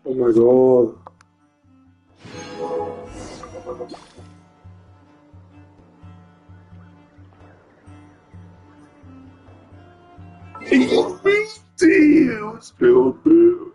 Oh my god. Meu Deus, meu Deus.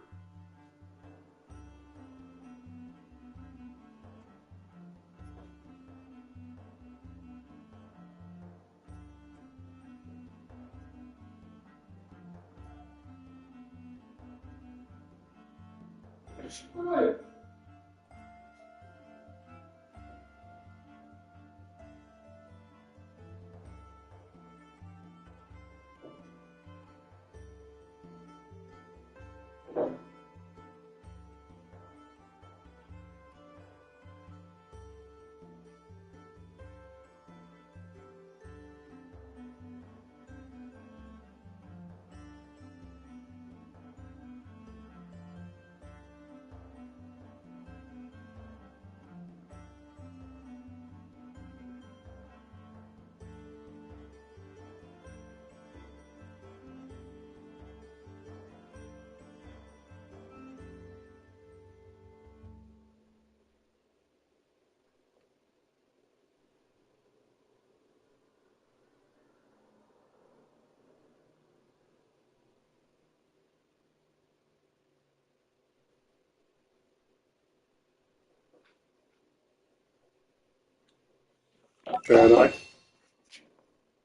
Caralho.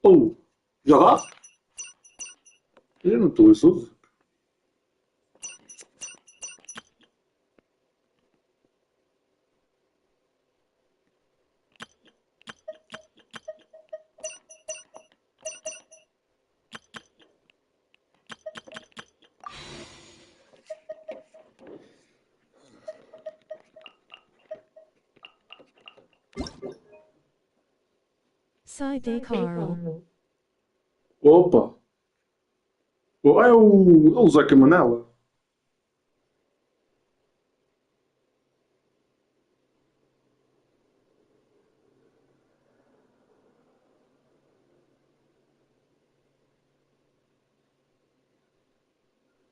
Oh, já lá? Eu não estou ansioso. Sai de Carl. Opa. Oh, é o Zeca Manela.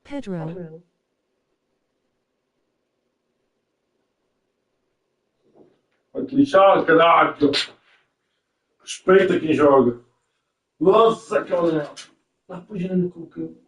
Pedro. Vai te lixar, caralho. Respeita quem joga. Nossa, aquela. Ah, pois ainda não coloquei.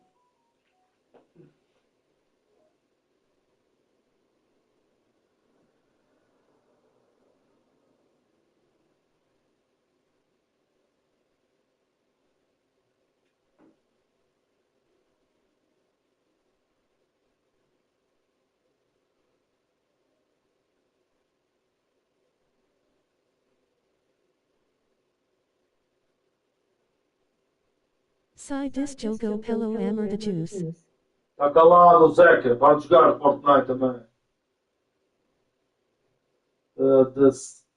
Sai deste jogo pelo amor de Deus. Está calado, Zeca. Vai jogar Fortnite também. Desse.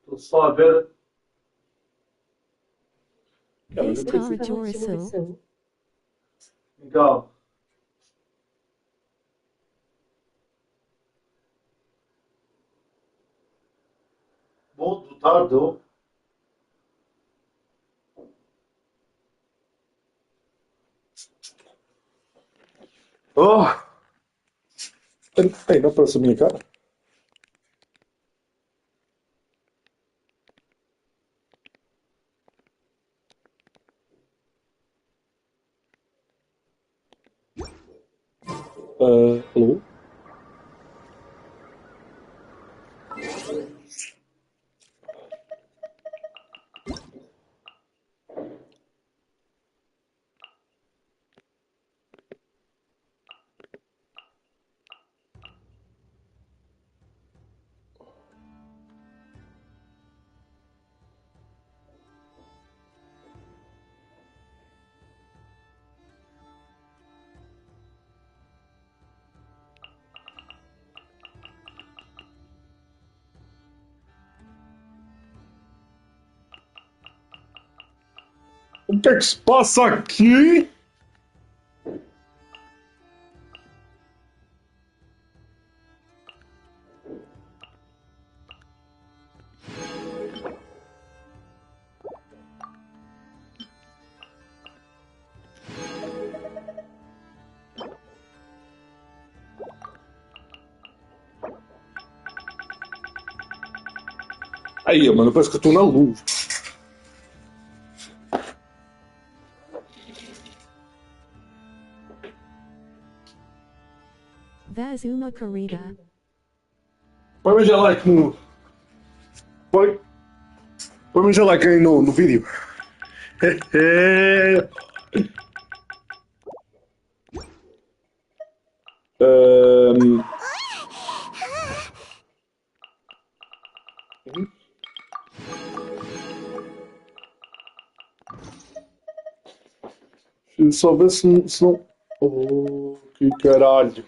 Estou só a ver. Vais tar Jorisil. Calma. Boa tarde. Oh! Ei, não aparece a minha cara? Alô? O que é que se passa aqui? Aí, mano, parece que eu estou na luz. Vais uma corrida. Põe-me já like no... Põe-me já like aí no vídeo. Um... Só ver se não... Oh, que caralho.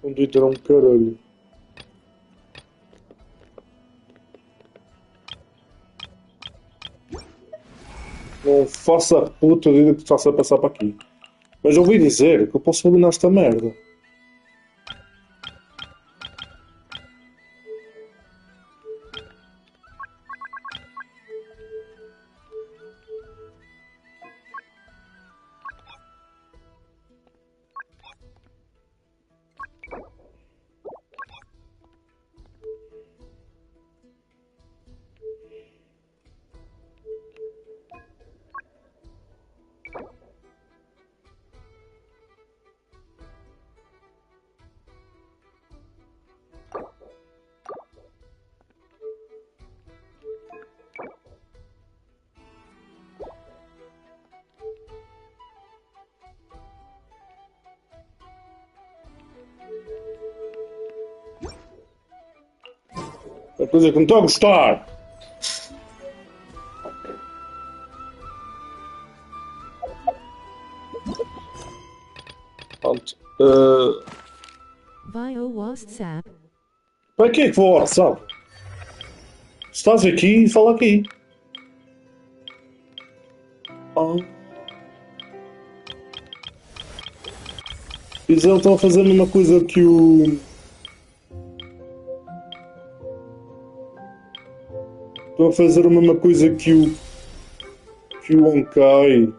Onde terá um caralho. Não faça a puta vida que está-se a passar para aqui. Mas ouvi dizer que eu posso eliminar esta merda. É coisa que não estou a gostar. Pronto. Vai ao WhatsApp. Para que é que vou ao WhatsApp? Estás aqui, fala aqui. Eles estão a fazer a mesma coisa que o... Estão a fazer a mesma coisa que o... Que o Honkai.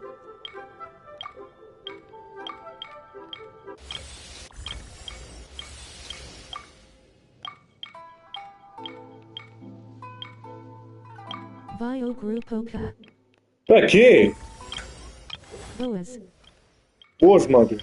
Vai o grupoka. Pra quê? Boas. Boas, mano.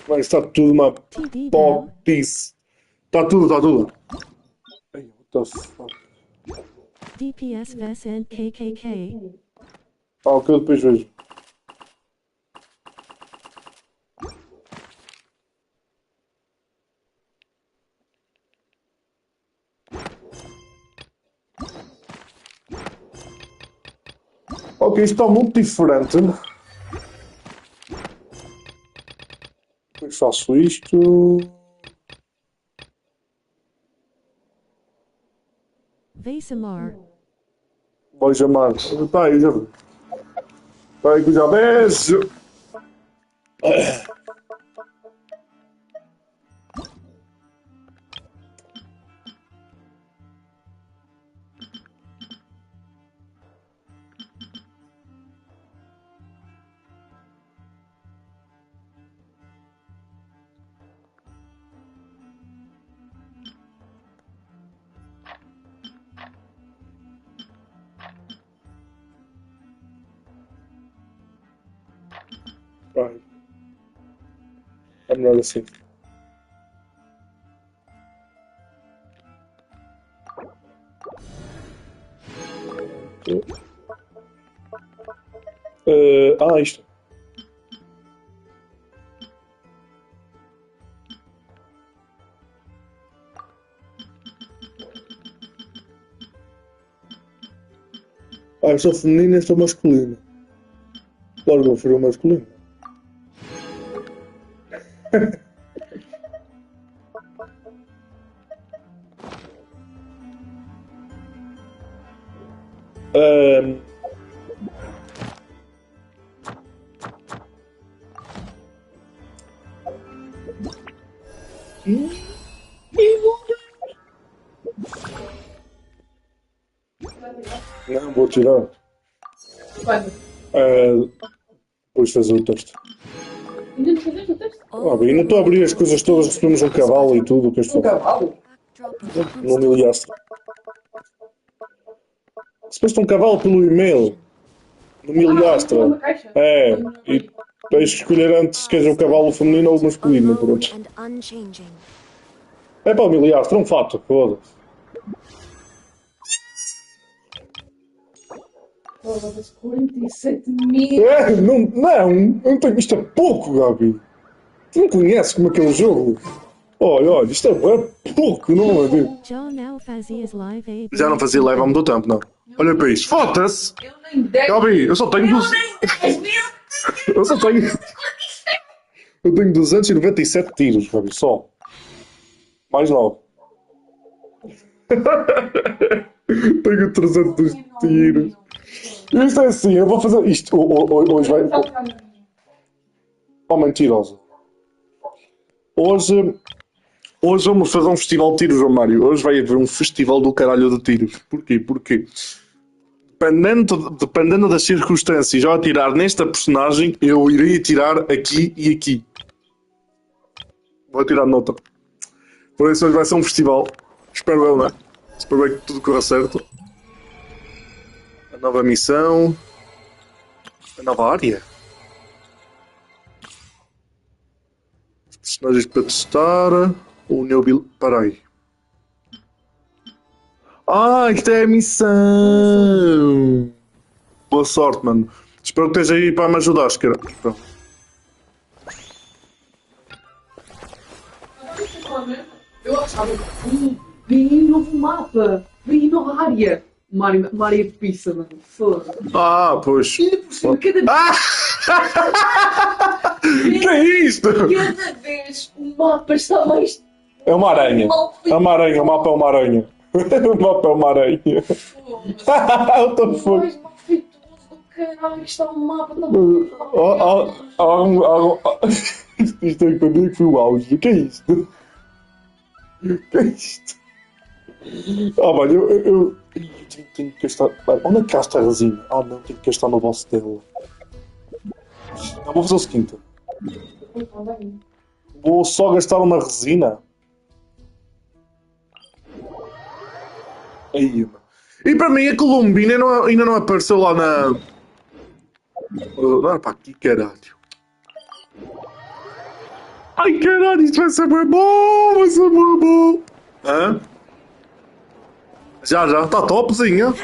Mas está tudo uma TD Bam. popice. Está tudo, está tudo. Ai, what the fuck? DPS Ves and KKK. Ok, eu depois vejo. Ok, isto está muito diferente. Depois faço isto. Vasamar. Vou chamar. Está aí, já. Está aí que eu já vejo. Vai. É melhor assim. Isto. Eu sou feminina e sou masculina. Claro que eu prefiro o masculino. Um... Não, vou tirar. Quando? Depois fazer o texto. Ainda não fizeste o texto? Ainda estou a abrir as coisas todas, recebemos um cavalo e tudo. Que Um cavalo? Não me ligaste. Recebeste um cavalo pelo e-mail. No Miliastra. Uma caixa? É, e tens que escolher antes se queres o cavalo feminino ou o masculino. Pronto. É para o Miliastra, um fato, foda-se. Foda-se, 47 mil. Não tenho, isto é pouco, Gabi. Tu não conheces como aquele jogo? Olha, isto é pouco, não é? Já não fazias live a Já não fazia live há muito tempo, não. Olha para isto, foda-se! Eu nem 10. Gabi, eu só tenho 200. Eu só tenho. Eu tenho 297 tiros, Gabi, só. Mais 9. Tenho 300 tiros. Isto é assim, eu vou fazer isto. Hoje vai. Oh, mentirosa. Hoje vamos fazer um festival de tiros, Mário. Hoje vai haver um festival do caralho de tiros. Porquê? Porque dependendo das circunstâncias ao atirar nesta personagem, eu irei atirar aqui e aqui. Vou atirar noutra. Por isso hoje vai ser um festival. Espero eu, não é? Espero bem que tudo corra certo. A nova missão. A nova área. Personagens para testar. O Newbill. Para aí. Isto é a missão! Boa sorte, mano. Espero que esteja aí para me ajudar, cara. Pronto. Eu achava bem novo mapa, bem nova área. Uma área de pizza, mano. Foda-se. Pois. E por cima, cada Que é isto? vez o mapa está mais. É uma aranha. É uma aranha, o mapa é uma aranha. O mapa é uma aranha. What the fuck? Mais mal feitoso do caralho, está um mapa. Isto é para mim que foi o auge. O que é isto? O que é isto? Ah, mano, eu tenho que gastar. Mano, onde é que gasta a resina? Ah, não, tenho que gastar no boss dela. Não, vou fazer o seguinte: vou só gastar uma resina. Aí, mano. E para mim, a Columbina ainda não apareceu lá na. Não, pá, aqui, caralho. Ai, caralho, isto vai ser bem bom, vai ser bem bom. Hã? Já, está topzinha.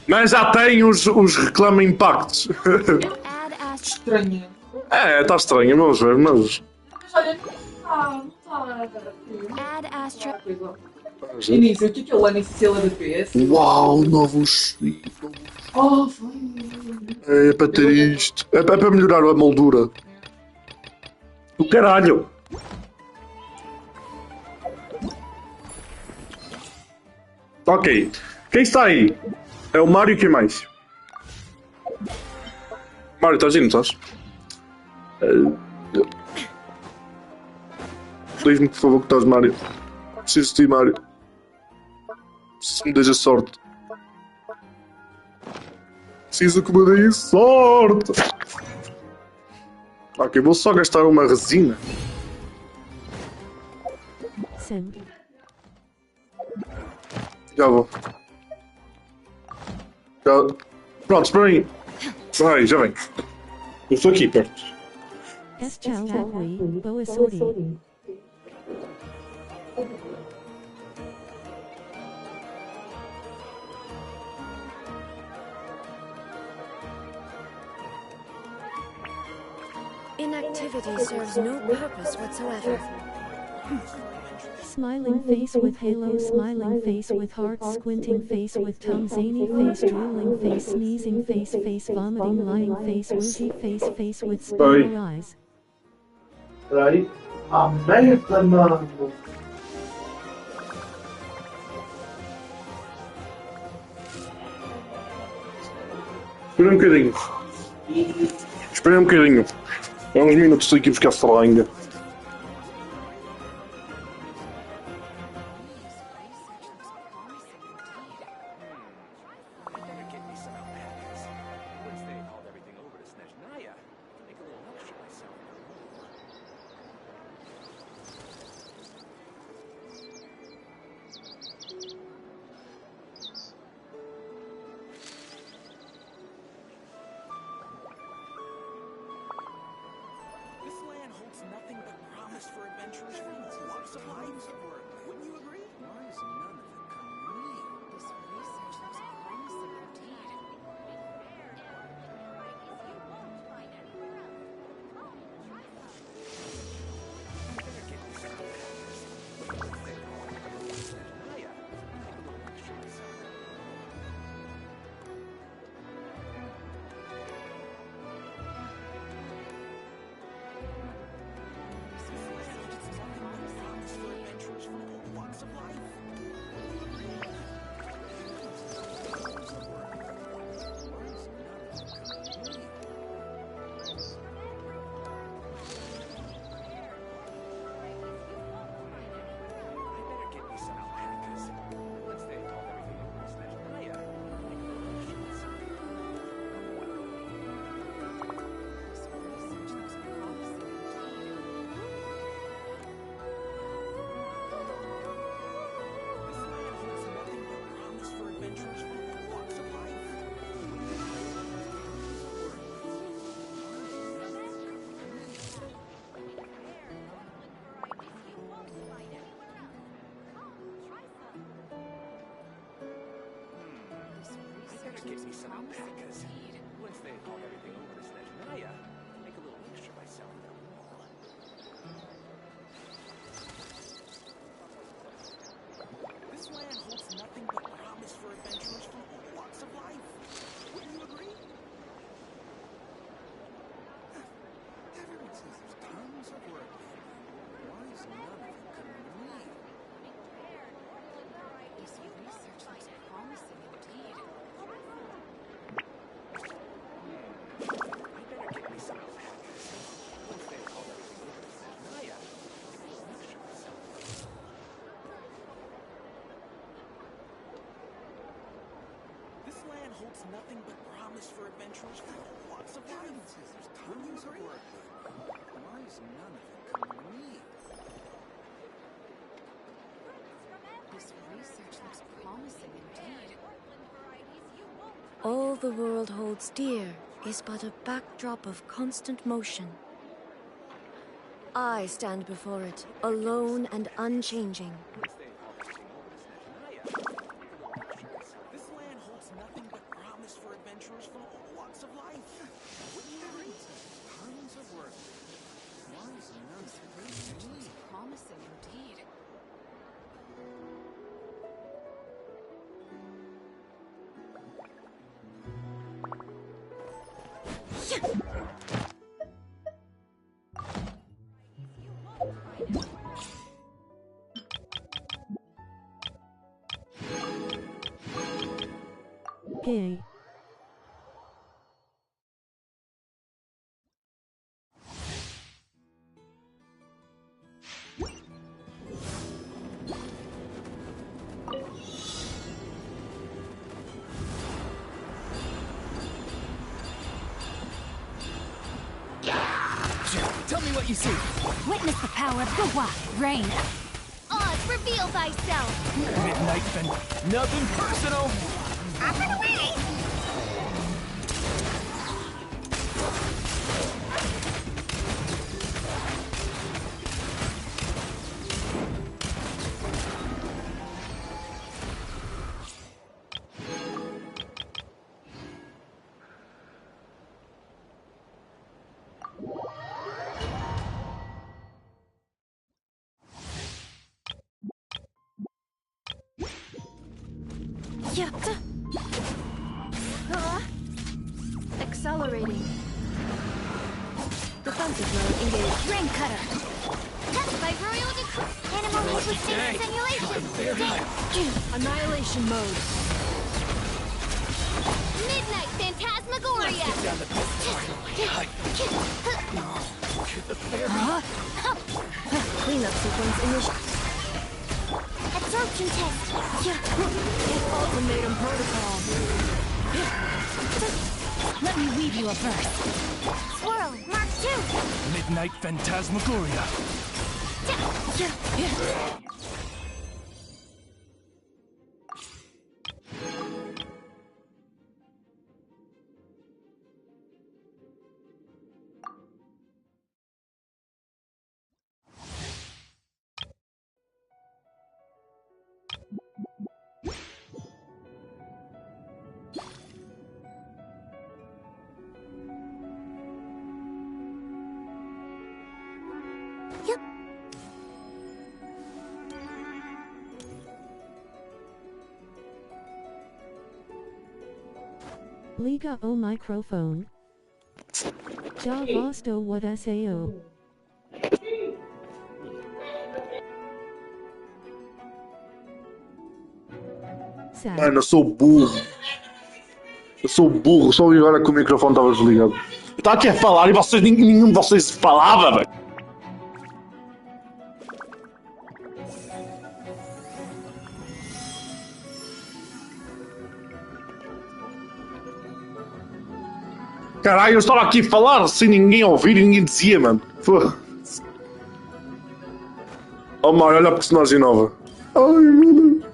Mas já tem os reclama impactos. Estranha. É, está estranho, vamos ver, mas. Mas olha, não está. Add astra. Início, o que é o NCL da PS? Uau, novos. Oh, foi. É para ter isto. É para melhorar a moldura. O caralho. Ok. Quem está aí? É o Mário e quem mais? Mário, estás aí, não estás? Diz-me, por favor, que estás, Mário. Preciso de ti, Mário. Se me deixa sorte. Preciso que me deis sorte. Ok, vou só gastar uma resina. Sim. Já vou. Já... Pronto, espera aí. Vai, já vem. Eu estou aqui perto. Eschalui, boa sorte. Inactivity serves no purpose whatsoever. Smiling face with halo, smiling face with heart, squinting face with tongue, zany face, drooling face, sneezing face, face vomiting, lying face, woozy face, face with spiral eyes. Peraí. A merda, mano. Espera um bocadinho. Espera um bocadinho. É uns minutos aqui buscar seringa. Get me some alpacas. Once they haul everything over to Snezhnaya, make a little extra by selling them wool. This land holds nothing but promise for adventurers from all walks of life. Wouldn't you agree? Everyone says there's tons of work. Why is none of it coming to me? This research looks promising indeed. I better get me holds nothing but promise for adventurers for lots of life. There's tons of work. Why is none of it coming to me? This research looks promising indeed. All the world holds dear is but a backdrop of constant motion. I stand before it, alone and unchanging. This land holds nothing but promise for adventurers for lots of life. Tons of work. Why is none of it Research looks promising indeed. Gay. Tell me what you see. Witness the power of the Wa, Rain. Oz, reveal thyself. Midnight and nothing personal. Up and away! Accelerating. Defensive mode engaged. Ring cutter. Touched by royal decree. Animal liquid simulation. Annihilation mode. Midnight phantasmagoria. Cleanup sequence initiated. Absorption test. Ultimatum protocol. Let me weave you a verse. Swirl, Mark 2. Midnight phantasmagoria. Liga o microphone. Já gosto what SAO. Mano, eu sou burro. Eu sou burro, só ouvi agora que o microfone estava desligado. Eu estava aqui a falar e vocês, nenhum de vocês falava, velho. Caralho, eu estava aqui a falar sem ninguém ouvir e ninguém dizia, mano. Foda-se. Oh, mano, olha a personagem nova. Ai, meu Deus.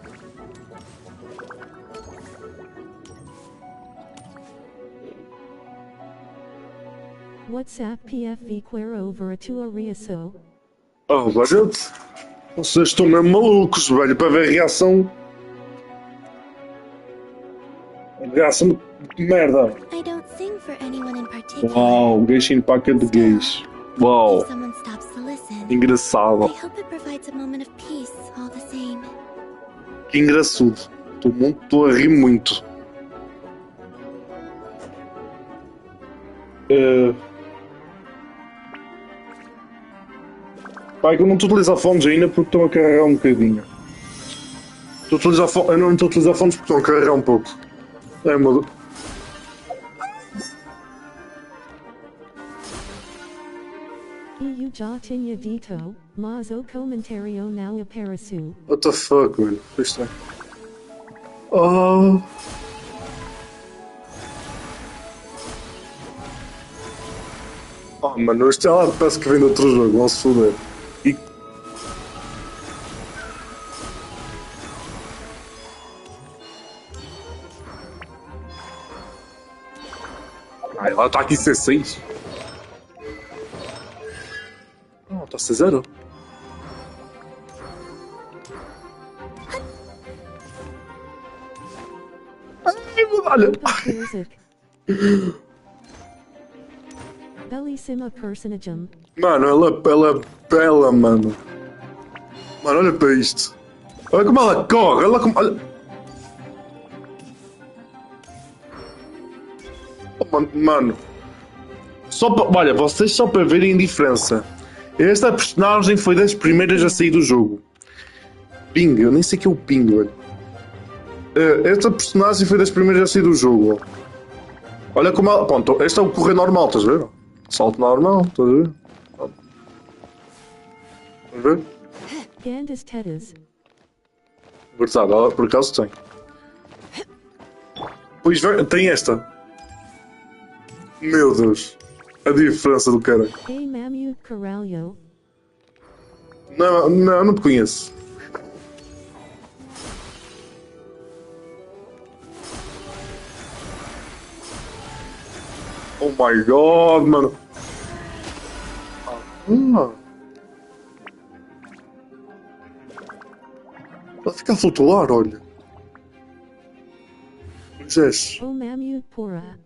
WhatsApp PFV queer over a tua reação. Oh, gente. Vocês estão mesmo malucos, velho, para ver a reação. Reação de merda. I don't sing for anyone in particular. Uau, Genshin Packet de gays. Uau, If someone stops to listen, engraçado. I hope it provides a moment of peace all the same. Que engraçado. Estou a rir muito. Pai, que eu não estou a utilizar fones ainda porque estão a carregar um bocadinho. Eu não estou a utilizar fones porque estão a carregar um pouco. É, meu... EU já tinha dito, mas o comentário não apareceu. What the fuck, velho? Isto é. Oh. mano, este ela parece que vem de outro jogo, vão se foder. E... Ah, ela está aqui C6. Não, está C0. Ai, medalha! Bellissima personagem. Mano, ela é bela, mano. Mano, olha para isto. Olha como ela corre, olha como... Olha... Oh, mano. Só para... Olha, vocês só para verem a diferença. Esta personagem foi das primeiras a sair do jogo. Ping, eu nem sei o que é o ping, velho. Esta personagem foi das primeiras a sair do jogo. Olha como ela... Pronto, este é o correr normal, estás a ver? Salto normal, estás a ver? Estás a ver? Grandes tetas. Verdade, ela por acaso tem. Pois tem esta. Meu Deus. A diferença do cara. Hey, Mamu Caralho. Não te conheço. Oh my god, mano. Ela fica a flutuar, olha. Jess. Oh, Mamu Pora.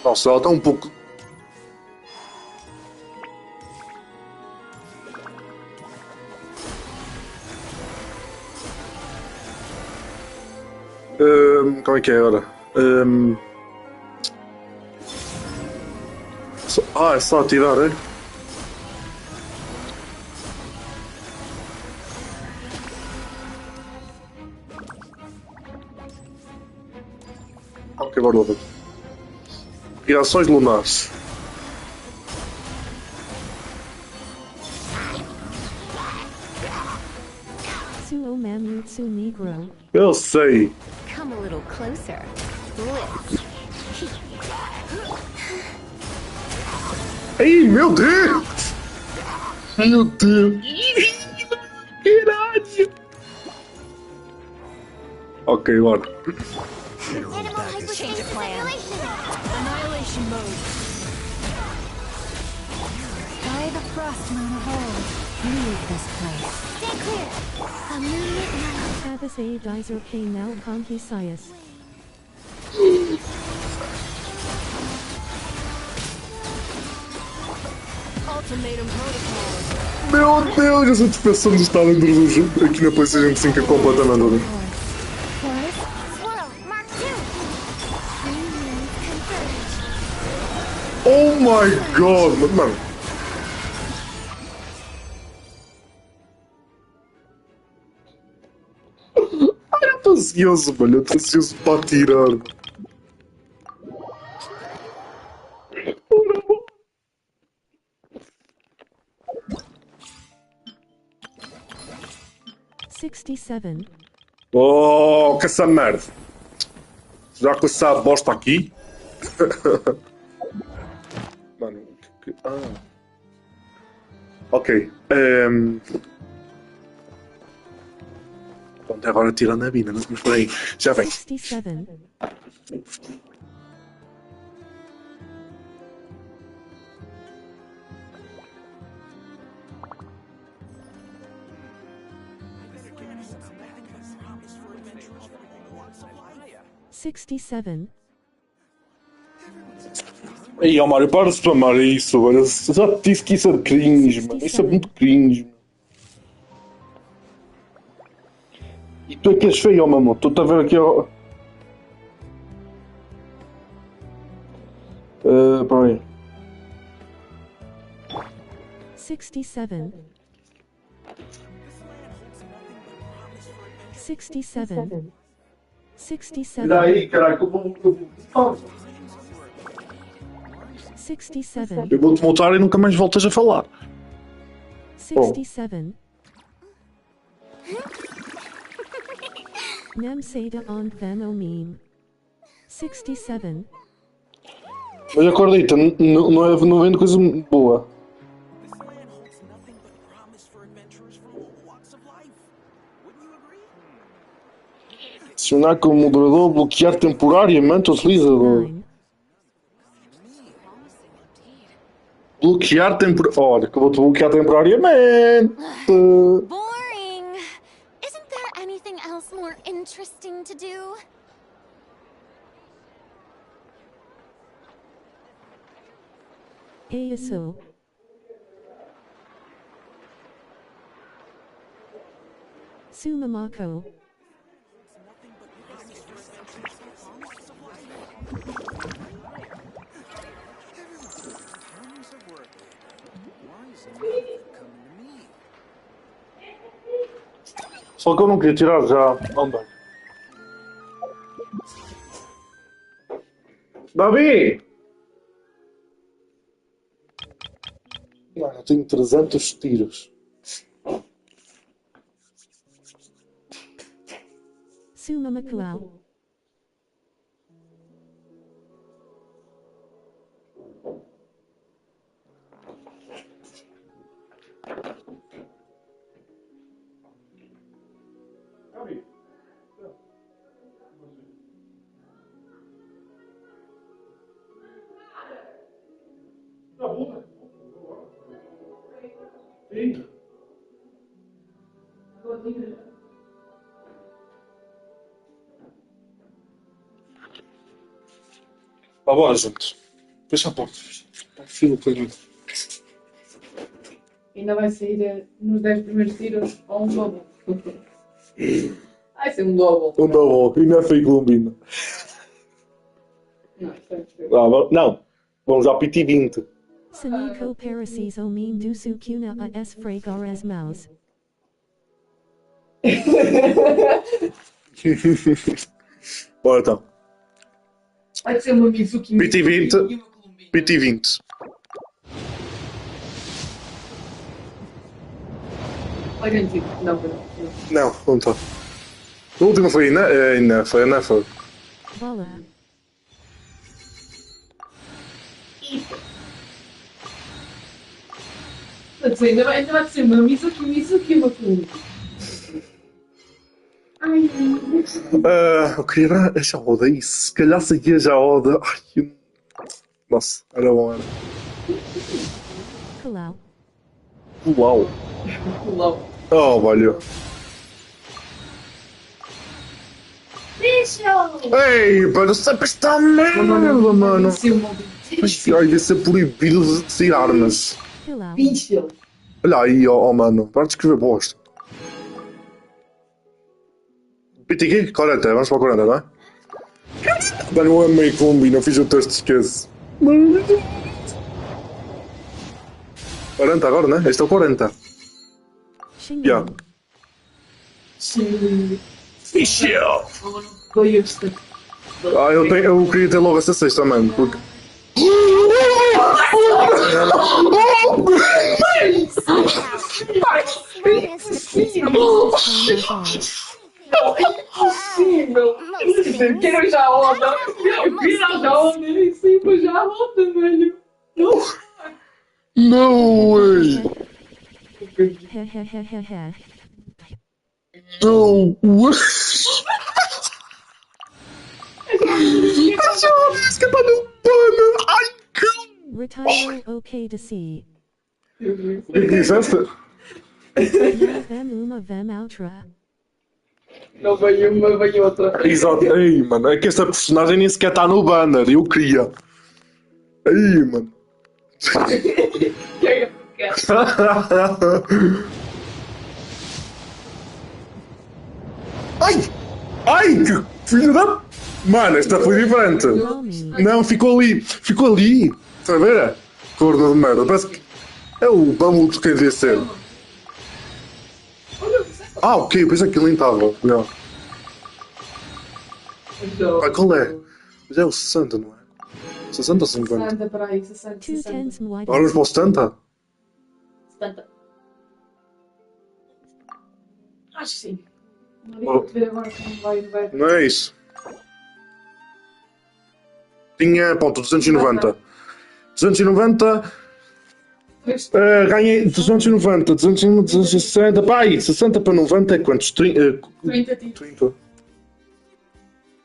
Nossa, ela está um pouco... como é que é agora? É só atirar, é? Ok, bora lá. Reações lunares. Suo Mamu Tsu Negro. Eu sei. Come a little closer. Lift. Ei, meu Deus! Meu Deus! Caralho! Ok, bora. Animal hyperspace simulation. Annihilation mode. By the frost moon of old, leave this place. Stay clear. A moonlit night. Tavis A Geyser K now Conki Sias. Ultimatum protocol. Meu Deus, essa dispersão de estar dentro do jogo aqui na PlayStation 5 é completamente doida. Swirl, Mark 2. Oh my god, mano. Ai, eu tô ansioso, mano. Eu tô ansioso para atirar. 67. Oh, que essa merda. Já com essa bosta aqui. Mano, ok. Pronto, agora tirando a bina, mas por aí. Já vem. 67. Ei, ó Mário, para de spamar isso, velho. Já te disse que isso é de cringe, mano. Isso é muito cringe, mano. E tu é que és feio, ó, mamão. Tu estás a ver aqui, ó. Para aí. 67. 67. 67. E daí, caralho, eu vou... 67. Eu vou-te multar e nunca mais voltas a falar. 67. Namsada on Vanomine. 67. Mas acredita, não vem de coisa boa. This land holds nothing but promise for adventurers from all walks of life. Wouldn't you agree? Acionar como moderador, bloquear temporariamente o utilizador. 9. Bloquear temporariamente. Olha, que eu vou-te bloquear temporariamente. Boring! Isn't there anything else more interesting to do? ASO. Sumamako. Só que eu não queria tirar já. Não dá. Davi! Mano, eu tenho 300 tiros. Sumamakuau. Tá bom, gente. Fecha a porta. Filo para mim. Ainda vai sair nos 10 primeiros tiros ou um double. Vai ser um double. Um double. E não é feio Columbina. Não, isto é feio. Não. Vamos ao PT 20. Saniko Parasis Omin Dusu Kuna as Fragar as Mouse. Bora então. Vai ser uma Mizuki PT 20. e uma Columbina. PT 20. Vai garantir. Não. Não está. A última foi Ina. Foi a Nefa. Bola. Ainda vai ser uma Mizuki e uma Columbina. Ai, Eu queria dar essa roda aí. Se calhar seguia já a roda. Ai, nossa, era bom, era. Kalau. Uau. Low. Oh, valeu. Bicho! Ei, mano, sempre está merda, mano. Ai, devia ser proibido de sair armas. Kalau. Bicho! Olha aí, mano. Para de escrever bosta. PTQ? 40, vamos para 40, não é? Mano, eu amei Columbina, fiz o teste, esquece. 40 agora, né? Este é o 40. Xingu. Yeah. Sim. Fixe! Foi este. Eu queria ter logo essa sexta, mano, porque... Impossível! Quero já a onda! Eu quero já a onda! Sim, mas já a onda, velho! Não! No way! Hehehehehe. No way! Esse que tá no pano! Ai, que... Retire okay to see. O que disseste? Vem uma vem outra. Não veio uma, veio outra. Exato. Ei, mano, é que esta personagem nem sequer está no banner. Eu queria. Ei, mano. Ai, que filho da... Mano, esta foi diferente. Não, ficou ali. Ficou ali. Está a ver? Corno de merda. Parece que é o bambu que quer ser. Ok, eu pensei que ele nem estava. Não. Ah, qual é? Mas é o 60, não é? 60 ou 50? 60, peraí, 60, Two 60. tens and white. Agora vamos para o 70? 70. Acho que sim. Não digo ver agora que não vai. Não é isso. Tinha, ponto, 290. 290. Ganhei 290, 260. Pai, 60 para 90 é quantos? 30 30.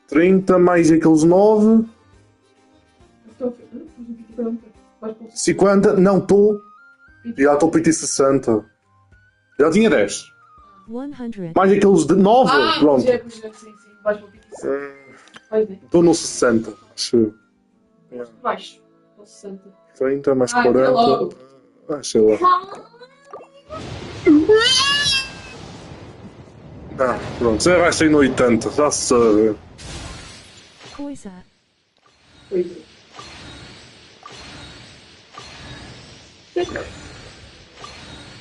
30 mais aqueles 9. 50. Não, estou. Já estou para 60. Já tinha 10. 100. Mais aqueles de 9. Pronto. Sim. Vais para o pique. Vai ver. Estou no 60. Acho. Baixo. 60. 30 mais Ai, 40. logo. Sei lá. Não, pronto. Você vai sair no 80. Já se sabe. Coisa.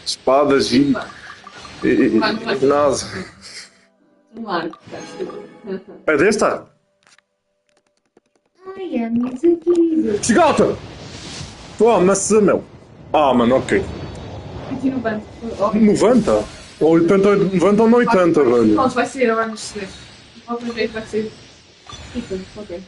Espadas e nada. Marco. É desta? Ai, é minhas aqui. Chegota! Toma-se, meu. Ah, mano, ok. 90. 90? Ou 80, 90 ou 80, velho. Pronto, vai ser agora nos segredos. De qualquer jeito vai ser. Ok.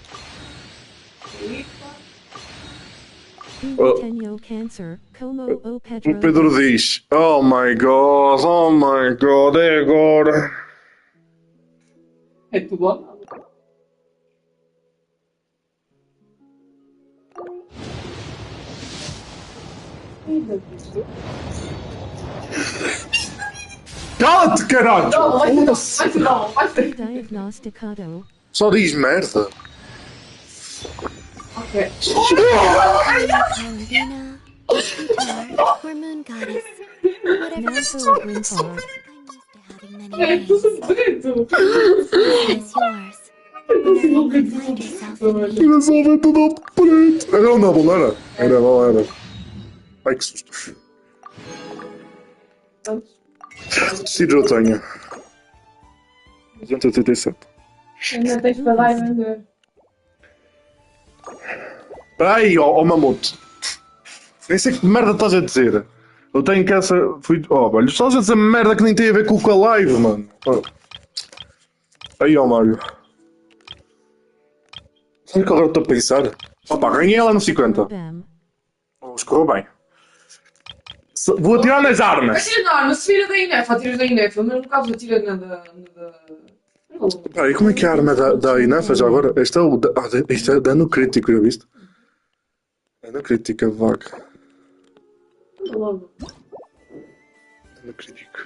Tenho câncer, como o O Pedro. Pedro diz: oh my god, é agora. É tudo bom? Cala-te, caralho! Não, vai Foda-se. ser. Diagnosticado. Só diz merda. Ok. Columbinaaaa, guitar, or moon goddess. Whatever Now is for a green car. I'm used to having many É names. tudo preto. Is yours. Whenever you can find yourself in need. Era só ver tudo preto. Era um double, não era? Era, não era. Ai, que susto. Tecidos eu tenho. 287. Ainda tens para dar e vender. Espera aí, ó mamuto. Nem sei que merda estás a dizer. Eu tenho que essa. Velho, estás a dizer merda que nem tem a ver com o live, mano. Aí, ó Mário. Sabe o que agora estou a pensar? Opa, ganhei ela no 50. BEM. Escorreu bem. Vou atirar nas armas. Atira na arma, se vira da INEF, atiras da INEF, mas no caso atira na da. Espera aí, como é que é a arma da INAF já agora? Este é o. Isto é dano crítico, já viste? Dano crítico, vaga. Logo. Dano crítico.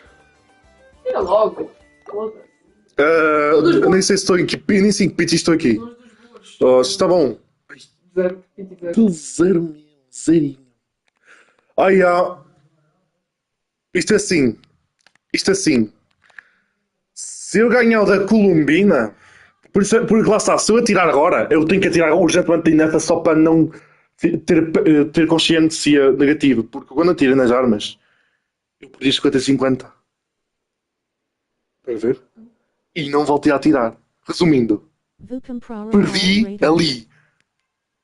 Tira logo. Nem sei se estou em que. Nem sei em que pitch estou aqui. Os dos boas. Está bom. 0, 0, zerinho. Ai, Isto assim. Se eu ganhar o da Columbina, porque lá está, se eu atirar agora, eu tenho que atirar urgentemente de neta só para não ter consciência negativa. Porque quando atiro nas armas, eu perdi 50-50. Para ver? E não voltei a atirar. Resumindo, perdi ali.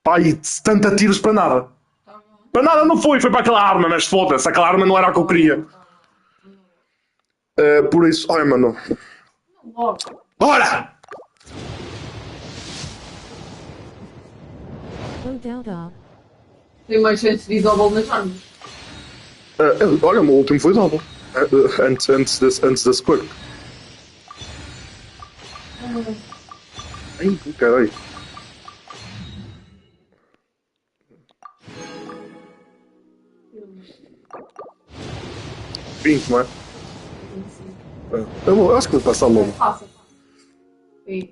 Pai, 70 tiros para nada. Para nada não foi para aquela arma, mas foda-se, aquela arma não era a que eu queria. Por isso, olha, mano. Logo. Bora! Tem mais chance de ir double nas armas. Olha, o meu último foi double. Antes da squirt. Ai, caralho. Pinto, não é? Eu acho que vou passar logo. Passa. Vem.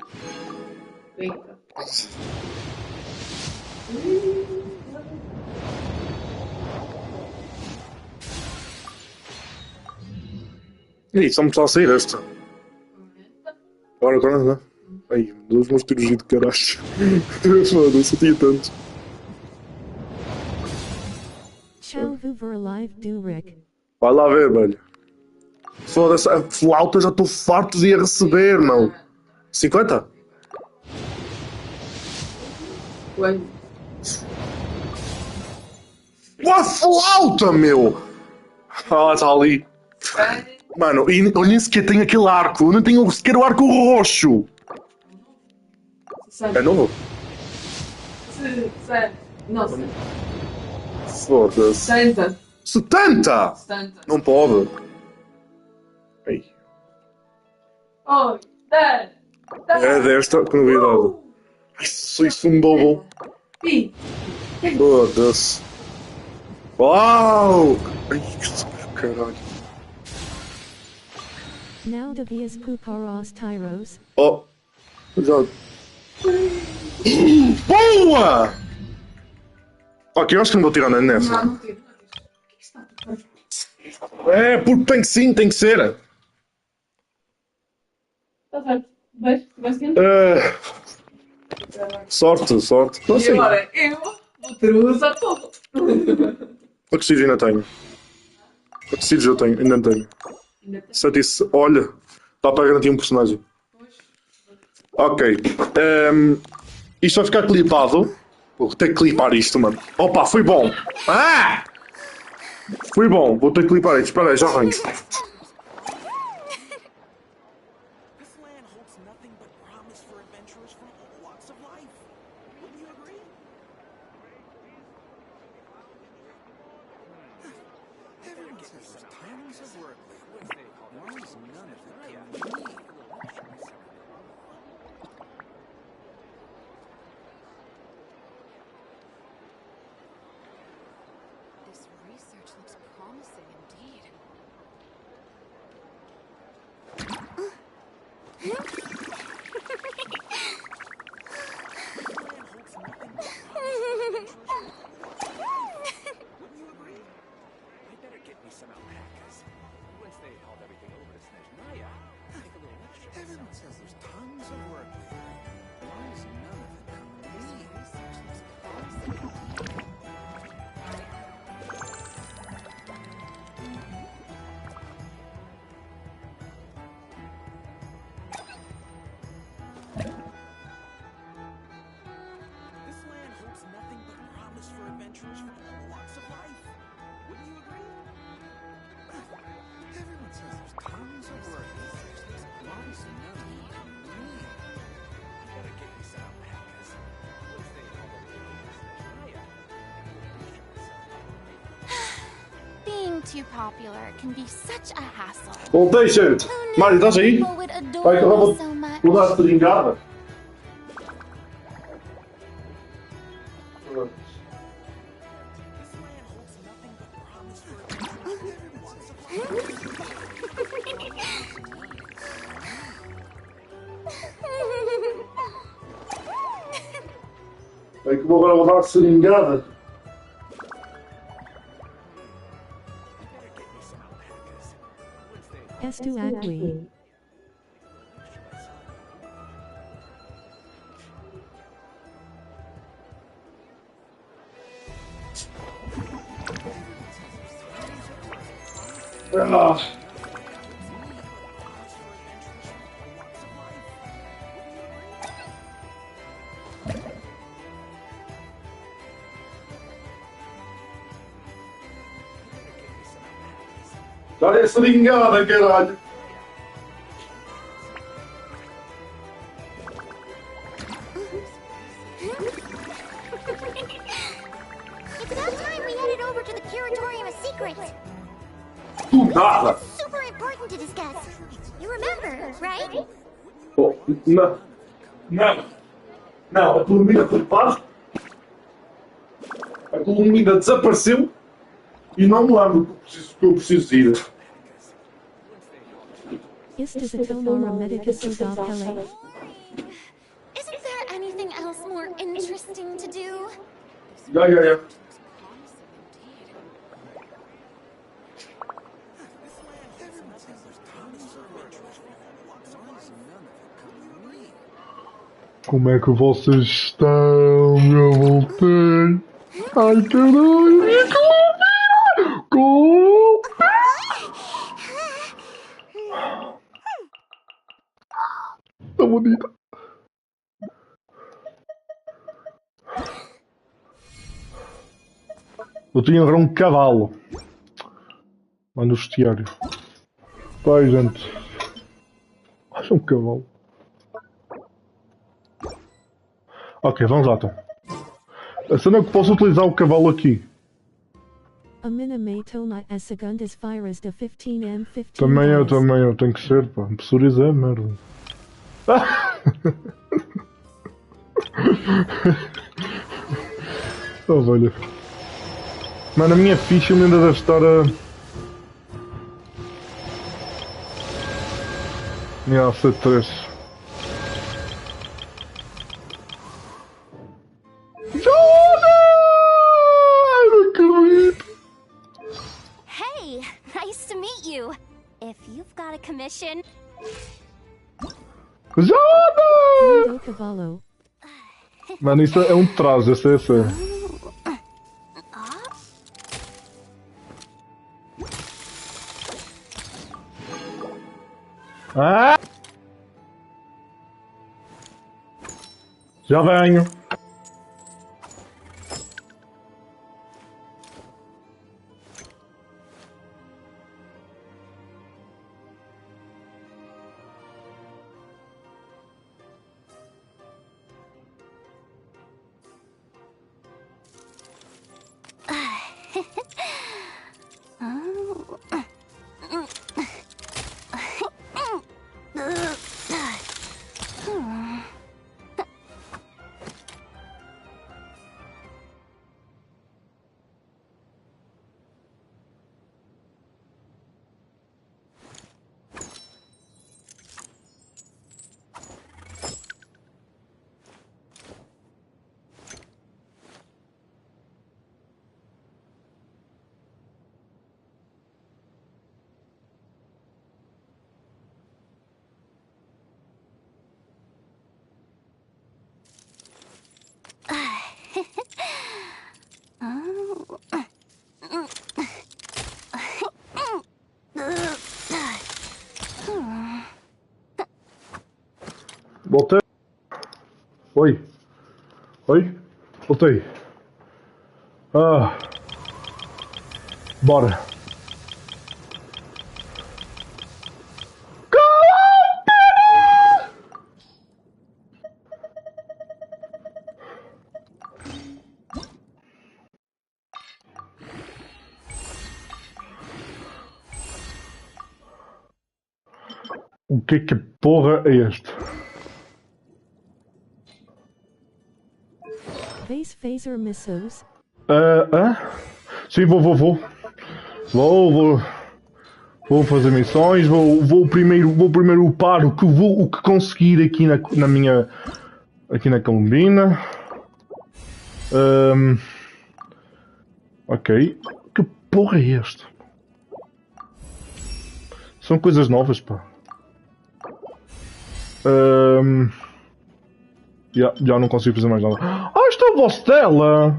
Ih, só me está a sair esta. Agora não. Ai, dos meus tiros de caralho. Foda-se, eu tinha tantos. Vai lá ver, velho. Foda-se, a flauta já estou farto de ir a receber, não. 50? Ué. A flauta, meu! Ah, está ali. Mano, eu nem sequer tenho aquele arco. Eu não tenho sequer o arco roxo. É novo? Não, Foda-se. 70. 70! 70. Não pode. Ei. Oh, 10. É desta penalidade. Ai, sou isso um bobo. Pi. Foda-se. Uau! Ai, que caralho. Now devias puparos tyros. Oh. Já. Boa! Ok, eu acho que não vou tirar nessa. Não tiro. O que está a fazer? É, porque tem que sim, tem que ser. Está certo. Vais? Vais seguindo? Sorte. Não E sei. agora eu vou ter o usar todo. Oxígeno ainda tenho. Oxígeno eu tenho, ainda não tenho. Se eu disse, olha, dá para garantir um personagem. Ok. Isto vai ficar clipado. Vou ter que clipar isto, mano. Opa, foi bom. Ah! Foi bom. Vou ter que clipar isto. Espera aí, já arranjo. This land holds nothing but promise for adventurers from all walks of life. Wouldn't you agree? Everyone says there's tons of work. Why is none of it coming? This research looks promising indeed. Wouldn't you agree? I better get me some alpacas. Once they hauled everything over to Snezhnaya, take a little extra. Everyone says there's tons of work here. Why is none of it coming to me? Research looks promising indeed. This land holds nothing but promise for adventurers from all walks of life. Wouldn't you agree? Everyone says there's tons of work. Why is none of it coming to me? I better get me some alpacas. Once they hauled everything over to Snezhnaya, take a little extra myself. Being too popular can be such a hassle. Voltei, gente. Mário, estás aí? People would adore Vai que eu me vou so much. mudar a seringada. This land holds nothing but promise for adventurers from all walks of life. É que vou agora levar a seringada. I better get me some alpacas. Once they hauled Estu aqui. Ah. Dá-lhe a seringada, caralho. It's about time we headed over to the Curatorium of Secrets. Tu nada. Super important to discuss. You remember, right? Oh, não. Não. Não, a Columbinaaaa foi paz. A Columbinaaaa desapareceu e não me lembro que eu preciso ir. Istas a Tomara Medica Sodov Hele. Isn't there anything else more interesting to do? Já. Como é que vocês estão? Eu voltei. Ai, caralho. Tá bonita. Eu tinha agora um cavalo lá no estiário. Pai, gente. Acho um cavalo. Ok, vamos lá então. A cena é que posso utilizar o cavalo aqui. A Minha as segundas feiras de 15 Também eu dias. tenho que ser, pá. Pressurizar, merda. Oh, velho. Mano, a minha ficha ainda deve estar a... Minha C3. Hey, nice to meet you. If you've got a commission... Lindo cavalo. Mano, isso é um traje, esse é esse. Ah! Já venho. Voltei. Oi. Oi. Voltei. Ah. Bora. O que porra é este? Vais fazer missões? Sim, vou. Vou fazer missões, vou primeiro upar o que conseguir aqui na minha... Aqui na Columbina. Ok. Que porra é este? São coisas novas, pá. Já não consigo fazer mais nada. Ah, isto é o boss dela!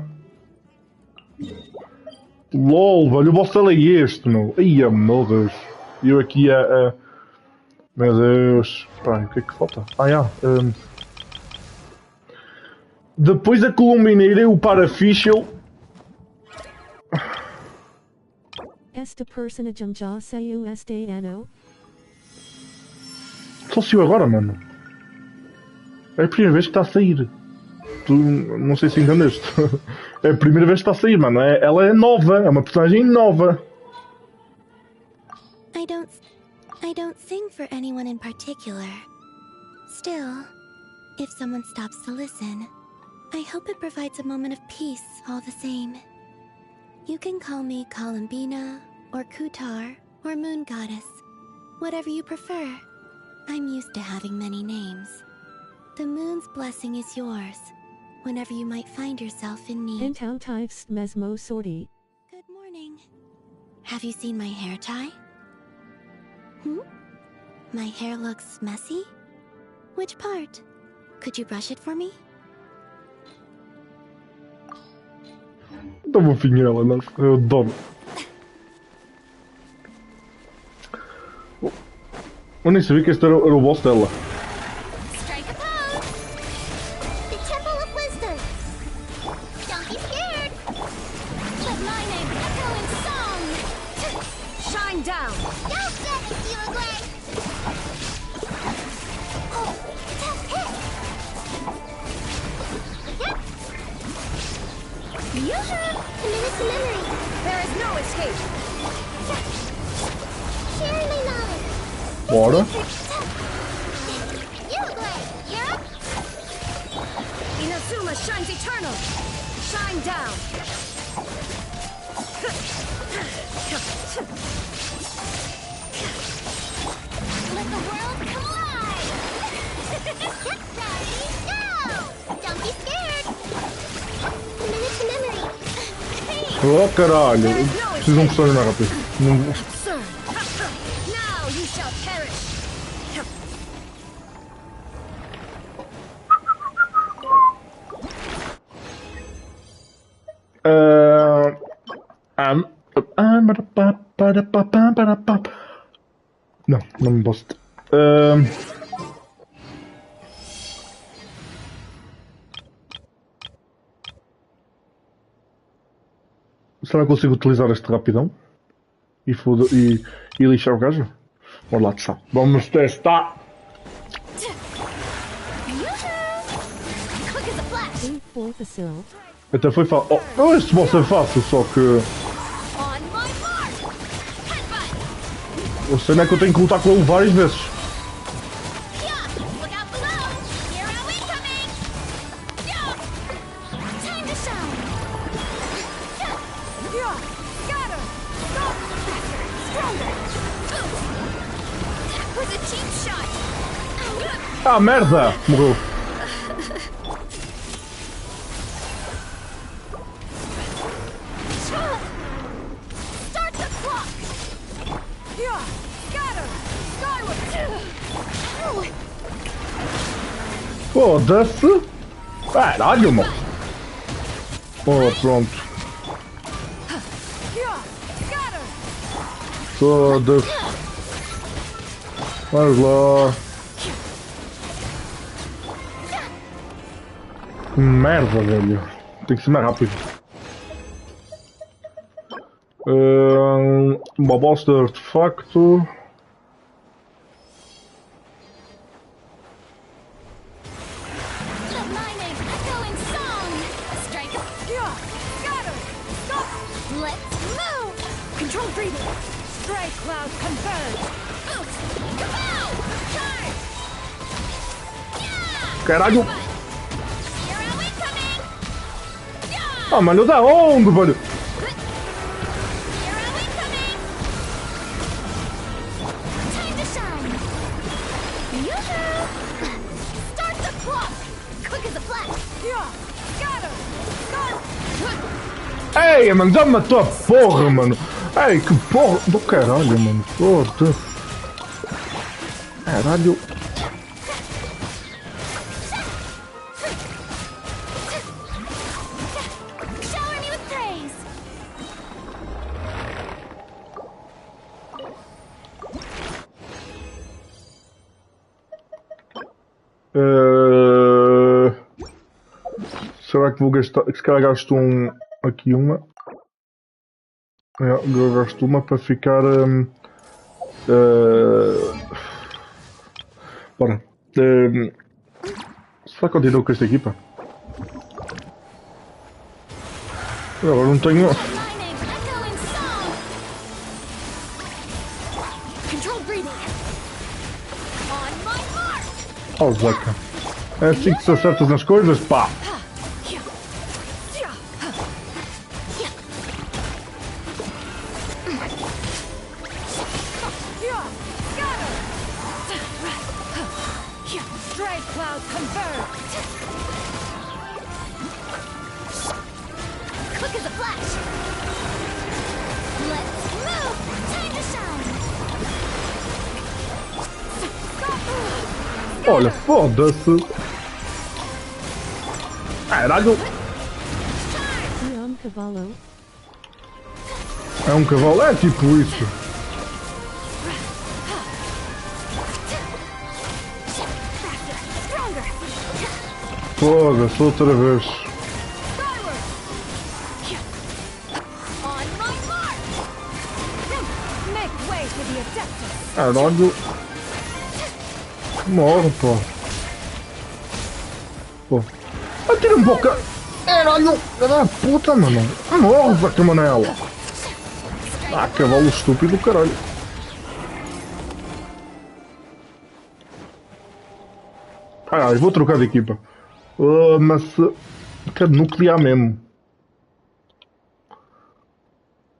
LOL, velho, o boss dela é este, meu. Ai, meu Deus. Eu aqui a... Meu Deus. Pá, o que é que falta? Depois da Columbinaaaa irei upar a Fischl. Esta personagem já saiu este ano? Só saiu agora, mano. É a primeira vez que está a sair. Tu não sei se entendeste. É a primeira vez que está a sair, mano. Ela é nova, é uma personagem nova. I don't sing for anyone in particular. Still, if someone stops to listen, I hope it provides a moment of peace all the same. You can call me Columbinaaaa, or Kutar, or Moon Goddess. Whatever you prefer. I'm used to having many names. The moon's blessing is yours, whenever you might find yourself in need. Então tiveste mesmo sorte. Good morning. Have you seen my hair tie? My hair looks messy? Which part? Could you brush it for me? Tão fofinha ela, nossa. Eu adoro. Eu nem sabia que este era o boss dela. Strike a pose! The Temple of Wisdom! Don't be scared! Let my name echo in song! Shine down! Don't get if you Committed to memory. There is no escape. Sharing my knowledge. Bora. You're up. Inazuma shines eternal. Shine down. Let the world come alive. Ready, go. Don't be scared. Committed to memory. Oh, caralho. Preciso de um personagem mais rápido. Não... Sir. Now you shall perish. Não, não me posso. Será que consigo utilizar este rapidão? E lixar o gajo? Bora lá, tchau. Vamos testar! Quick as a flash. Aim for the sill. Até foi fácil. Oh, este boss é fácil, só que. On my mark. Headbutt. A cena é que eu tenho que lutar com ele várias vezes. Yeah. Look out below. Hero incoming. Yeah. Time to shine. Yeah. Got her. Go. Faster. Stronger. That was a cheap shot. Ah, merda! Morreu. Start the clock. Yeah. Got her. Skyward. Foda-se! Caralho, mano! Oh, pronto. Yeah. Got her. Foda-se. Vamos lá. Merda, velho. Tem que ser mais rápido. Uma bosta de artefacto. The mining echoing song. Strike. Yeah. Got her. Stop. Let's move. Control breathing. Stray cloud converge. Kapow! Charge. Yeah. Caralho! Hero incoming. Yeah. Ah, mano, da onde, velho? Hero incoming. Time to shine. Yoo-hoo. Start the clock. Quick as a flash. Yeah. Got her. Go. Ei, mano, já me matou a porra, mano! Ei, que porra do caralho, mano! Foda-se! Caralho! Shower me with praise. Será que vou gastar? Se calhar gasto aqui uma. Eu gasto uma para ficar. Bora. Será que continuo com esta equipa? Agora não tenho. Mining echoing song. Control breathing. On my mark. Oh, Zeca. É assim que se acertas nas coisas, pá! Yeah. Got her. Stray cloud converge. Quick as a flash. Let's move. Time to shine. Olha, foda-se! Caralho! Cavalo. É um cavalo, é tipo isso! Foda-se, outra vez! On my mark. Make way for the adeptus. Caralho! Morre, pô! Pô! Atira-me boca! Caralho, filha da puta, mano. Morre da camanela. Ah, cavalo estúpido, caralho. Ai, vou trocar de equipa. Mas quero nuclear mesmo.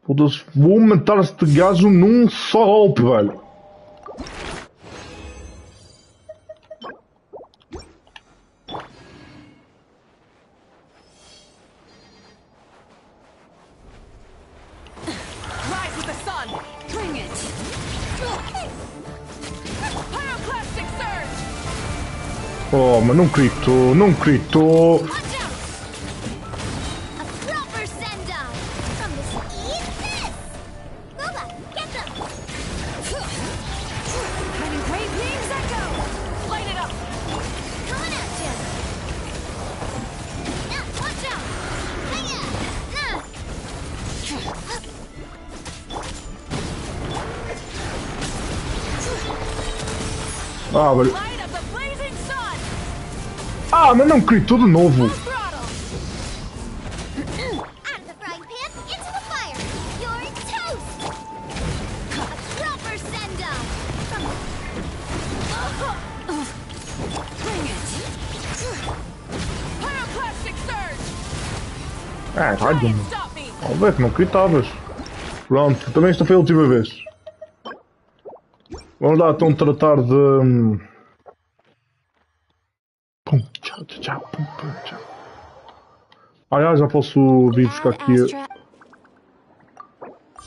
Foda-se, vou matar este gajo num só golpe, velho. Rise with the sun! Bring it! Pyroclastic surge! Oh, mas não gritou, não gritou. Watch out! A proper send-off! From the speed, this! Boba, get them! Letting great beams echo! Light it up! Coming at you! Now, watch out! Hiya! Nah! Ah, velho. Light of the blazing sun! Ah, mas não gritou de novo. Throttle! Out of the frying pan, into the fire! You're toast! A proper send-off! From Bring it! Pyroclastic surge! Ah, Try rádio, and mano. stop me! Ao ver que não gritavas. Pronto, também esta foi a última vez. Vamos lá então tratar de. Pum, tchau, tchau, pum, pum, tchau. Ah, já posso vir buscar aqui.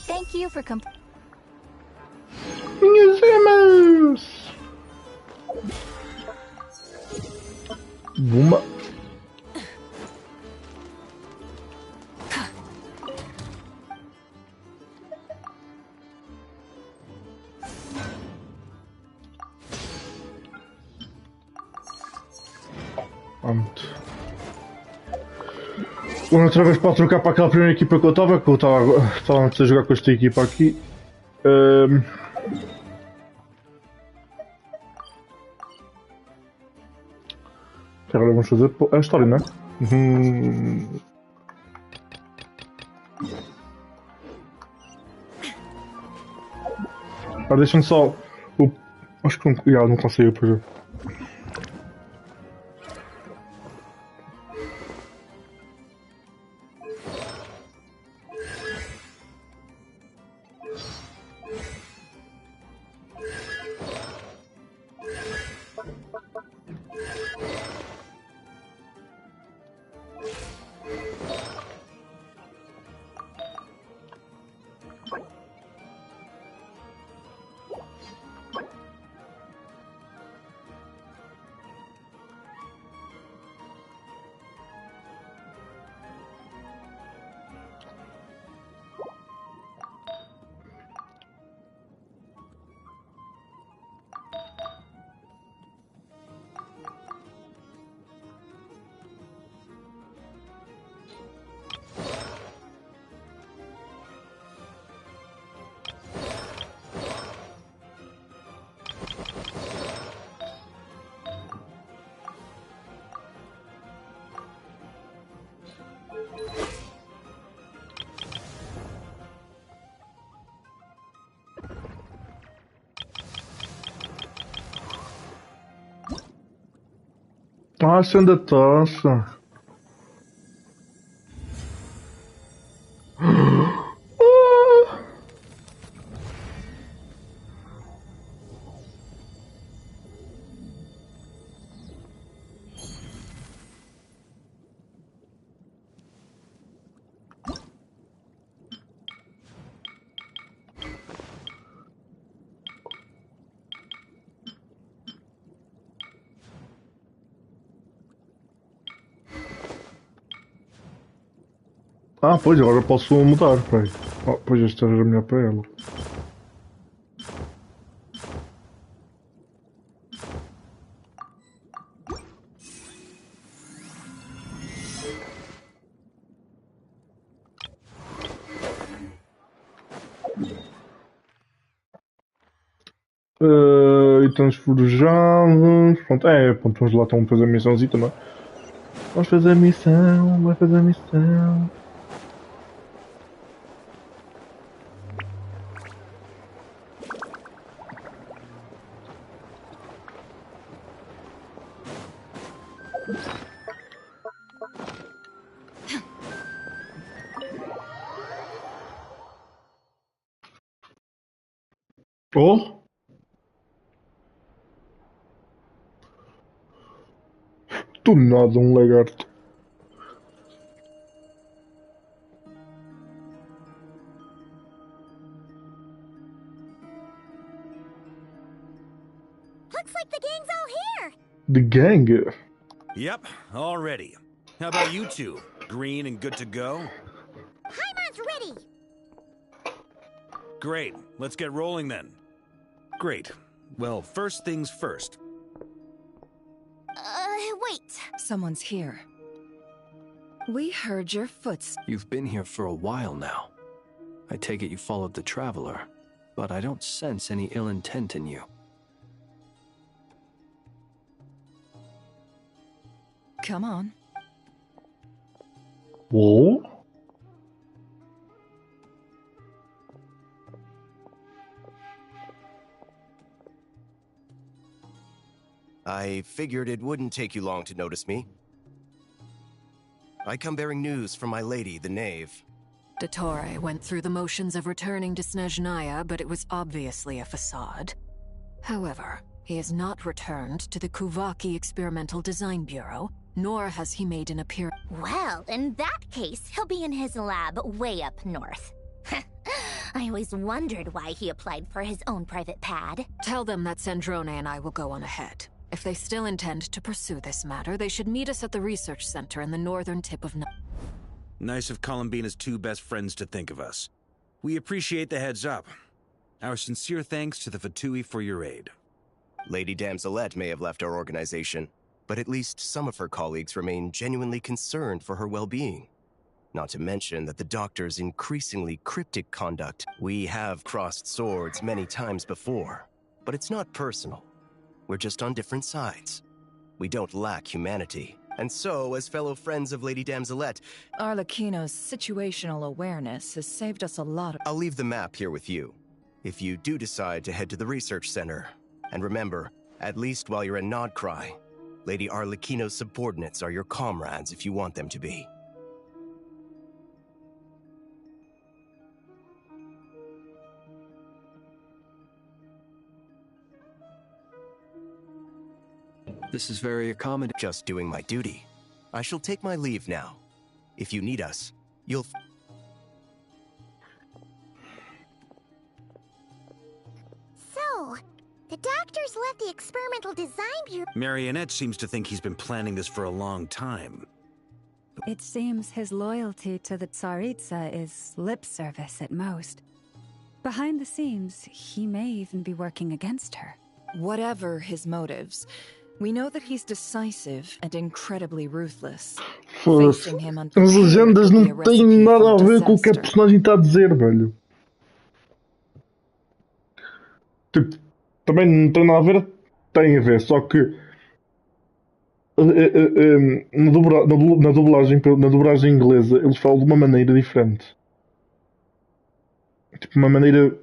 Thank you for Minhas gemas! Uma. Pronto. Outra vez para trocar para aquela primeira equipa que eu estava antes a jogar com esta equipa aqui. Agora vamos fazer a história, não é? Agora deixa-me só. Acho que não consigo, pois é. Acende a tocha. Ah, pois, agora posso mudar, pai. Oh, pois esta era melhor para ela. Itens forjados. Pronto, pronto, vamos lá então fazer a missãozinha também. Vamos fazer a missão, vai fazer a missão. Oh! Do nada um lagarto. Looks like the gang's all here. The gang. Yep, all ready. How about you two? Green and good to go? Paimon's ready. Great, let's get rolling then. Great. Well, first things first. Wait. Someone's here. We heard your footsteps. You've been here for a while now. I take it you followed the Traveler, but I don't sense any ill intent in you. Come on. Whoa? I figured it wouldn't take you long to notice me. I come bearing news from my lady, the Knave. Dottore went through the motions of returning to Snezhnaya, but it was obviously a facade. However, he has not returned to the Kuvaki Experimental Design Bureau, nor has he made an appearance. Well, in that case, he'll be in his lab way up north. I always wondered why he applied for his own private pad. Tell them that Sandrone and I will go on ahead. If they still intend to pursue this matter, they should meet us at the research center in the northern tip of Nice of Columbinaa's two best friends to think of us. We appreciate the heads up. Our sincere thanks to the Fatui for your aid. Lady Damselette may have left our organization, but at least some of her colleagues remain genuinely concerned for her well-being. Not to mention that the Doctor's increasingly cryptic conduct. We have crossed swords many times before, but it's not personal. We're just on different sides. We don't lack humanity. And so, as fellow friends of Lady Damselette, Arlecchino's situational awareness has saved us a lot of— I'll leave the map here with you. If you do decide to head to the research center. And remember, at least while you're in Nodcry, Lady Arlecchino's subordinates are your comrades if you want them to be. This is very accommodating. Just doing my duty. I shall take my leave now. If you need us, you'll... So, the Doctor's left the Experimental Design Bureau. Marionette seems to think he's been planning this for a long time. It seems his loyalty to the Tsaritsa is lip service at most. Behind the scenes, he may even be working against her. Whatever his motives, we know that he's decisive and incredibly ruthless. Foda-se. As legendas não têm nada a ver com o que a personagem está a dizer, velho. Tipo, também não tem nada a ver, tem a ver, só que na dublagem inglesa eles falam de uma maneira diferente. Tipo, uma maneira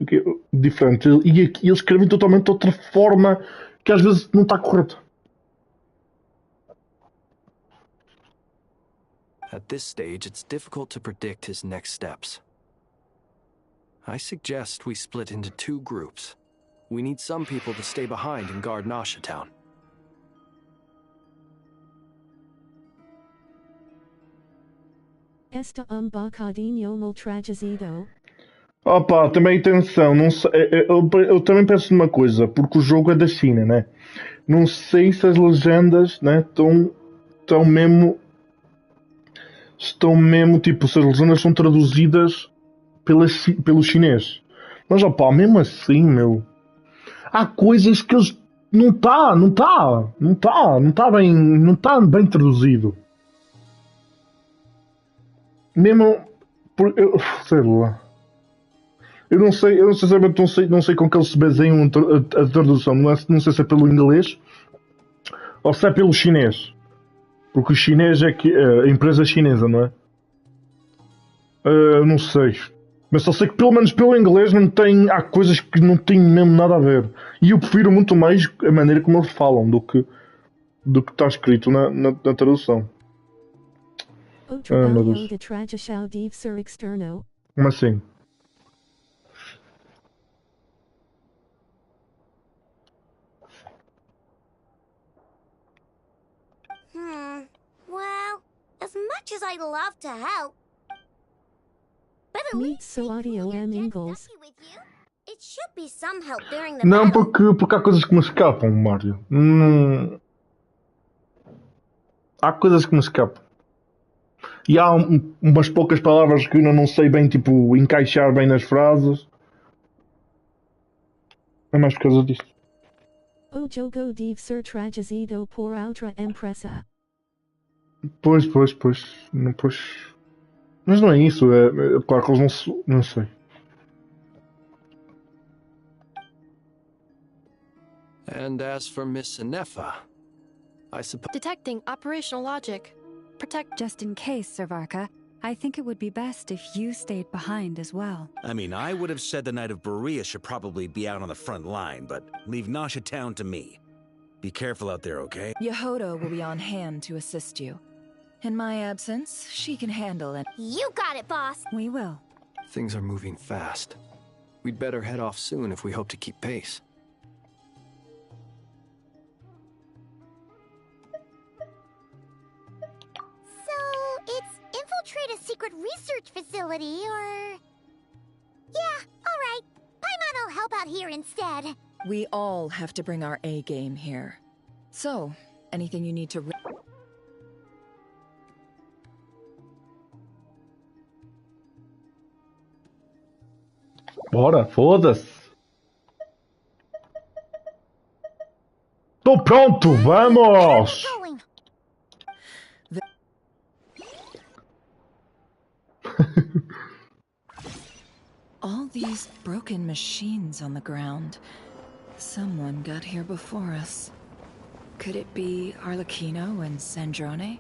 diferente. E aqui eles escrevem totalmente de outra forma que às vezes não está correto. At this stage, it's difficult to predict his next steps. I suggest we split into two groups. We need some people to stay behind and guard Nasha Town. Esta bocadinho mal traduzido. Opa, também atenção, não sei, eu também penso numa coisa, porque o jogo é da China, né? Não sei se as legendas, né, estão mesmo, tipo, se as legendas são traduzidas pelo chinês. Mas opá, mesmo assim, meu, há coisas que eles não está bem traduzido. Mesmo sei lá. Eu não sei com que eles se baseiam a tradução. Não sei se é pelo inglês ou se é pelo chinês. Porque o chinês é que. A empresa chinesa, não é? Não sei. Mas só sei que pelo menos pelo inglês não tem. Há coisas que não têm mesmo nada a ver. E eu prefiro muito mais a maneira como eles falam do que está escrito na tradução. O Meu trabalho Deus. de tradução deve ser externo. Como assim? Well, as much as I'd love to help, but at Meet least so audio em inglês. with you, it should be some help during the Não, battle. porque há coisas que me escapam, Mário. Não... Há coisas que me escapam. E há umas poucas palavras que eu ainda não sei bem, tipo, encaixar bem nas frases. É mais por causa disto. O jogo deve ser traduzido por outra empresa. Pois. Não, pois. Mas não é isso. É claro que eles não se... Não sei. And as for Miss Inefa, I suppose... Detecting operational logic. Protect. Just in case, Servarka, I think it would be best if you stayed behind as well. I mean, I would have said the Knight of Berea should probably be out on the front line, but leave Nasha Town to me. Be careful out there, okay? Yehodo will be on hand to assist you. In my absence, she can handle it. You got it, boss. We will. Things are moving fast. We'd better head off soon if we hope to keep pace. It's infiltrate a secret research facility, or... Yeah, alright. Paimon will help out here instead. We all have to bring our A game here. So, anything you need to... Bora, foda-se. Tô pronto, vamos! All these broken machines on the ground. Someone got here before us. Could it be Arlecchino and Sandrone?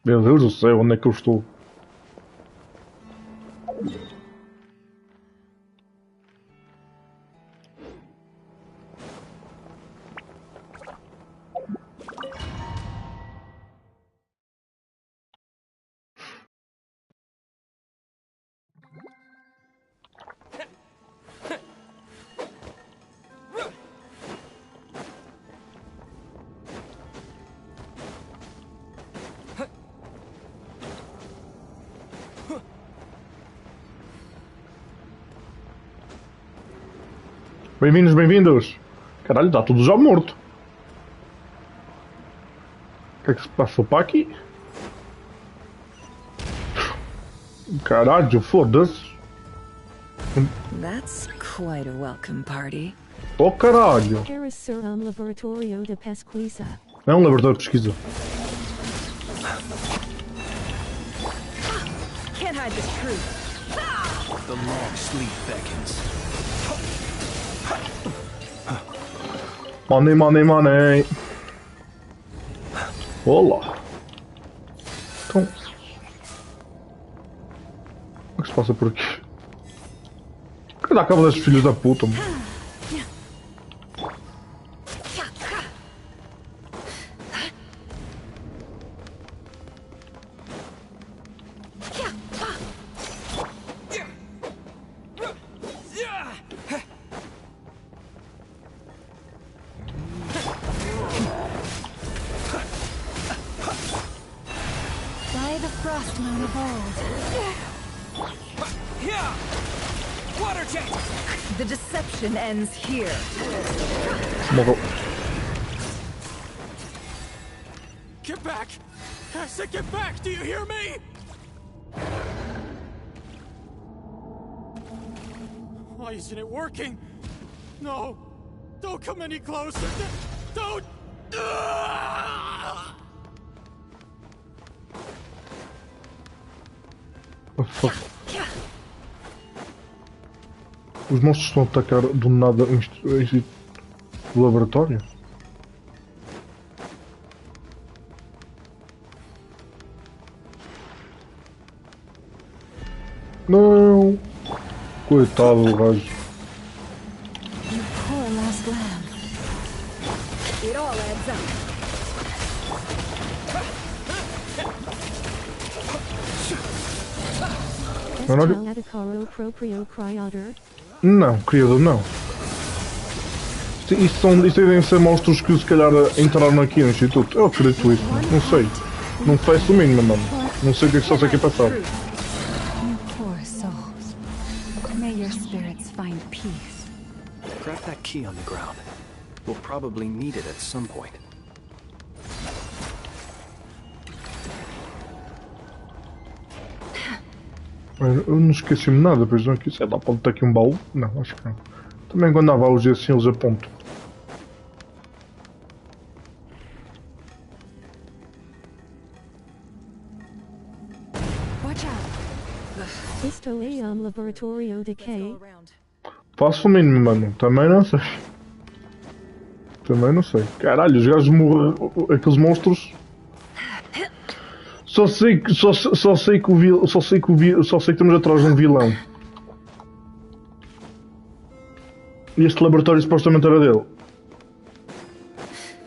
Meu Deus do céu, onde é que eu estou? Bem-vindos, bem-vindos! Caralho, está tudo já morto. O que é que se passou para aqui? Caralho, foda-se. That's quite a welcome party. Oh, caralho. Queres ser laboratório de pesquisa? É um laboratório de pesquisa. Can't hide this truth. The long sleep beckons. Money, money, money. Olá. Então. O que se passa por aqui? Que dá cabo desses filhos da puta, mano? By the frost moon of old. Water jet! The deception ends here. Morreu. Get back! I said get back! Do you hear me? Why isn't it working? No! Don't come any closer! Don't! Oh, fuck. Os monstros estão a atacar do nada. O laboratório? Não! Coitado do gajo. You poor last lamb. It all adds up. Não, criador, não. Isto devem ser monstros que se calhar entraram aqui no instituto. Eu acredito isso. Não sei. Não faço o mínimo, mano. Não sei o que é que está aqui a passar. May your spirits find peace. Grab that key on the ground. We'll probably need it at some point. Eu não esqueci-me de nada, pois não aqui. Sei lá, pode ter aqui um baú? Não, acho que não. Também quando há baús assim eles apontam. Isto é laboratório de quê? Faço o mínimo, mano. Também não sei. Também não sei. Caralho, os gajos morrem. Aqueles monstros. Só sei que estamos atrás de um vilão. E este laboratório supostamente era dele.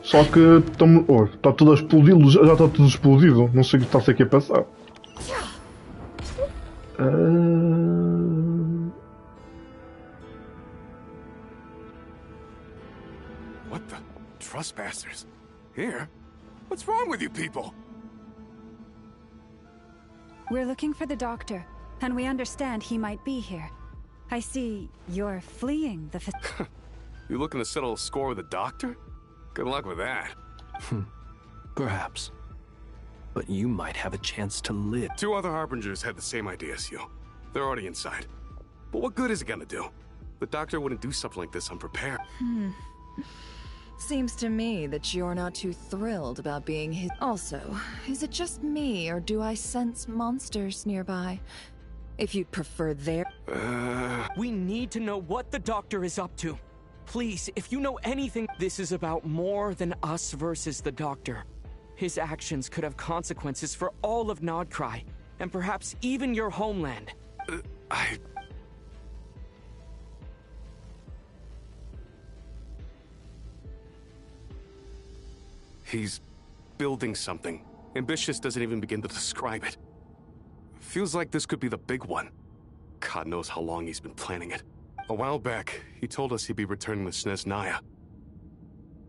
Só que está tudo a explodir, já está tudo explodido. Não sei o que está aqui a passar. What the? Trespassers? Here? What's wrong with you people? We're looking for the doctor, and we understand he might be here. I see you're fleeing the You looking to settle a score with the doctor? Good luck with that. Perhaps. But you might have a chance to live. 2 other Harbingers had the same idea as you. They're already inside. But what good is it gonna do? The doctor wouldn't do something like this unprepared. Seems to me that you're not too thrilled about being his. Also, is it just me, or do I sense monsters nearby? If you'd prefer their. We need to know what the doctor is up to. Please, if you know anything, this is about more than us versus the doctor. His actions could have consequences for all of Nodcry, and perhaps even your homeland. He's building something. Ambitious doesn't even begin to describe it. Feels like this could be the big one. God knows how long he's been planning it. A while back, he told us he'd be returning to Snezhnaya.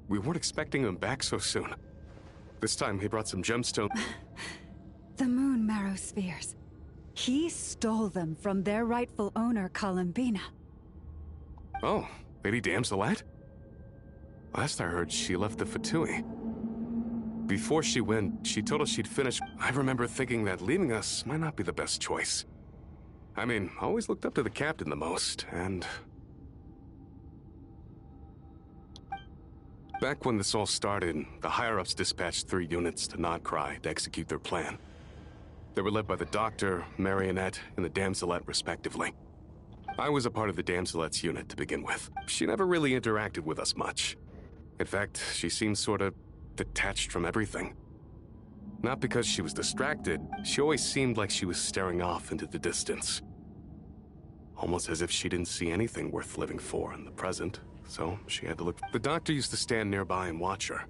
We weren't expecting him back so soon. This time he brought some gemstones. The moon marrow spheres. He stole them from their rightful owner, Columbinaaaa. Oh, Lady Damselette? Last I heard, she left the Fatui. Before she went, she told us she'd finish. I remember thinking that leaving us might not be the best choice. I mean, I always looked up to the captain the most, and... Back when this all started, the higher-ups dispatched 3 units to Nodcry to execute their plan. They were led by the Doctor, Marionette, and the Damselette, respectively. I was a part of the Damselette's unit to begin with. She never really interacted with us much. In fact, she seemed sort of detached from everything. Not because she was distracted, she always seemed like she was staring off into the distance. Almost as if she didn't see anything worth living for in the present, so she had to look. The doctor used to stand nearby and watch her.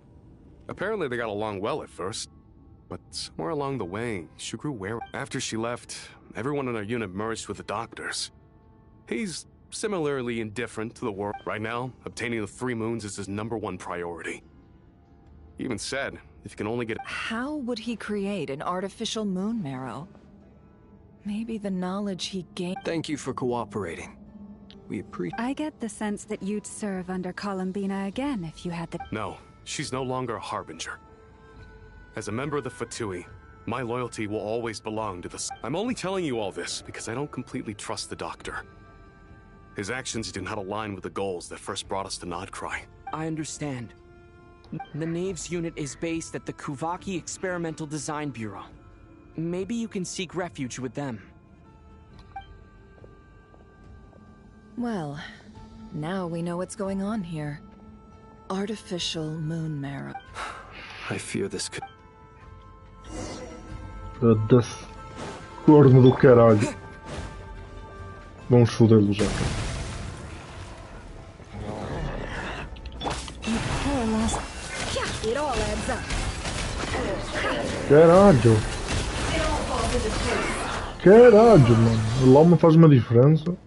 Apparently they got along well at first, but somewhere along the way, she grew wary. After she left, everyone in our unit merged with the doctors. He's similarly indifferent to the world. Right now, obtaining the 3 moons is his #1 priority. He even said, if you can only get... How would he create an artificial moon marrow? Maybe the knowledge he gained... Thank you for cooperating. We appreciate... I get the sense that you'd serve under Columbinaaaa again if you had the... No, she's no longer a Harbinger. As a member of the Fatui, my loyalty will always belong to the... I'm only telling you all this because I don't completely trust the Doctor. His actions did not align with the goals that first brought us to Nodcry. I understand. The Knaves unit is based at the Kuvaki Experimental Design Bureau. Maybe you can seek refuge with them. Well, now we know what's going on here. Artificial moon marrow. I fear this could... Foda-se. Corno do caralho. Vamos fodê-lo já. It all adds up. Caralho. Caralho, mano. O Loma faz uma diferença.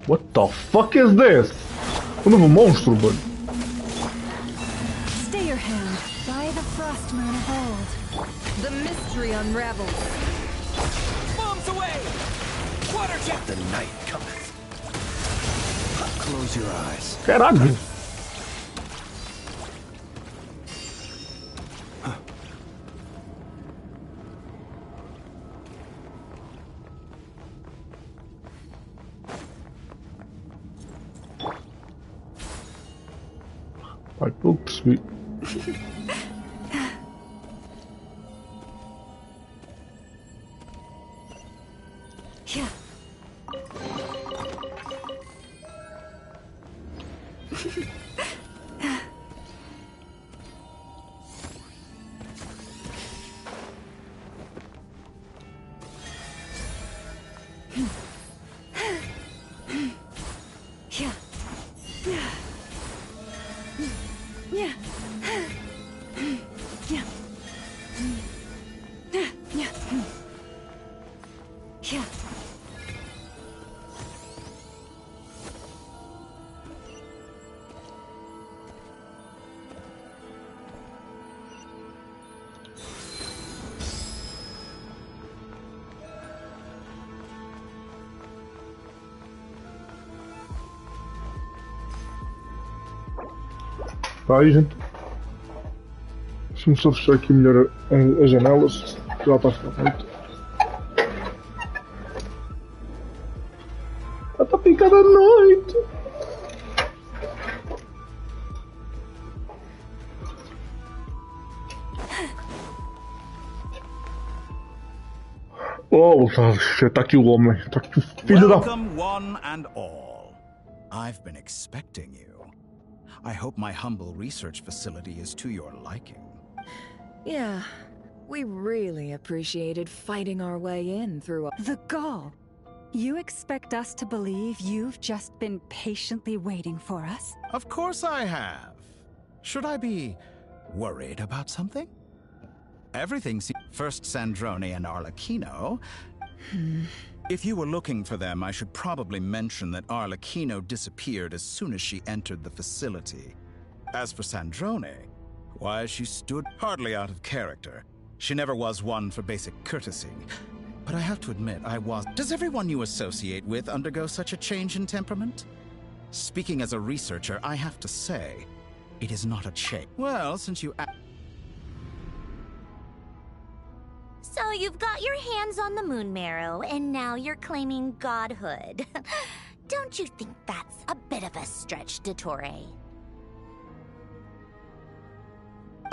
What the fuck is this? Um novo monstro, mano. Stay your hand by the frost moon of old. The mystery unravels. Bombs away! Water jet! The night cometh. Close your eyes. Caralho. Vai, eu percebi. Yeah. Tá aí, gente. Deixa-me só fechar aqui melhor as janelas. Já está a ficar muito. Já está a picar a noite. Oh, está aqui o homem. Está aqui o filho da... Welcome one and all. I've been expecting you. I hope my humble research facility is to your liking. Yeah, we really appreciated fighting our way in through The gall. You expect us to believe you've just been patiently waiting for us? Of course I have. Should I be worried about something? Everything seems... First Sandrone and Arlecchino. If you were looking for them, I should probably mention that Arlecchino disappeared as soon as she entered the facility. As for Sandrone, why, she stood hardly out of character. She never was one for basic courtesy. But I have to admit, I was... Does everyone you associate with undergo such a change in temperament? Speaking as a researcher, I have to say, it is not a change. Well, since you... So you've got your hands on the moon marrow, and now you're claiming godhood. Don't you think that's a bit of a stretch, Dottore?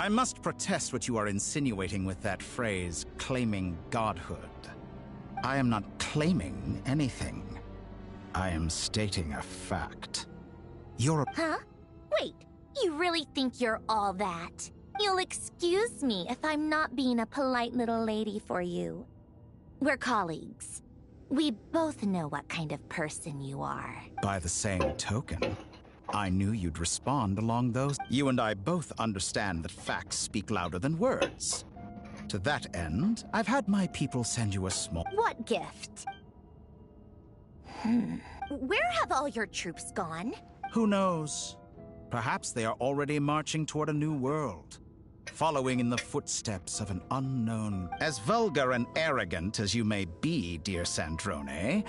I must protest what you are insinuating with that phrase, claiming godhood. I am not claiming anything. I am stating a fact. You're a... Huh? Wait, you really think you're all that? You'll excuse me if I'm not being a polite little lady for you. We're colleagues. We both know what kind of person you are. By the same token, I knew you'd respond along those... You and I both understand that facts speak louder than words. To that end, I've had my people send you a small... What gift? Where have all your troops gone? Who knows? Perhaps they are already marching toward a new world, following in the footsteps of an unknown... As vulgar and arrogant as you may be, dear Sandrone,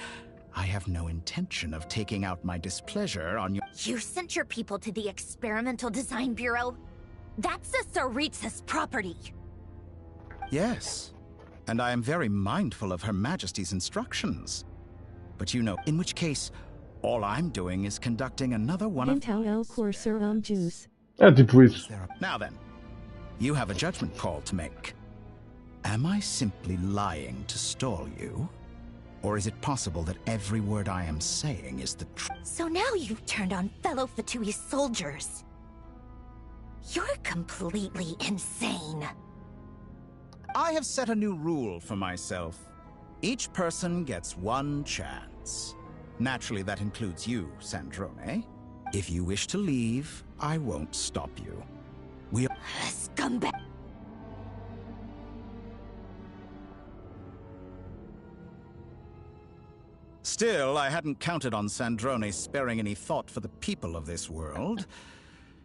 I have no intention of taking out my displeasure on your... You sent your people to the Experimental Design Bureau? That's the Tsaritsa's property. Yes, and I am very mindful of Her Majesty's instructions. But you know, in which case, all I'm doing is conducting another one of... Intel El Corsair Juice. Now then, you have a judgment call to make. Am I simply lying to stall you? Or is it possible that every word I am saying is the truth? So now you've turned on fellow Fatui soldiers. You're completely insane. I have set a new rule for myself. Each person gets one chance. Naturally, that includes you, Sandrone. If you wish to leave, I won't stop you. We are... Scumbag. Still, I hadn't counted on Sandrone sparing any thought for the people of this world.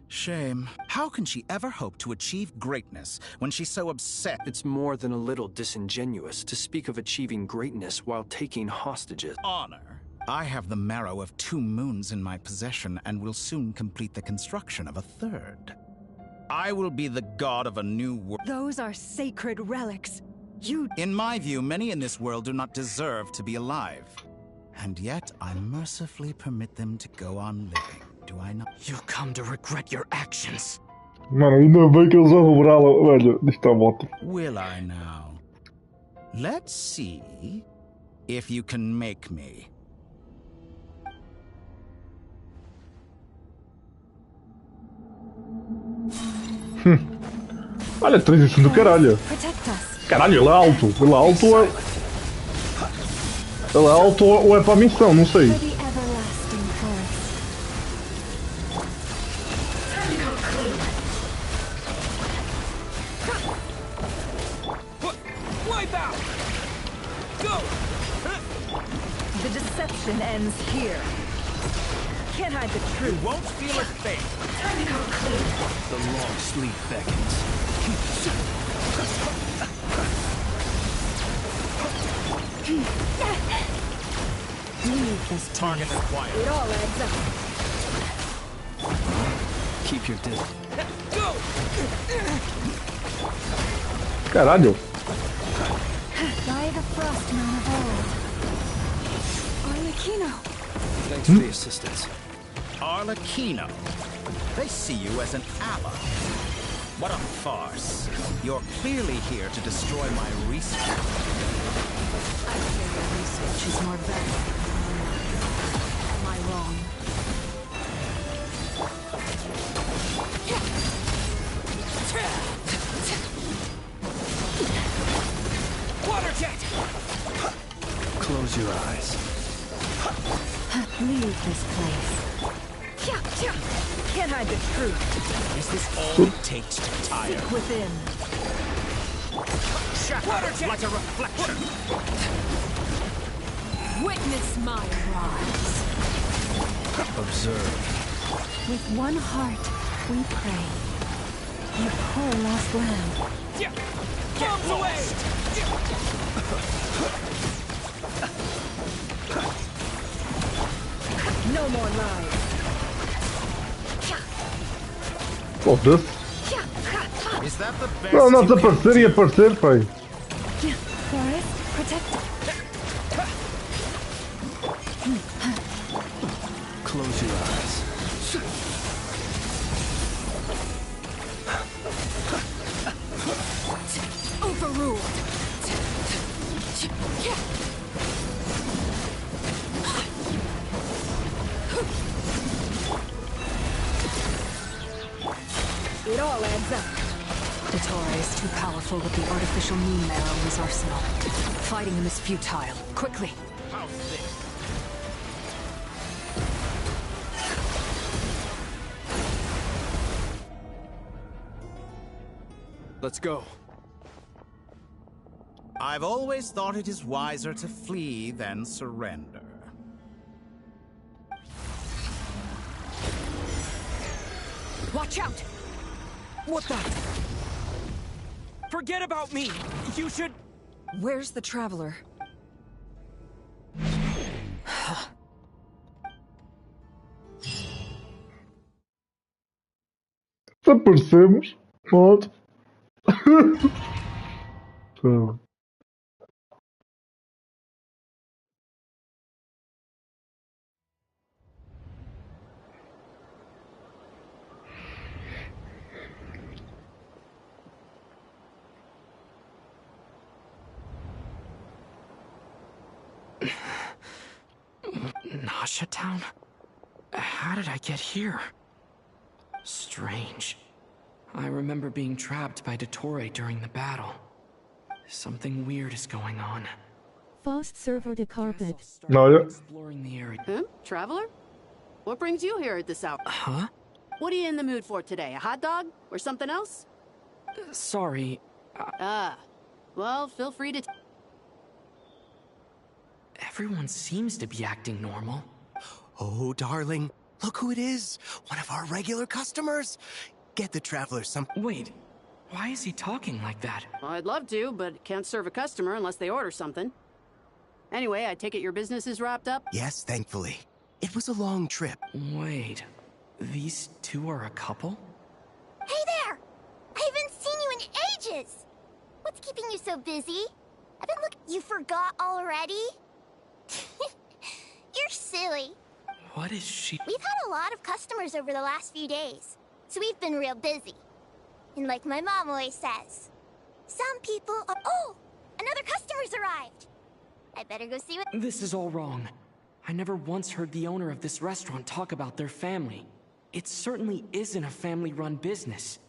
Shame. How can she ever hope to achieve greatness when she's so upset? It's more than a little disingenuous to speak of achieving greatness while taking hostages. Honor. I have the marrow of 2 moons in my possession and will soon complete the construction of a 3rd. I will be the god of a new world. Those are sacred relics. In my view, many in this world do not deserve to be alive. And yet, I mercifully permit them to go on living. Do I not? You'll come to regret your actions. Mano, ainda bem que eles vão rebrá-la. Olha, isto está ótimo. Will I now? Let's see if you can make me. Olha, transição do caralho. Caralho, ele é alto. Ele é alto ou é... Ele é alto ou é para a missão, não sei. The deception ends here. Can't hide the truth. You won't feel a thing. The long sleep beckons. Leave this target acquired. It all adds up. Keep your distance. Go! Caralho. By the Frostman of old. Arlecchino. Thanks for the assistance. Arlecchino. They see you as an ally. What a farce. You're clearly here to destroy my research. I fear your research is more valuable. Am I wrong? Water jet! Close your eyes. Leave this place. Can't hide the truth. Is this all it takes to tire? Seek within. Shatter like a reflection. Witness my rise. Observe. With one heart, we pray. Your poor lost lamb. Bombs away! No more lies. Foda-se. Is that the best? Não, não, desaparecer e aparecer, pai. Forest, protect. Close your eyes. Overruled. It all adds up. Datora is too powerful with the artificial moon marrow in his arsenal. Fighting him is futile. Quickly. How's this? Let's go. I've always thought it is wiser to flee than surrender. Watch out! What the? Forget about me! You should... Where's the traveler? Desaparecemos. Pronto. Então. Nasha Town? How did I get here? Strange. I remember being trapped by Dottore during the battle. Something weird is going on. Faust server de carpet. No, yeah. Exploring the area. Traveler? What brings you here at this hour? Huh? What are you in the mood for today? A hot dog? Or something else? Sorry. Well, feel free to... Everyone seems to be acting normal. Oh, darling, look who it is. One of our regular customers. Get the traveler some... Wait, why is he talking like that? Well, I'd love to, but can't serve a customer unless they order something. Anyway, I take it your business is wrapped up? Yes, thankfully. It was a long trip. Wait, these two are a couple? Hey there! I haven't seen you in ages! What's keeping you so busy? I've been looking... You forgot already? You're silly. What is she... We've had a lot of customers over the last few days, so we've been real busy. And like my mom always says, some people are... Oh! Another customer's arrived! I better go see what... This is all wrong. I never once heard the owner of this restaurant talk about their family. It certainly isn't a family-run business.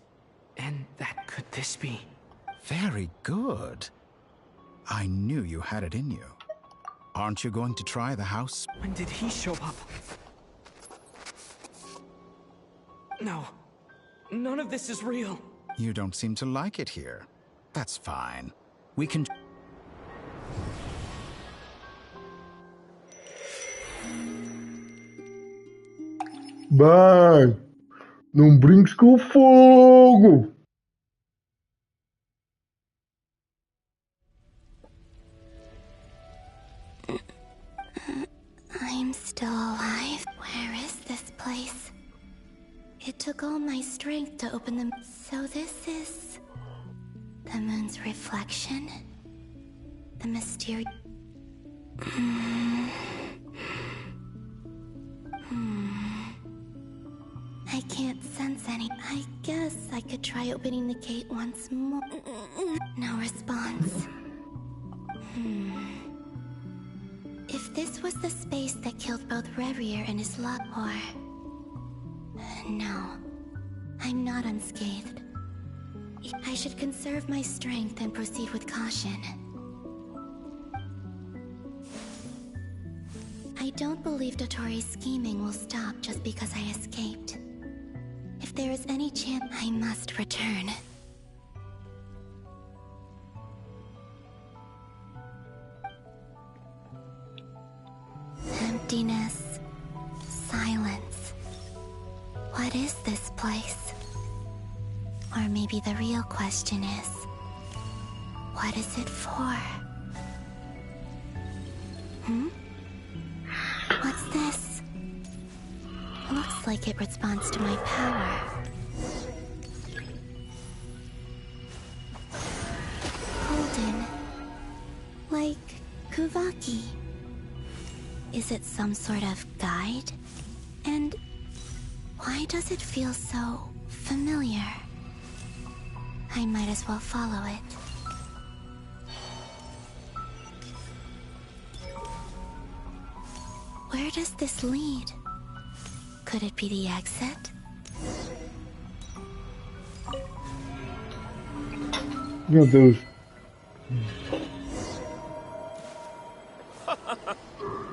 And that could this be? Very good. I knew you had it in you. Aren't you going to try the house? When did he show up? No. None of this is real. You don't seem to like it here. That's fine. We can... Bem, não brinques com o fogo. I'm still alive. Where is this place? It took all my strength to open them. So this is... the moon's reflection? The mysterious... I can't sense any. I guess I could try opening the gate once more. No response. If this was the space that killed both Revier and his lot, or... No. I'm not unscathed. I should conserve my strength and proceed with caution. I don't believe Dottore's scheming will stop just because I escaped. If there is any chance, I must return. Emptiness. Silence. What is this place? Or maybe the real question is, what is it for? What's this? Looks like it responds to my power. Golden. Like Kuvaki. Is it some sort of guide? And why does it feel so familiar? I might as well follow it. Where does this lead? Could it be the exit? Meu Deus.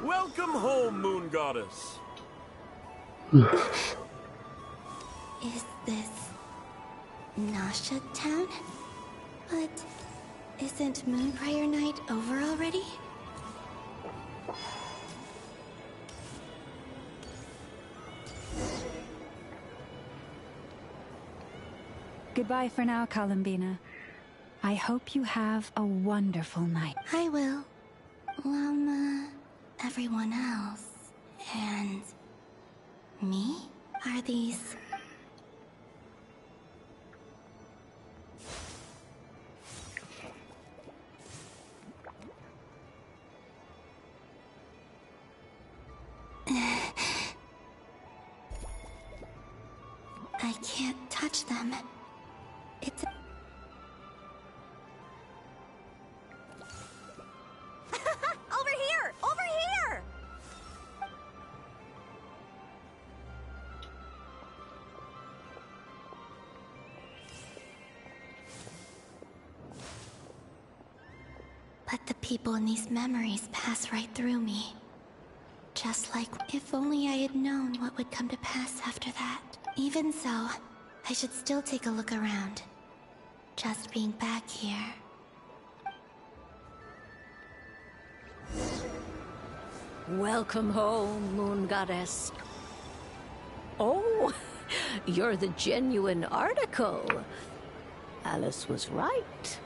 Welcome home, Moon Goddess. Is this Nasha Town? But isn't Moon Prayer Night over already? Goodbye for now, Columbinaaaa. I hope you have a wonderful night. I will. Everyone else. And... me? Are these... I can't touch them. It's... Over here! Over people in these memories pass right through me. Just like if only I had known what would come to pass after that. Even so, I should still take a look around. Just being back here. Welcome home, Moon Goddess. Oh, you're the genuine article. Alice was right.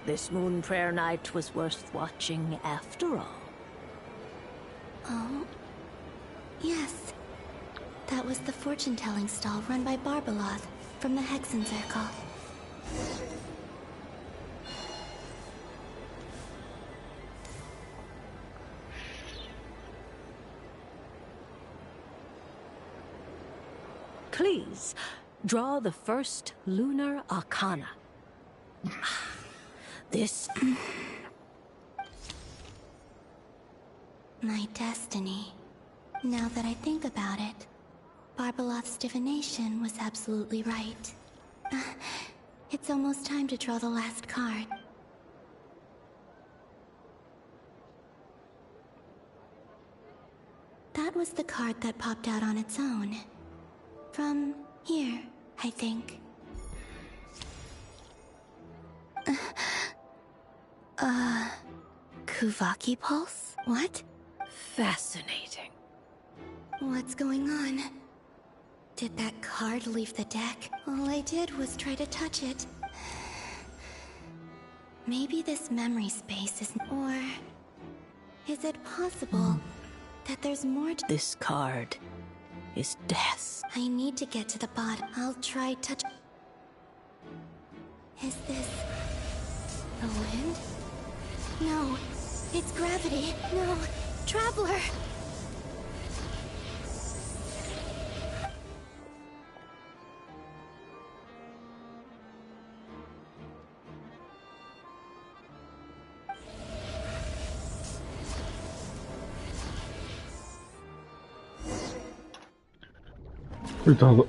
This Moon Prayer Night was worth watching after all. Oh? Yes. That was the fortune-telling stall run by Barbeloth from the Hexen Circle. Please, draw the first lunar arcana. This... My destiny. Now that I think about it, Barbeloth's divination was absolutely right. It's almost time to draw the last card. That was the card that popped out on its own. From here, I think. Kuvaki Pulse? What? Fascinating. What's going on? Did that card leave the deck? All I did was try to touch it. Maybe this memory space is... Or... Is it possible that there's more to... This card is death. I need to get to the bottom. I'll try touch... Is this... the wind? No, it's gravity. No, Traveler! Coitado.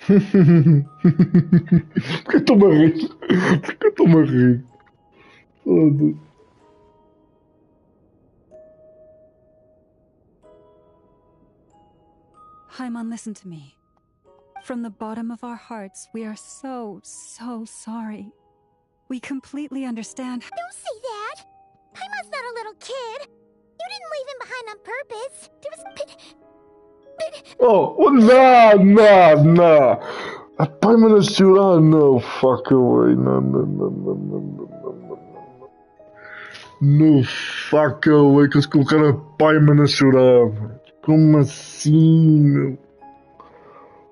Por que estou-me a rir? Por que estou-me a rir? Foda-se. Hyman, listen to me. From the bottom of our hearts, we are so sorry. We completely understand. Don't say that! Hyman's not a little kid! You didn't leave him behind on purpose! There was... Oh, no! I'm gonna shoot on. No, fuck away. No. No, fuck away, que eles colocaram a Paimon a chorar, velho. Como assim, meu?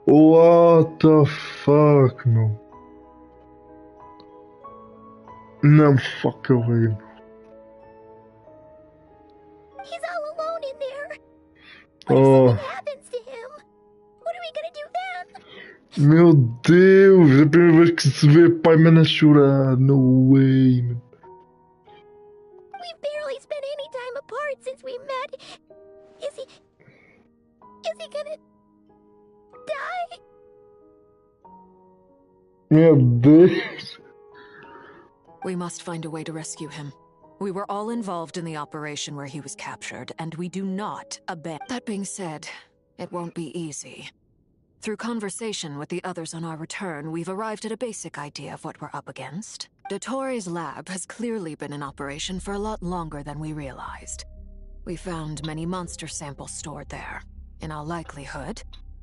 What the fuck, meu? No, fuck away. He's all alone in there! Oh. What if something happens to him? What are we gonna do then? Meu Deus, é a primeira vez que se vê Paimon a chorar. No way, man. We've barely spent any time apart since we met. Is he gonna... die? Meu Deus. We must find a way to rescue him. We were all involved in the operation where he was captured, and we do not abandon. That being said, it won't be easy. Through conversation with the others on our return, we've arrived at a basic idea of what we're up against. Dottore's lab has clearly been in operation for a lot longer than we realized. We found many monster samples stored there. In all likelihood,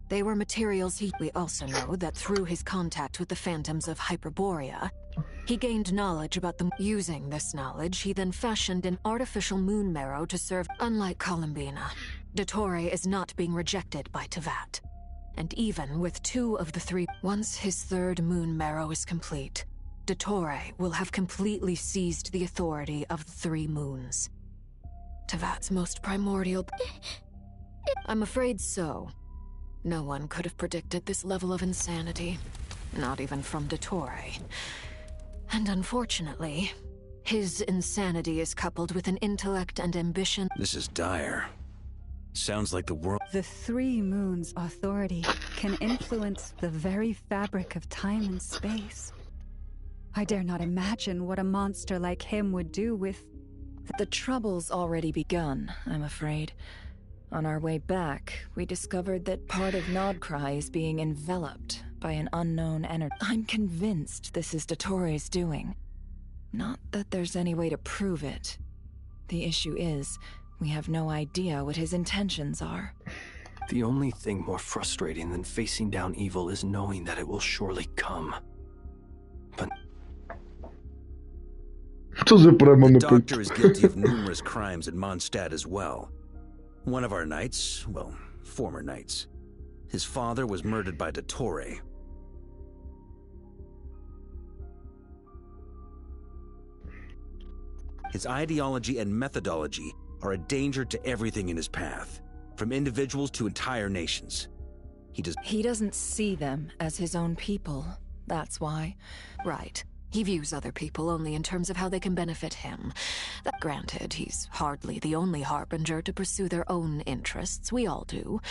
they were materials We also know that through his contact with the phantoms of Hyperborea, he gained knowledge about them. Using this knowledge, he then fashioned an artificial moon marrow to serve. Unlike Columbinaaaa, Dottore is not being rejected by Teyvat. And even with 2 of the 3, once his 3rd moon marrow is complete, Dottore will have completely seized the authority of the 3 moons. Teyvat's most primordial... I'm afraid so. No one could have predicted this level of insanity. Not even from Dottore. And unfortunately, His insanity is coupled with an intellect and ambition. This is dire. Sounds like the world. The Three Moons authority can influence the very fabric of time and space. I dare not imagine what a monster like him would do with... The trouble's already begun, I'm afraid. On our way back, we discovered that part of Nodcry is being enveloped by an unknown energy. I'm convinced this is Dottoro's doing. Not that there's any way to prove it. The issue is, we have no idea what his intentions are. The only thing more frustrating than facing down evil is knowing that it will surely come. But the doctor is guilty of numerous crimes at Mondstadt as well. One of our knights, well, former knights, his father was murdered by Dottore. His ideology and methodology are a danger to everything in his path, from individuals to entire nations. He doesn't see them as his own people, that's why. Right. He views other people only in terms of how they can benefit him. That granted, he's hardly the only harbinger to pursue their own interests. We all do.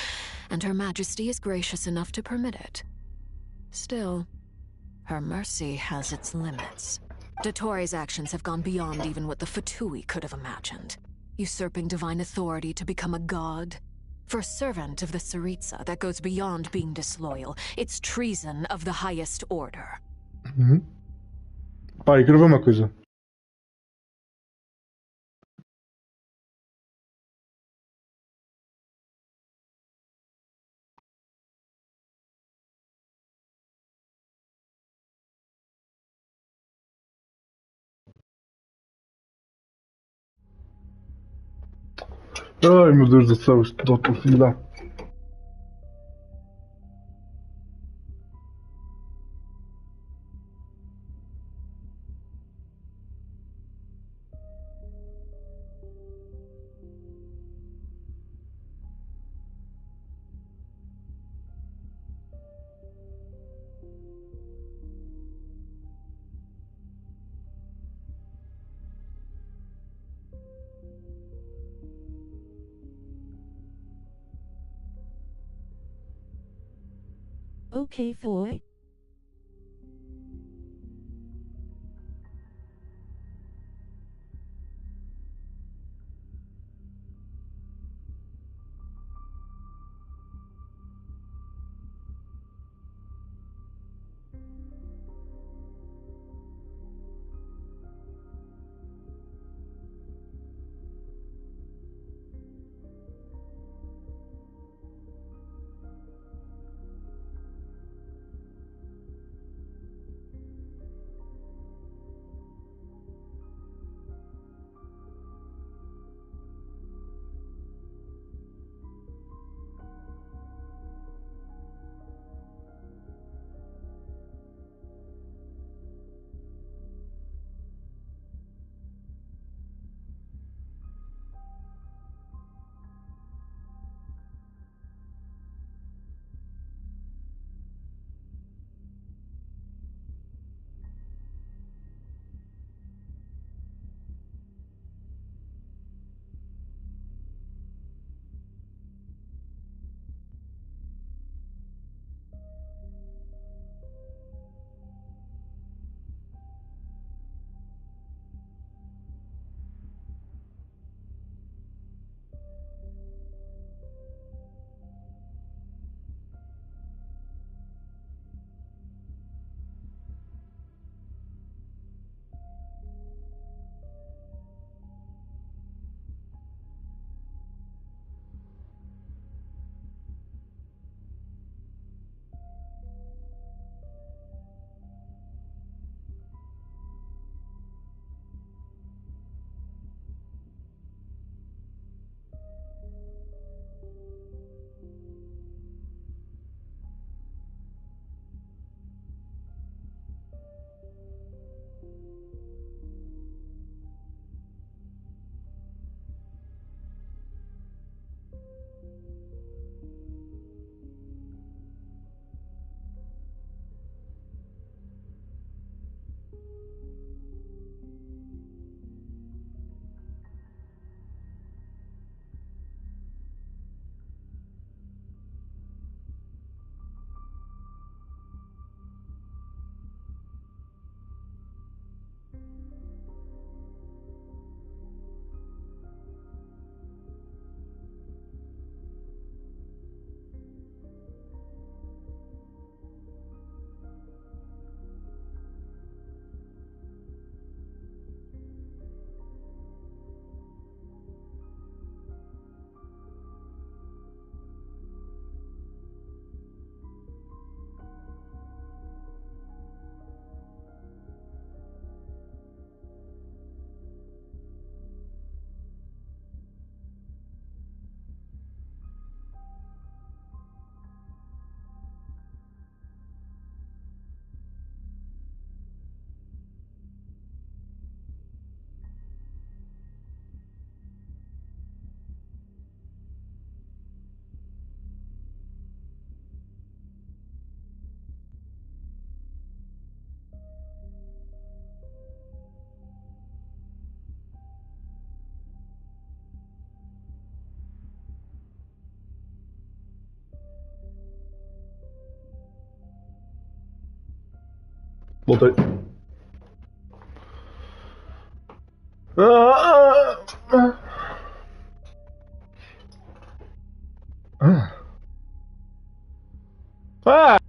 And Her Majesty is gracious enough to permit it. Still, her mercy has its limits. Dottore's actions have gone beyond even what the Fatui could have imagined. Usurping divine authority to become a god. For a servant of the Tsaritsa, that goes beyond being disloyal. It's treason of the highest order. Uhum. Pai, quero ver uma coisa. Ai meu Deus do céu, este doutor filho da... Okay, boy. Voltei. Ah!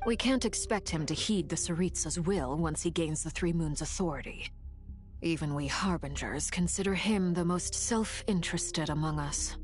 We can't expect him to heed the Tsaritsa's will once he gains the Three Moons' authority. Even we Harbingers consider him the most self-interested among us.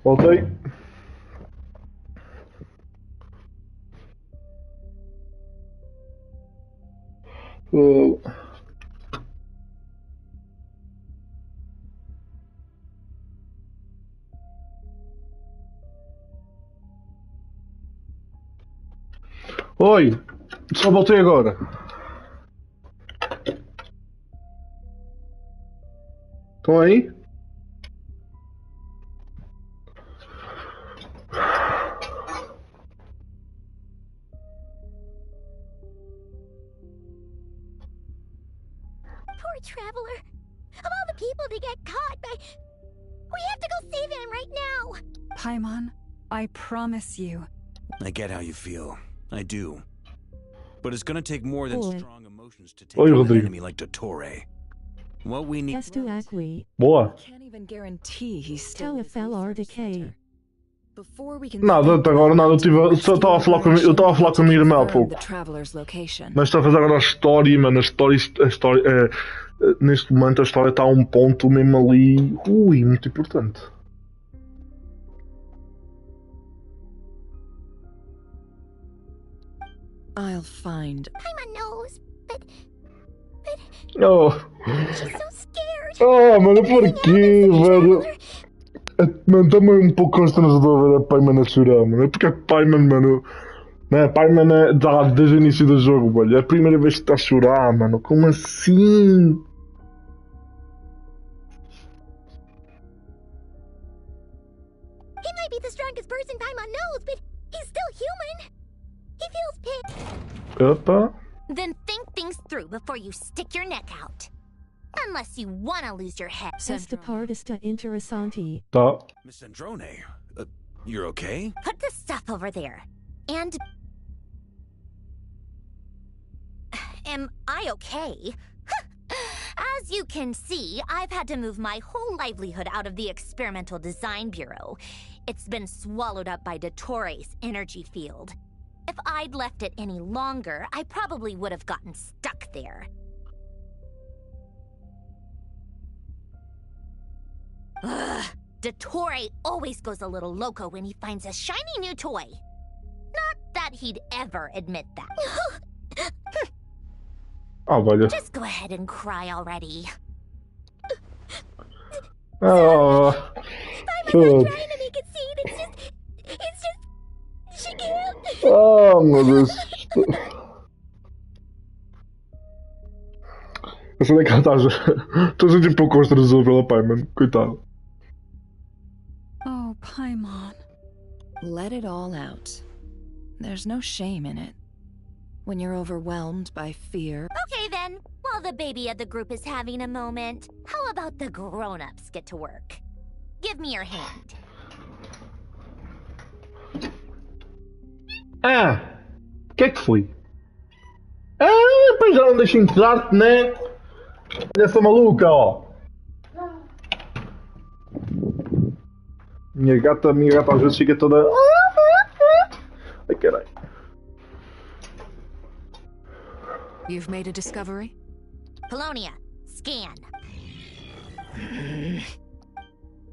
Voltei. Oi, só voltei agora. Estão aí? Poor traveler. Of all the people to get caught by... We have to go save him right now. Paimon, I promise you. I get how you feel. I do. But it's gonna take more than strong emotions to take Oi, on an Rodrigo. enemy like Dottore. What we need... Yes to Acqui. Boa. Can't even guarantee he's still Telefelar decay. before we can Nada, até agora nada. Eu estava a falar com a minha irmã há pouco. the traveler's location. Mas está a fazer agora a história, mano. A história neste momento a história está a um ponto mesmo ali. Ui, muito importante. I'll find. Paimon knows, but Oh. she's so scared. Oh, mano, porquê, velho? Mano, também um pouco constrangedor ver a Paimon a chorar, mano. É porque a Paimon, mano. Né, a Paimon é desde o início do jogo, velho. É a primeira vez que está a chorar, mano. Como assim? He might be the strongest person Paimon knows, but he's still human. He feels pain. Opa. Then think things through before you stick your neck out. Unless you want to lose your head. Esta partista interessanti. Tá. Miss Androne, you're okay? Put the stuff over there. And... Am I okay? As you can see, I've had to move my whole livelihood out of the Experimental Design Bureau. It's been swallowed up by Dottore's energy field. If I'd left it any longer, I probably would have gotten stuck there. Ugh, Dottore always goes a little loco when he finds a shiny new toy. Not that he'd ever admit that. Ah, velho. Just go ahead and cry already. Oh. I'm not trying to make it seem, it's just, she can't. Oh, meu Deus. Eu sei que ela está a sentir um pouco constrangedor pela Paimon, coitado. Oh, Paimon. Let it all out. There's no shame in it. When you're overwhelmed by fear. Okay then, while the baby of the group is having a moment, how about the grown-ups get to work? Give me your hand. Ah, o que é que foi? Ah, pois já não deixa entrar-te, né? Olha essa maluca, ó. Minha gata às vezes fica toda... Ai, caralho. You've made a discovery? Polonia, scan.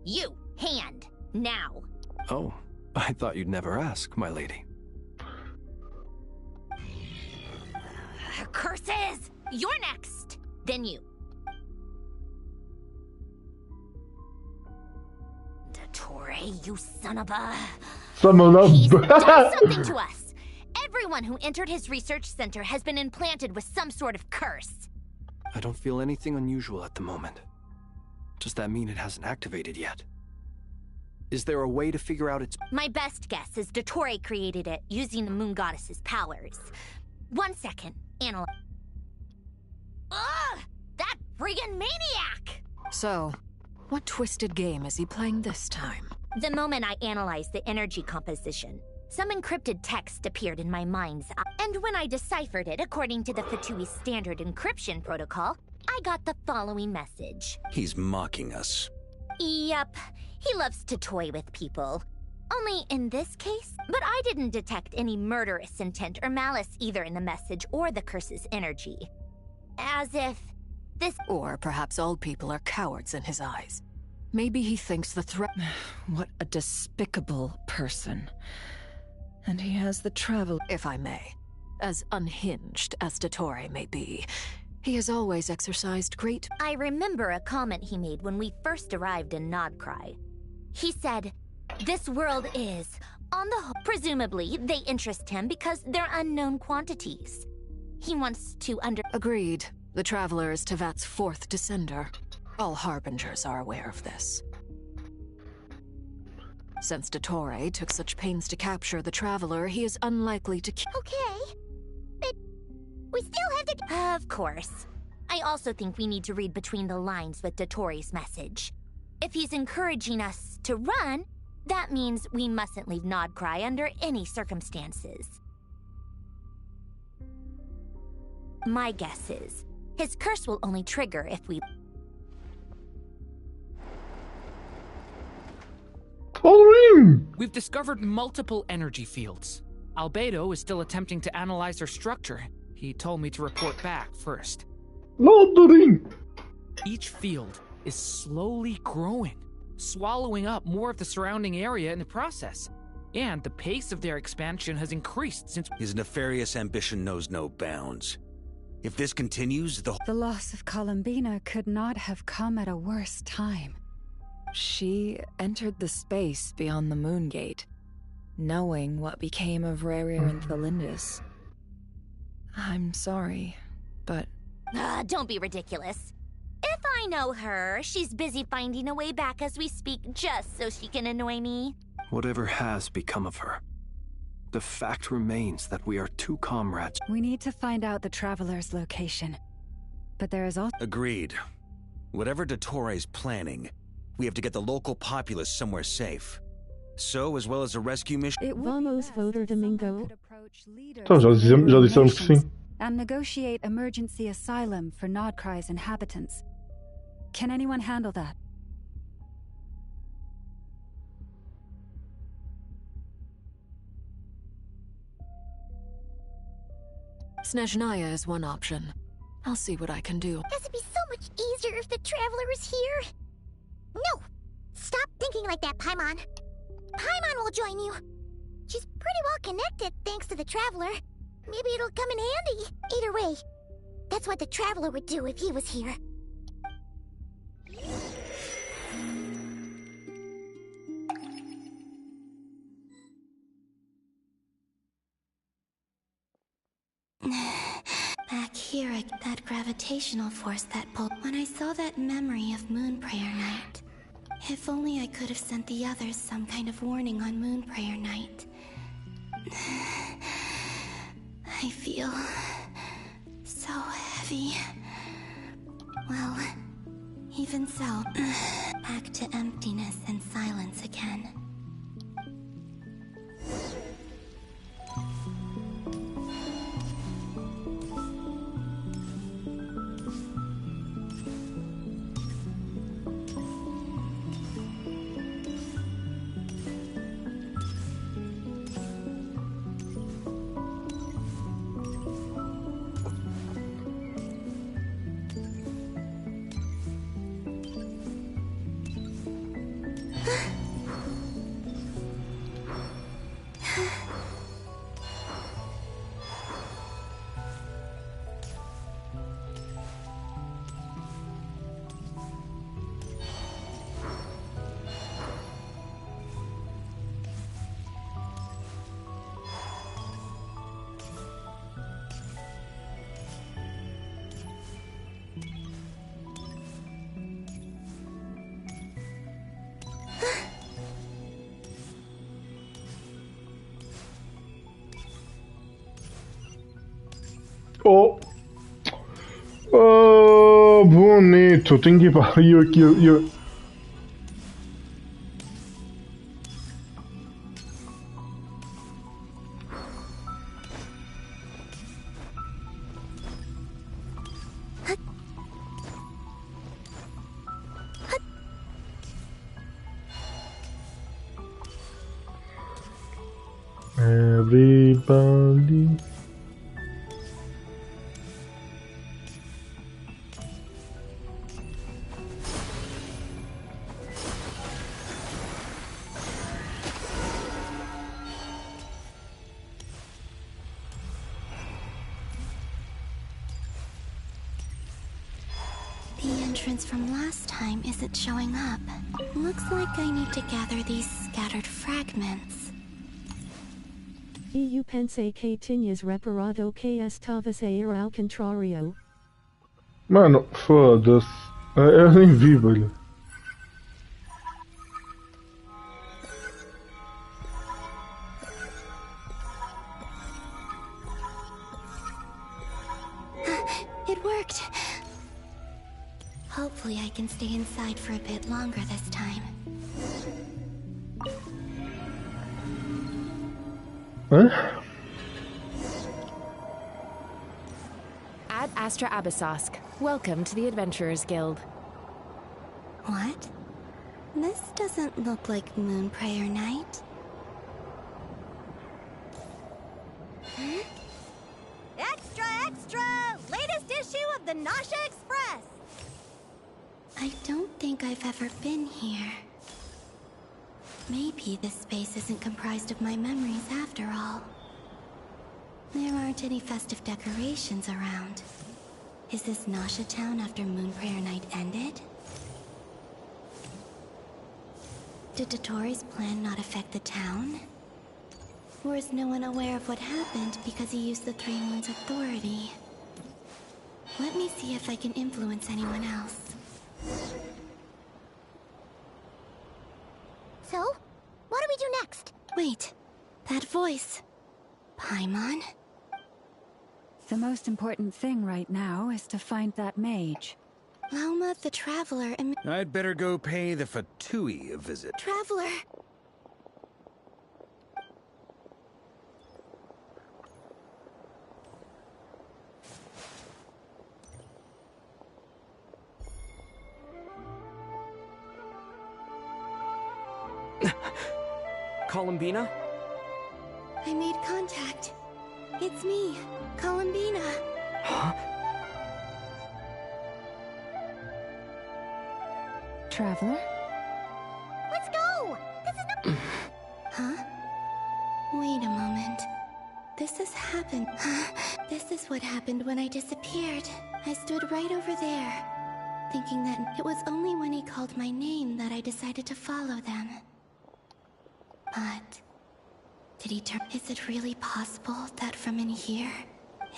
You, hand, now. Oh, I thought you'd never ask, my lady. Curses! You're next! Then you. Dottore, you son of a... He's done something to us! Everyone who entered his research center has been implanted with some sort of curse. I don't feel anything unusual at the moment. Does that mean it hasn't activated yet? Is there a way to figure out its... My best guess is Dottore created it using the Moon Goddess's powers. 1 second, analyze. Ugh! That friggin' maniac! So, what twisted game is he playing this time? The moment I analyzed the energy composition, some encrypted text appeared in my mind's eye. And when I deciphered it according to the Fatui standard encryption protocol, I got the following message. He's mocking us. Yep, he loves to toy with people. Only in this case, but I didn't detect any murderous intent or malice either in the message or the curse's energy. As if this... Or perhaps all people are cowards in his eyes. Maybe he thinks the threat. What a despicable person. And he has the travel. If I may. As unhinged as Dottore may be, he has always exercised great. I remember a comment he made when we first arrived in Nodcry. He said, "This world is, on the whole," presumably they interest him because they're unknown quantities. He wants to Agreed. The Traveler is Tevat's fourth descender. All Harbingers are aware of this. Since Dottore took such pains to capture the Traveler, he is unlikely to Okay, but we still have to... Of course. I also think we need to read between the lines with Dottore's message. If he's encouraging us to run, that means we mustn't leave Nodcry under any circumstances. My guess is, his curse will only trigger if we... We've discovered multiple energy fields. Albedo is still attempting to analyze their structure. He told me to report back first. Each field is slowly growing, swallowing up more of the surrounding area in the process. And the pace of their expansion has increased since... His nefarious ambition knows no bounds. If this continues, the loss of Columbinaaaa could not have come at a worse time. She entered the space beyond the Moon Gate, knowing what became of Rerir and Thalindus. I'm sorry, but... Don't be ridiculous. If I know her, she's busy finding a way back as we speak just so she can annoy me. Whatever has become of her, the fact remains that we are two comrades. We need to find out the Traveler's location. But there is also... Agreed. Whatever Dottore's planning, we have to get the local populace somewhere safe. So, as well as a rescue mission... Vamos voter domingo. Então, já dissemos que sim. And negotiate emergency asylum for Nodcry's inhabitants. Can anyone handle that? Snezhnaya is one option. I'll see what I can do. This would be so much easier if the Traveler was here. No! Stop thinking like that, Paimon. Paimon will join you. She's pretty well connected thanks to the Traveler. Maybe it'll come in handy. Either way, that's what the Traveler would do if he was here. Back here, that gravitational force that pulled. When I saw that memory of Moon Prayer Night, if only I could have sent the others some kind of warning on Moon Prayer Night. I feel so heavy. Well, even so, back to emptiness and silence again. Oh! Oh, bonito! Tenho que ir para aqui. Everybody. entrance from last time isn't showing up. Looks like I need to gather these scattered fragments. Eu pensei que tinhas reparado que estavas a ir ao contrário. Mano, foda-se. Eu nem vi, velho. It worked. Hopefully I can stay inside for a bit longer this time. Hã? Ad Astra Abyssosk. Welcome to the Adventurers Guild. What? This doesn't look like Moon Prayer Night. Huh? Extra, extra! Latest issue of the Nasha Express! I don't think I've ever been here. Maybe this space isn't comprised of my memories after all. There aren't any festive decorations around. Is this Nasha Town after Moon Prayer Night ended? Did Dotori's plan not affect the town? Or is no one aware of what happened because he used the Three Moons' authority? Let me see if I can influence anyone else. So, what do we do next? Wait, that voice. Paimon? The most important thing right now is to find that mage. Lauma the Traveler and... I'd better go pay the Fatui a visit. Traveler! Columbinaaaa? I made contact. It's me, Columbinaaaa. Huh? Traveler? Let's go! This is no... Huh? Wait a moment. This has happened. This is what happened when I disappeared. I stood right over there, thinking that it was only when he called my name that I decided to follow them. But... did he turn? Is it really possible that from in here,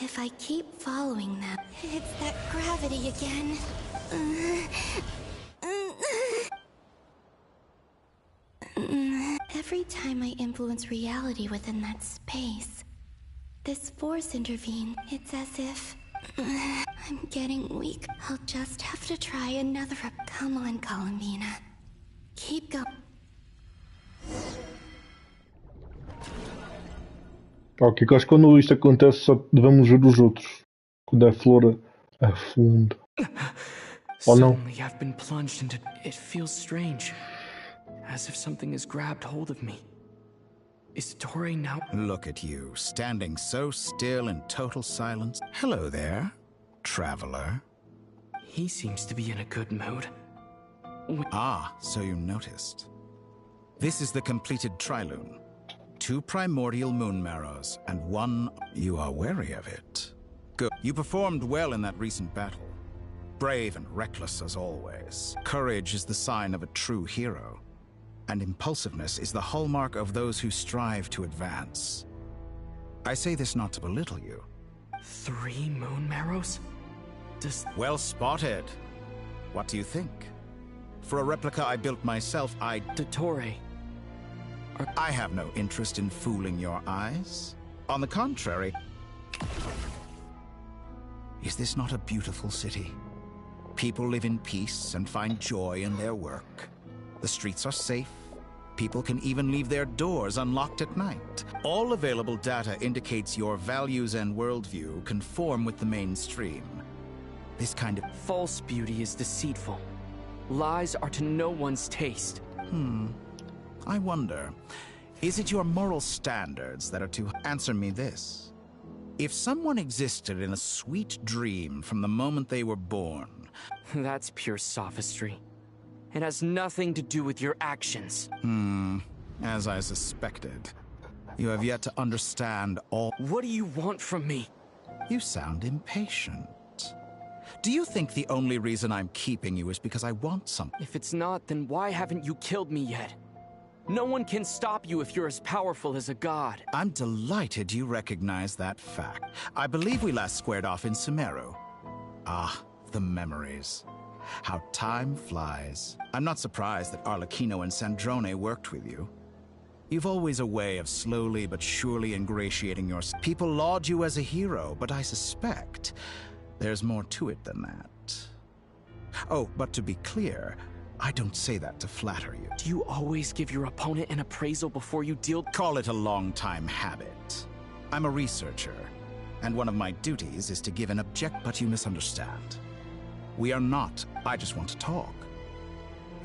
if I keep following them, it's that gravity again? Every time I influence reality within that space, this force intervenes. It's as if I'm getting weak. I'll just have to try another. Come on, Columbinaaaa. Keep going. Ok, que acho que quando isto acontece só devemos ver os outros. Quando a flor afunda. Ou não? Suddenly I've been plunged into... It feels strange. As if something has grabbed hold of me. Is Dotori now... Look at you, standing so still in total silence. Hello there, traveler. He seems to be in a good mood. Ah, so you noticed. This is the completed Trilune. 2 primordial moon marrows, and 1... You are wary of it. Good. You performed well in that recent battle. Brave and reckless as always. Courage is the sign of a true hero. And impulsiveness is the hallmark of those who strive to advance. I say this not to belittle you. 3 moon marrows? Well spotted. What do you think? For a replica I built myself, Dotori. I have no interest in fooling your eyes. On the contrary... Is this not a beautiful city? People live in peace and find joy in their work. The streets are safe. People can even leave their doors unlocked at night. All available data indicates your values and worldview conform with the mainstream. This kind of... False beauty is deceitful. Lies are to no one's taste. I wonder, is it your moral standards that are to... Answer me this. If someone existed in a sweet dream from the moment they were born... That's pure sophistry. It has nothing to do with your actions. As I suspected. You have yet to understand all... What do you want from me? You sound impatient. Do you think the only reason I'm keeping you is because I want something? If it's not, then why haven't you killed me yet? No one can stop you if you're as powerful as a god. I'm delighted you recognize that fact. I believe we last squared off in Sumeru. Ah, the memories. How time flies. I'm not surprised that Arlecchino and Sandrone worked with you. You've always a way of slowly but surely ingratiating your... People laud you as a hero, but I suspect there's more to it than that. Oh, but to be clear, I don't say that to flatter you. Do you always give your opponent an appraisal before you deal? Call it a long-time habit. I'm a researcher, and one of my duties is to give an but you misunderstand. We are not. I just want to talk.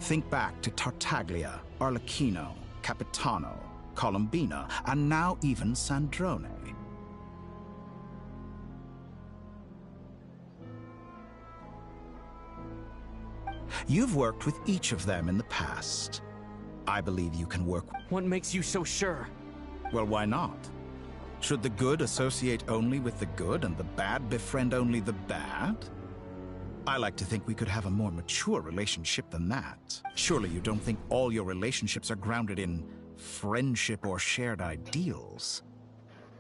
Think back to Tartaglia, Arlecchino, Capitano, Columbinaaaa, and now even Sandrone. You've worked with each of them in the past. I believe you can work. What makes you so sure? Well, why not? Should the good associate only with the good and the bad befriend only the bad? I like to think we could have a more mature relationship than that. Surely you don't think all your relationships are grounded in friendship or shared ideals?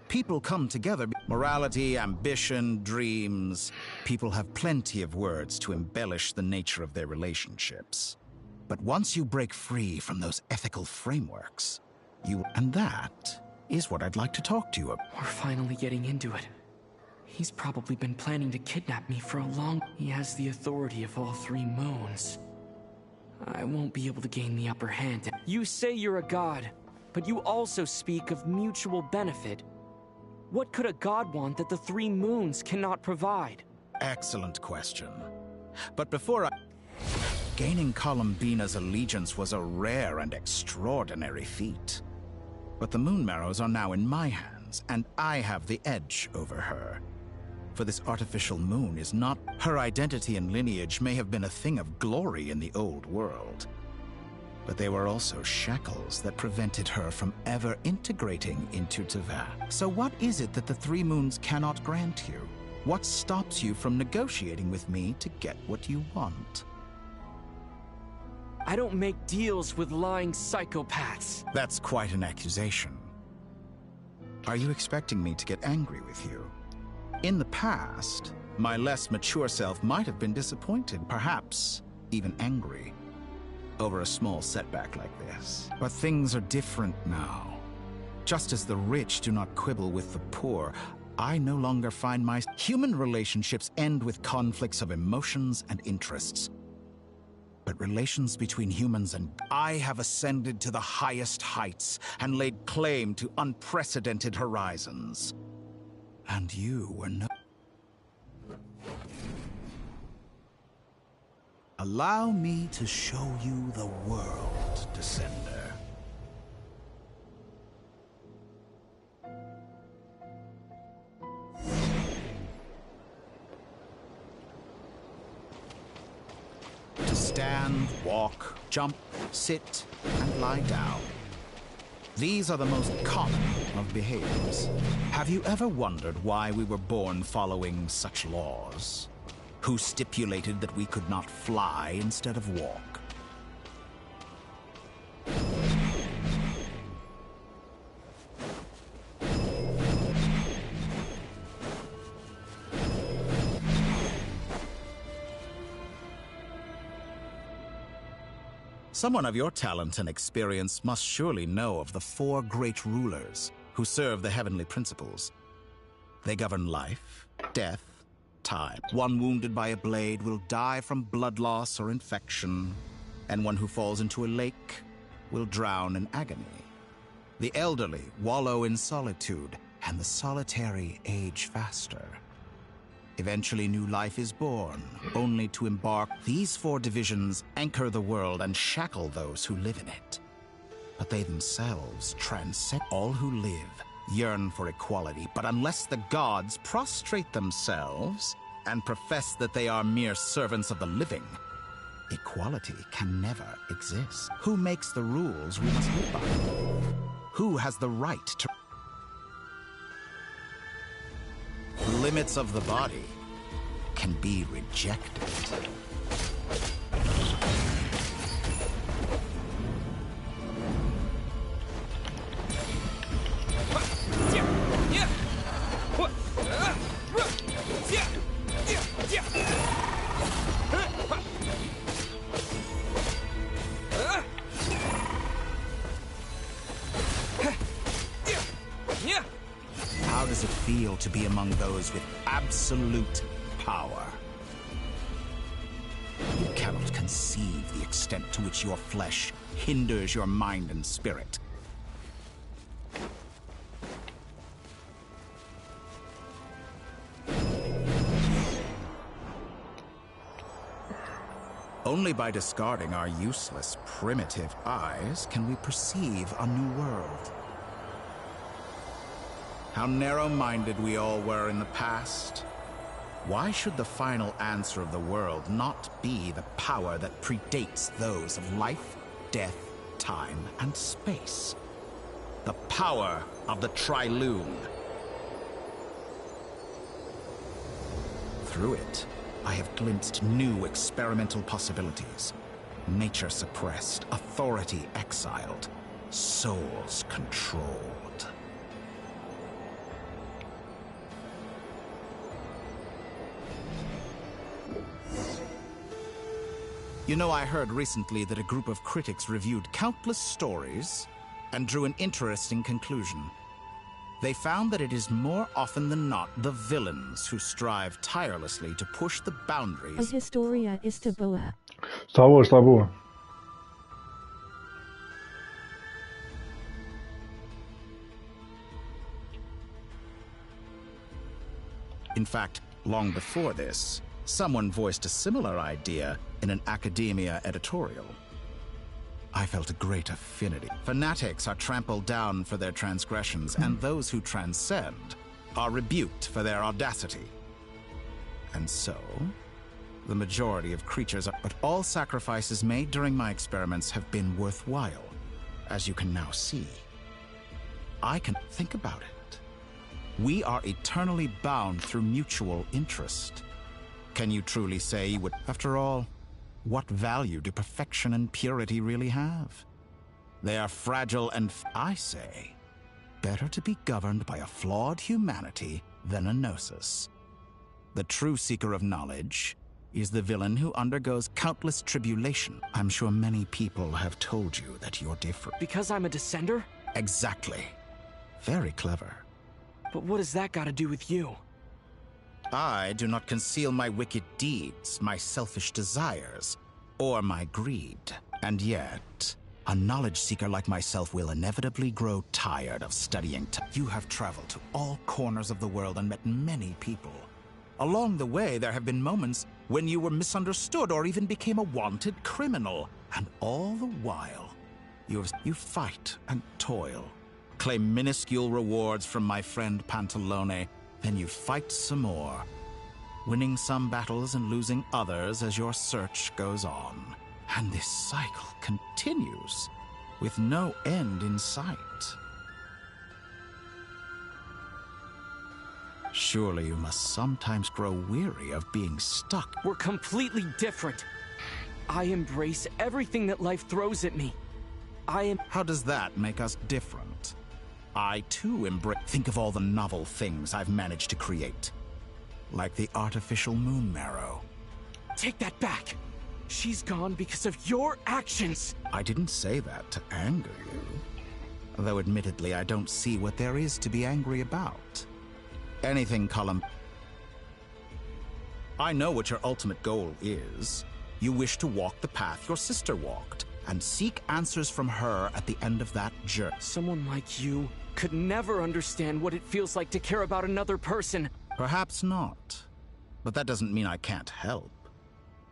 People come together. Morality, ambition, dreams. People have plenty of words to embellish the nature of their relationships. But once you break free from those ethical frameworks, and that is what I'd like to talk to you about. We're finally getting into it. He's probably been planning to kidnap me for a long... He has the authority of all three moons. I won't be able to gain the upper hand. You say you're a god, but you also speak of mutual benefit. What could a god want that the three moons cannot provide? Excellent question. But before Gaining Columbinaa's allegiance was a rare and extraordinary feat. But the Moon Marrows are now in my hands, and I have the edge over her. For this artificial moon is not... Her identity and lineage may have been a thing of glory in the old world. But they were also shackles that prevented her from ever integrating into Teyvat. So what is it that the three moons cannot grant you? What stops you from negotiating with me to get what you want? I don't make deals with lying psychopaths. That's quite an accusation. Are you expecting me to get angry with you? In the past, my less mature self might have been disappointed, perhaps even angry, over a small setback like this. But things are different now. Just as the rich do not quibble with the poor, I no longer find my... Human relationships end with conflicts of emotions and interests. But relations between humans and... I have ascended to the highest heights and laid claim to unprecedented horizons. And you were no... Allow me to show you the world, Descender. To stand, walk, jump, sit, and lie down. These are the most common of behaviors. Have you ever wondered why we were born following such laws? Who stipulated that we could not fly instead of walk? Someone of your talent and experience must surely know of the four great rulers who serve the heavenly principles. They govern life, death, time. One wounded by a blade will die from blood loss or infection, and one who falls into a lake will drown in agony. The elderly wallow in solitude, and the solitary age faster. Eventually new life is born, only to embark. These four divisions anchor the world and shackle those who live in it. But they themselves transcend. All who live yearn for equality, but unless the gods prostrate themselves and profess that they are mere servants of the living, equality can never exist. Who makes the rules we must live by? Who has the right to... Limits of the body can be rejected. How does it feel to be among those with absolute power? You cannot conceive the extent to which your flesh hinders your mind and spirit. Only by discarding our useless, primitive eyes can we perceive a new world. How narrow-minded we all were in the past. Why should the final answer of the world not be the power that predates those of life, death, time, and space? The power of the Triloon. Through it, I have glimpsed new experimental possibilities. Nature suppressed, authority exiled, souls controlled. You know, I heard recently that a group of critics reviewed countless stories and drew an interesting conclusion. They found that it is more often than not the villains who strive tirelessly to push the boundaries. A historia esta boa. Está boa, está boa. In fact, long before this, someone voiced a similar idea in an academia editorial. I felt a great affinity. Fanatics are trampled down for their transgressions, and those who transcend are rebuked for their audacity. And so, the majority of creatures are... But all sacrifices made during my experiments have been worthwhile, as you can now see. I can think about it. We are eternally bound through mutual interest. Can you truly say you would... After all, what value do perfection and purity really have? They are fragile and... I say, better to be governed by a flawed humanity than a gnosis. The true seeker of knowledge is the villain who undergoes countless tribulation. I'm sure many people have told you that you're different. Because I'm a descender? Exactly. Very clever. But what does that got to do with you? I do not conceal my wicked deeds, my selfish desires, or my greed. And yet, a knowledge seeker like myself will inevitably grow tired of studying. You have traveled to all corners of the world and met many people. Along the way, there have been moments when you were misunderstood or even became a wanted criminal. And all the while, you fight and toil, claim minuscule rewards from my friend Pantalone. Then you fight some more, winning some battles and losing others as your search goes on. And this cycle continues, with no end in sight. Surely you must sometimes grow weary of being stuck. We're completely different. I embrace everything that life throws at me. How does that make us different? I, too, think of all the novel things I've managed to create. Like the artificial moon marrow. Take that back! She's gone because of your actions! I didn't say that to anger you. Though admittedly, I don't see what there is to be angry about. Anything, I know what your ultimate goal is. You wish to walk the path your sister walked, and seek answers from her at the end of that journey. Someone like you could never understand what it feels like to care about another person. Perhaps not. But that doesn't mean I can't help.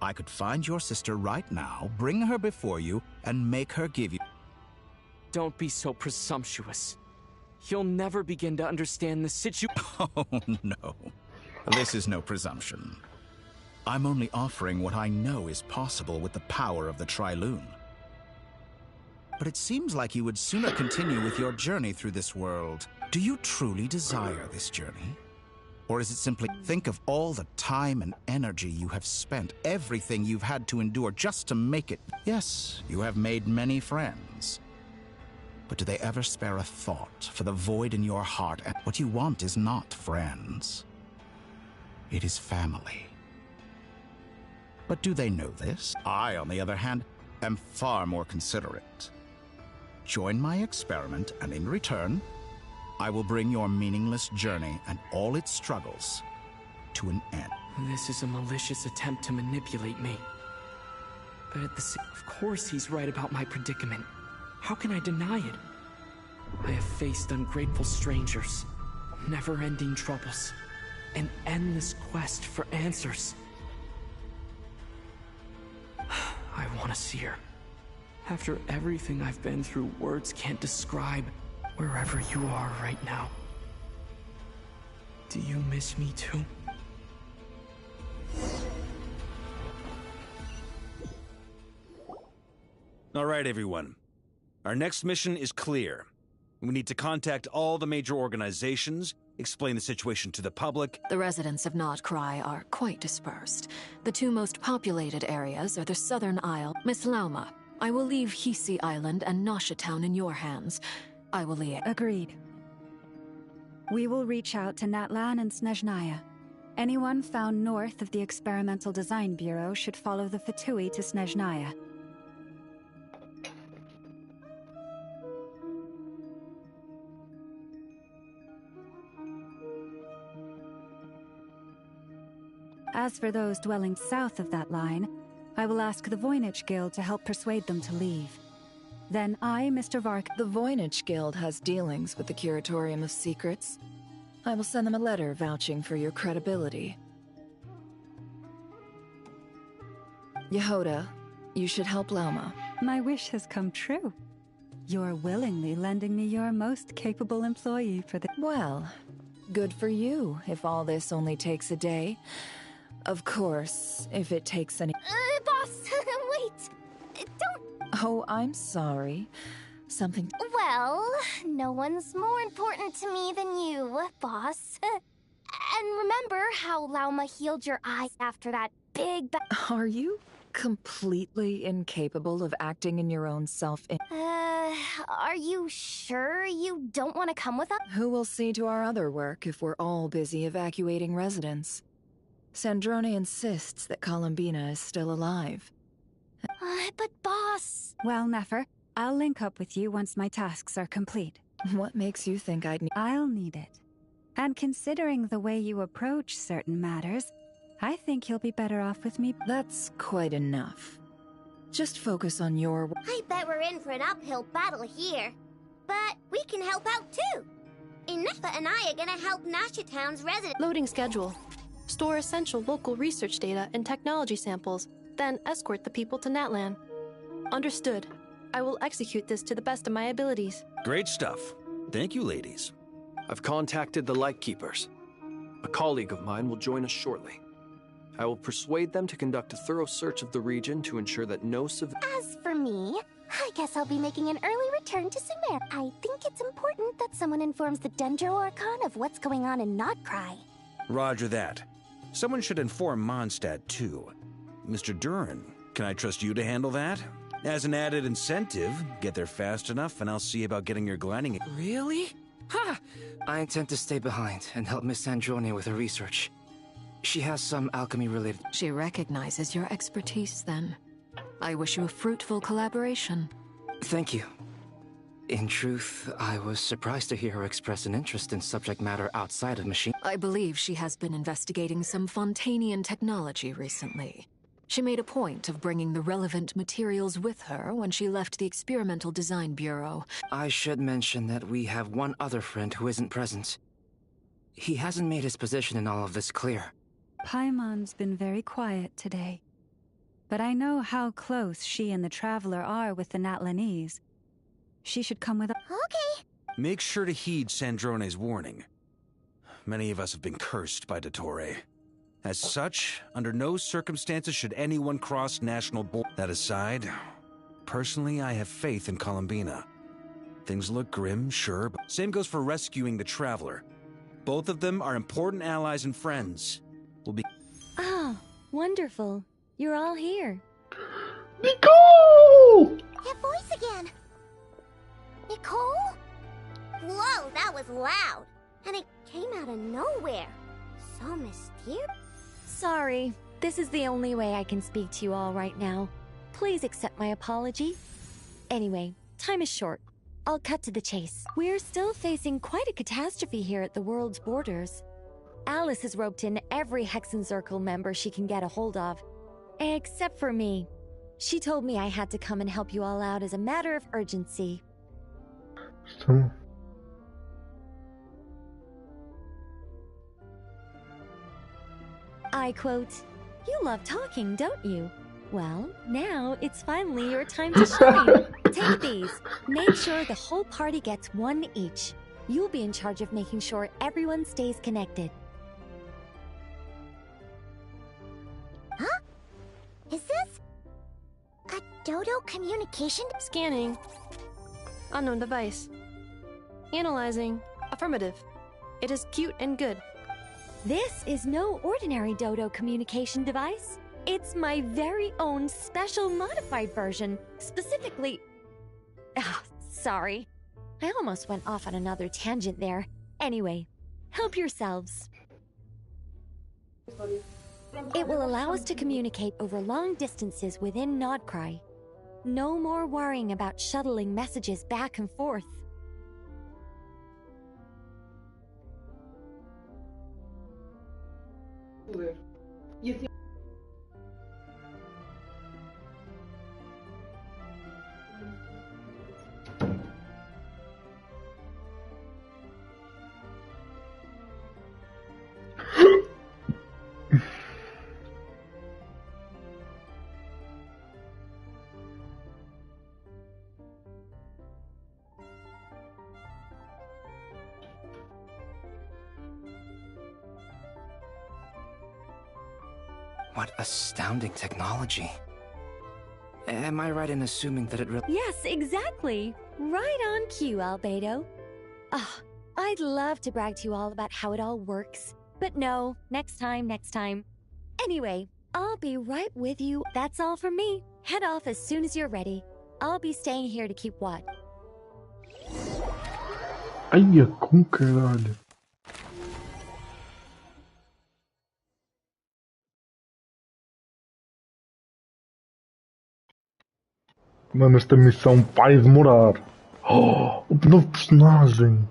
I could find your sister right now, bring her before you, and make her give you... Don't be so presumptuous. You'll never begin to understand the situation. Oh, no. This is no presumption. I'm only offering what I know is possible with the power of the Triloon. But it seems like you would sooner continue with your journey through this world. Do you truly desire this journey? Or is it simply think of all the time and energy you have spent, everything you've had to endure just to make it? Yes, you have made many friends. But do they ever spare a thought for the void in your heart? And what you want is not friends. It is family. But do they know this? I, on the other hand, am far more considerate. Join my experiment, and in return, I will bring your meaningless journey and all its struggles to an end. This is a malicious attempt to manipulate me. But at the same of course he's right about my predicament. How can I deny it? I have faced ungrateful strangers, never-ending troubles, an endless quest for answers. I want to see her. After everything I've been through, words can't describe wherever you are right now. Do you miss me too? All right, everyone. Our next mission is clear. We need to contact all the major organizations, explain the situation to the public. The residents of Nodcry are quite dispersed. The two most populated areas are the Southern Isle. Miss Lauma, I will leave Hisi Island and Nasha Town in your hands. I will liaise. Agreed. We will reach out to Natlan and Snezhnaya. Anyone found north of the Experimental Design Bureau should follow the Fatui to Snezhnaya. As for those dwelling south of that line, I will ask the Voynich Guild to help persuade them to leave. Then I, Mr. Vark— The Voynich Guild has dealings with the Curatorium of Secrets. I will send them a letter vouching for your credibility. Yehoda, you should help Lauma. My wish has come true. You're willingly lending me your most capable employee for the— Well, good for you, if all this only takes a day. Of course, if it takes any— Boss, wait! Don't— Oh, I'm sorry. Something— Well, no one's more important to me than you, boss. And remember how Lauma healed your eyes after that big Are you completely incapable of acting in your own self— Are you sure you don't want to come with us? Who will see to our other work if we're all busy evacuating residents? Sandrone insists that Columbinaaaa is still alive. But boss— Well, Nefer, I'll link up with you once my tasks are complete. What makes you think I'd need— I'll need it. And considering the way you approach certain matters, I think you'll be better off with me. That's quite enough. Just focus on your— I bet we're in for an uphill battle here. But we can help out too. Inefa and I are gonna help Nasha Town's residents— Loading schedule. Store essential local research data and technology samples, then escort the people to Natlan. Understood. I will execute this to the best of my abilities. Great stuff. Thank you, ladies. I've contacted the Lightkeepers. A colleague of mine will join us shortly. I will persuade them to conduct a thorough search of the region to ensure that no As for me, I guess I'll be making an early return to Sumer. I think it's important that someone informs the Dendro Archon of what's going on in Nodcry. Roger that. Someone should inform Mondstadt, too. Mr. Duran, can I trust you to handle that? As an added incentive, get there fast enough and I'll see about getting your gliding— Really? Ha! I intend to stay behind and help Miss Sandrone with her research. She has some alchemy-related— She recognizes your expertise, then. I wish you a fruitful collaboration. Thank you. In truth, I was surprised to hear her express an interest in subject matter outside of machine— I believe she has been investigating some Fontanian technology recently. She made a point of bringing the relevant materials with her when she left the Experimental Design Bureau. I should mention that we have one other friend who isn't present. He hasn't made his position in all of this clear. Paimon's been very quiet today. But I know how close she and the Traveler are with the Natlanese. She should come with us. Okay. Make sure to heed Sandrone's warning. Many of us have been cursed by Dottore. As such, under no circumstances should anyone cross national borders. That aside, personally, I have faith in Columbinaaaa. Things look grim, sure, but same goes for rescuing the Traveler. Both of them are important allies and friends. We'll be... Ah, wonderful. You're all here. Nicole! That voice again. Nicole? Whoa, that was loud. And it came out of nowhere. So mysterious. Sorry, this is the only way I can speak to you all right now. Please accept my apology. Anyway, time is short. I'll cut to the chase. We're still facing quite a catastrophe here at the world's borders. Alice has roped in every Hexen Circle member she can get a hold of. Except for me. She told me I had to come and help you all out as a matter of urgency. So... I quote, "You love talking, don't you? Well, now it's finally your time to shine. Take these. Make sure the whole party gets one each. You'll be in charge of making sure everyone stays connected." Huh? Is this a Dodo communication? Scanning. Unknown device. Analyzing. Affirmative. It is cute and good. This is no ordinary Dodo communication device. It's my very own special modified version, specifically... Ah, sorry. I almost went off on another tangent there. Anyway, help yourselves. It will allow us to communicate over long distances within Nodcry. No more worrying about shuttling messages back and forth. What astounding technology. Am I right in assuming that it really... Yes, exactly. Right on cue, Albedo. Ah, I'd love to brag to you all about how it all works. But no, next time. Anyway, I'll be right with you. That's all from me. Head off as soon as you're ready. I'll be staying here to keep watch. Ai, com caralho. Mano, esta missão vai demorar. Oh, o novo personagem.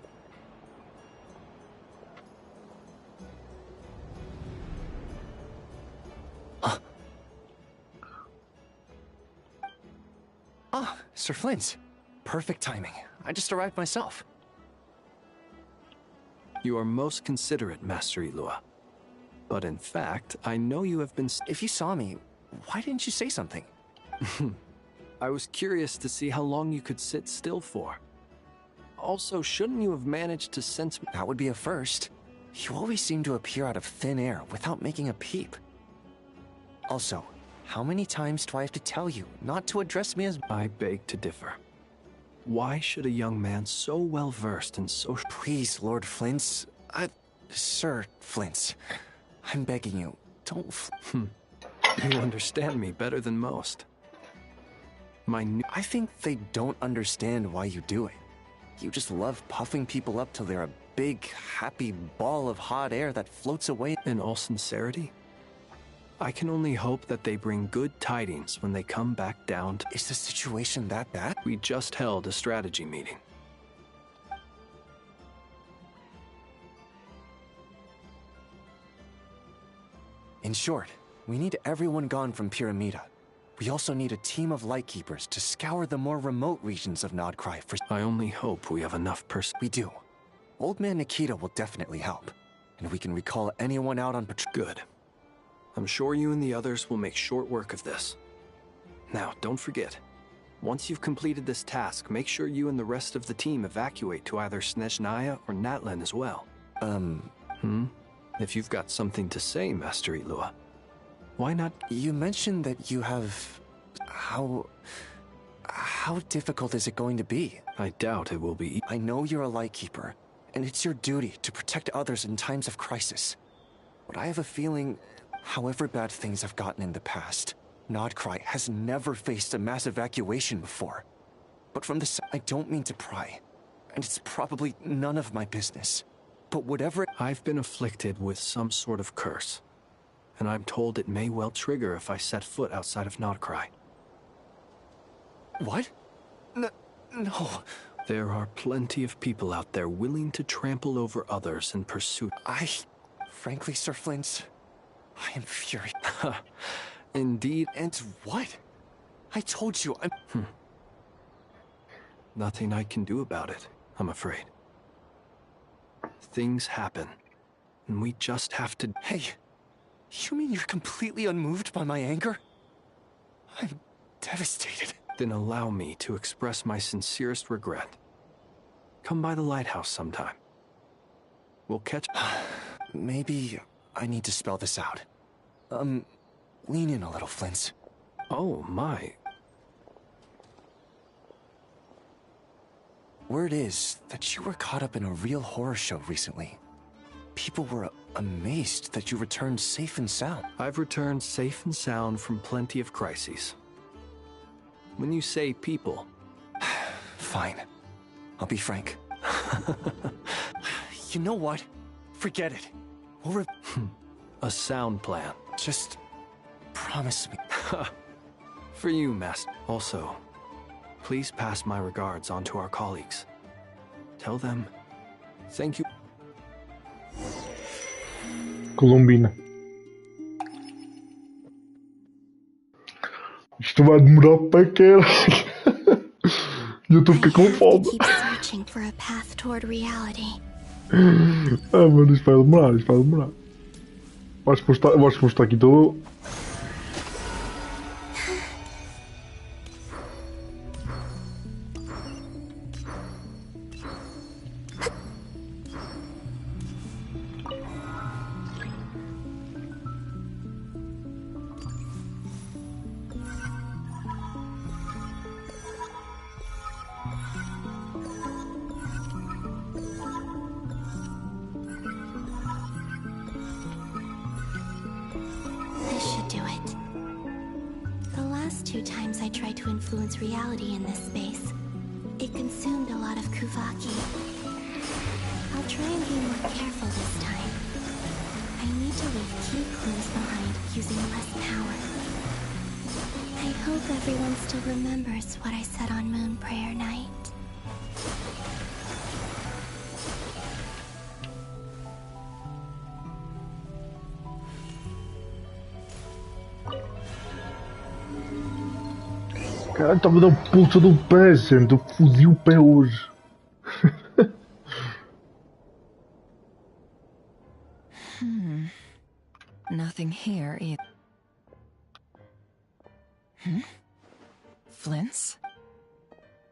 Ah, Sir Flint. Perfect timing. I just arrived myself. You are most considerate, Master Ilua. But in fact, I know you have been... If you saw me, why didn't you say something? I was curious to see how long you could sit still for. Also, shouldn't you have managed to sense... That would be a first. You always seem to appear out of thin air without making a peep. Also, how many times do I have to tell you not to address me as... I beg to differ. Why should a young man so well-versed in social... Please, Lord Flint's... Sir Flint's. I'm begging you, don't... You understand me better than most. I think they don't understand why you do it. You just love puffing people up till they're a big, happy ball of hot air that floats away. In all sincerity, I can only hope that they bring good tidings when they come back down to... Is the situation that bad? We just held a strategy meeting. In short, we need everyone gone from Pyramida. We also need a team of Lightkeepers to scour the more remote regions of Nodcry for... I only hope we have enough We do. Old Man Nikita will definitely help. And we can recall anyone out on patrol. Good. I'm sure you and the others will make short work of this. Now, don't forget. Once you've completed this task, make sure you and the rest of the team evacuate to either Snezhnaya or Natlan as well. If you've got something to say, Master Ilua. Why not? You mentioned that you have... How difficult is it going to be? I doubt it will be. I know you're a Lightkeeper, and it's your duty to protect others in times of crisis. But I have a feeling, however bad things have gotten in the past, Nodcry has never faced a mass evacuation before. But from the I don't mean to pry, and it's probably none of my business. But whatever— I've been afflicted with some sort of curse, and I'm told it may well trigger if I set foot outside of Nodcry. What? No. There are plenty of people out there willing to trample over others in pursuit. Frankly, Sir Flint, I am furious. Indeed. And what? I told you, I'm— Nothing I can do about it, I'm afraid. Things happen, and we just have to— Hey, you mean you're completely unmoved by my anger? I'm devastated. Then allow me to express my sincerest regret. Come by the lighthouse sometime. We'll catch— Maybe I need to spell this out. Lean in a little, Flint. Oh, my. Word is that you were caught up in a real horror show recently. People were amazed that you returned safe and sound. I've returned safe and sound from plenty of crises. When you say people... Fine. I'll be frank. You know what? Forget it. We'll A sound plan. Just promise me. For you, Master. Also, please pass my regards on to our colleagues. Tell them thank you. Columbina. Isto vai demorar para caralho. Eu estou a ficar com fome. Keep searching for a path toward reality. Mano, isto vai demorar. Vais postar aqui todo. This should do it. The last 2 times I tried to influence reality in this space, it consumed a lot of Kuvaki. I'll try and be more careful this time. I need to leave key clues behind using less power. I hope everyone still remembers what I said on Moon Prayer Night. Caralho, estava a dar o pulso do pé, gente. Eu fodi o pé hoje. Nothing here either. Flint's?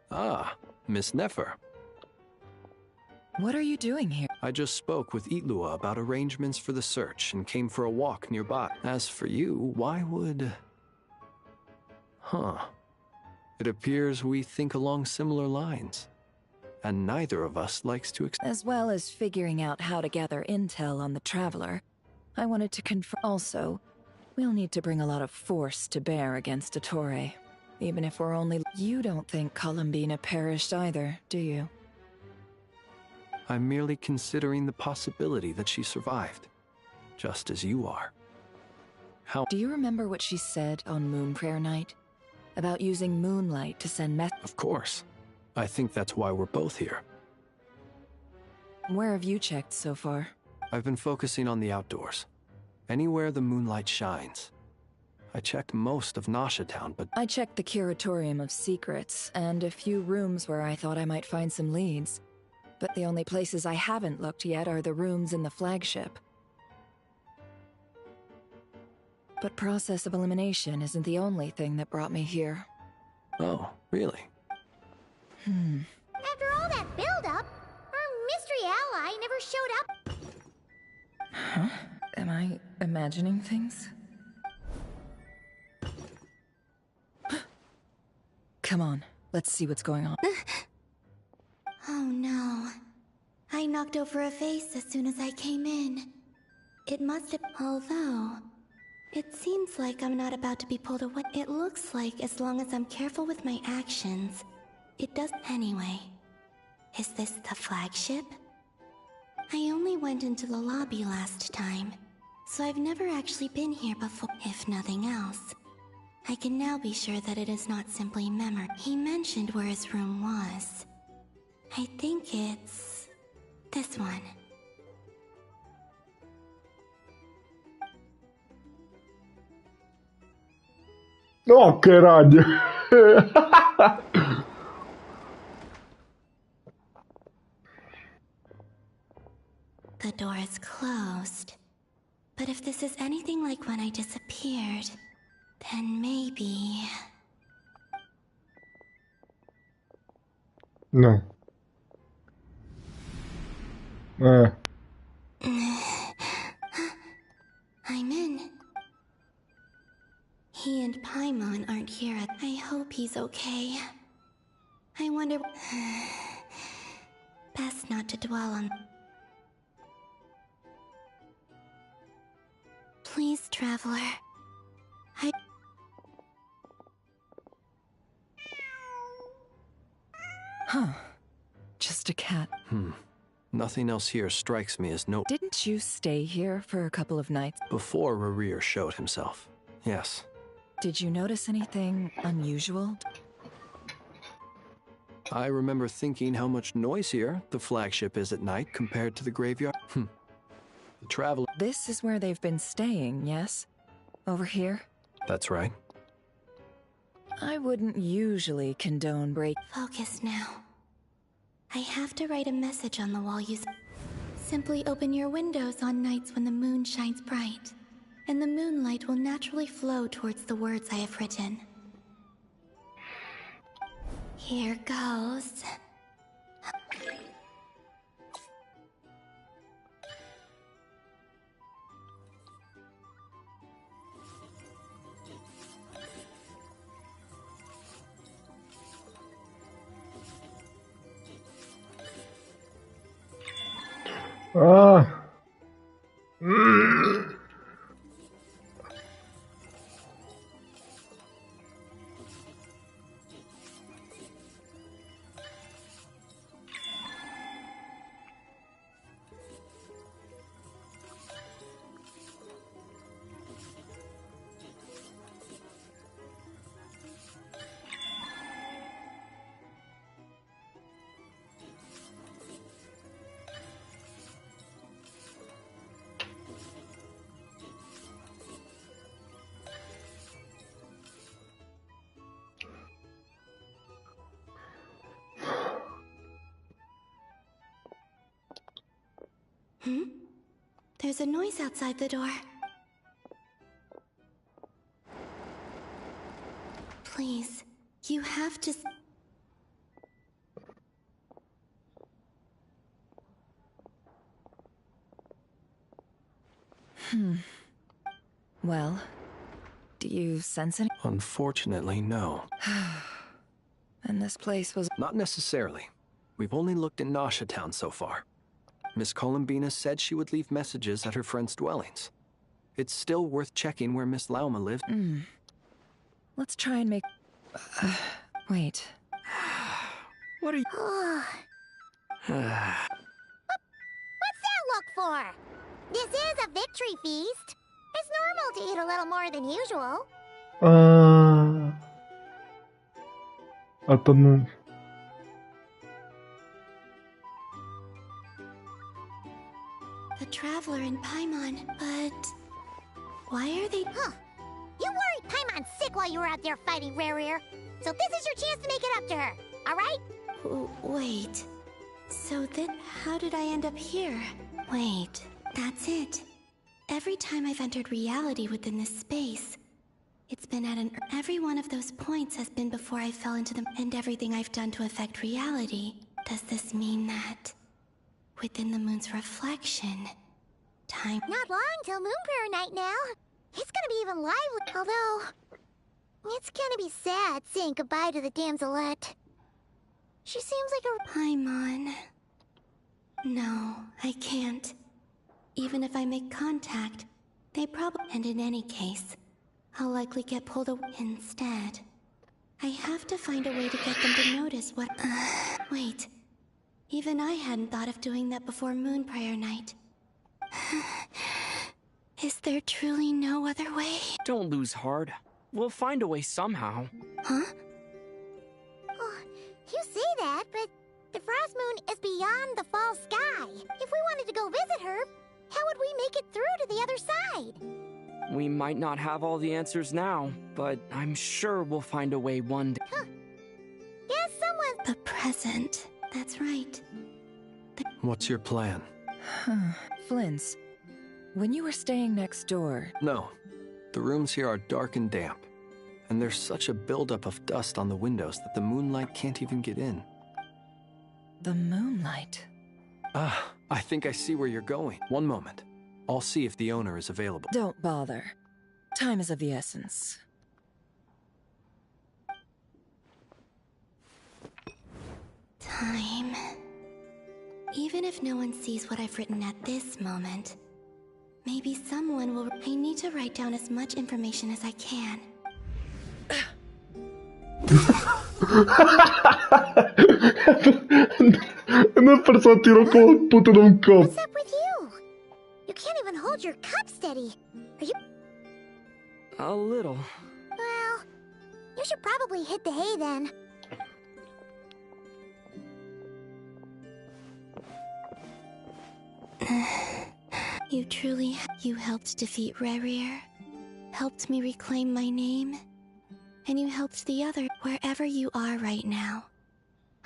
Ah, Miss Nefer. What are you doing here? I just spoke with Itlua about arrangements for the search and came for a walk nearby. As for you, why would... It appears we think along similar lines. And neither of us likes to... As well as figuring out how to gather intel on the Traveler, I wanted to confirm... Also, we'll need to bring a lot of force to bear against Dottore. Even if we're only... You don't think Columbinaaaa perished either, do you? I'm merely considering the possibility that she survived. Just as you are. How... Do you remember what she said on Moon Prayer Night? About using moonlight to send Of course. I think that's why we're both here. Where have you checked so far? I've been focusing on the outdoors. Anywhere the moonlight shines. I checked most of Nasha Town, but... I checked the Curatorium of Secrets, and a few rooms where I thought I might find some leads. But the only places I haven't looked yet are the rooms in the flagship. But process of elimination isn't the only thing that brought me here. Oh, really? After all that build-up, our mystery ally never showed up. Huh? Am I imagining things? Come on, let's see what's going on. Oh no. I knocked over a vase as soon as I came in. It must have... Although, it seems like I'm not about to be pulled away. It looks like as long as I'm careful with my actions, it does... Anyway, is this the flagship? I only went into the lobby last time, so I've never actually been here before. If nothing else, I can now be sure that it is not simply memory. He mentioned where his room was. I think it's... this one. Oh, caralho! The door is closed. But if this is anything like when I disappeared, then maybe... No. I'm in. He and Paimon aren't here at... I hope he's okay. I wonder... Best not to dwell on... Please, Traveler. Huh. Just a cat. Nothing else here strikes me as no... Didn't you stay here for a couple of nights? Before Rerir showed himself, yes. Did you notice anything unusual? I remember thinking how much noisier the flagship is at night compared to the graveyard. The traveler... This is where they've been staying, yes? Over here? That's right. I wouldn't usually condone break... Focus now. I have to write a message on the wall Simply open your windows on nights when the moon shines bright, and the moonlight will naturally flow towards the words I have written. Here goes. There's a noise outside the door. Please, you have to... Well, do you sense any? Unfortunately, no. And this place was... Not necessarily. We've only looked in Nasha Town so far. Miss Columbinaaaa said she would leave messages at her friends' dwellings. It's still worth checking where Miss Lauma lived. Let's try and make... wait. What are you... What's that look for? This is a victory feast. It's normal to eat a little more than usual. Não. The Traveler and Paimon, but... Why are they... Huh. You worried Paimon sick while you were out there fighting Rerir. So this is your chance to make it up to her, alright? Wait. So then, how did I end up here? Wait, that's it. Every time I've entered reality within this space, it's been at an... Every one of those points has been before I fell into them, and everything I've done to affect reality. Does this mean that... within the moon's reflection, time... Not long till Moon Prayer Night now. It's gonna be even lively, although... it's gonna be sad saying goodbye to the damselette. She seems like a... Paimon... No, I can't. Even if I make contact, they probably... And in any case, I'll likely get pulled away instead. I have to find a way to get them to notice what... wait. Even I hadn't thought of doing that before Moon Prayer Night. Is there truly no other way? Don't lose heart. We'll find a way somehow. Huh? Oh, you say that, but the Frost Moon is beyond the fall sky. If we wanted to go visit her, how would we make it through to the other side? We might not have all the answers now, but I'm sure we'll find a way one day. Huh. Guess someone... The present. That's right. What's your plan? Flint's, when you were staying next door... No. The rooms here are dark and damp. And there's such a buildup of dust on the windows that the moonlight can't even get in. The moonlight? Ah, I think I see where you're going. One moment. I'll see if the owner is available. Don't bother. Time is of the essence. Time. Even if no one sees what I've written at this moment, maybe someone will... I need to write down as much information as I can. Não parece que tirou com a puta de copo. What's up with you? You can't even hold your cup steady. Are you... A little. Well, you should probably hit the hay then. You truly... You helped defeat Rerir, helped me reclaim my name, and you helped the other wherever you are right now.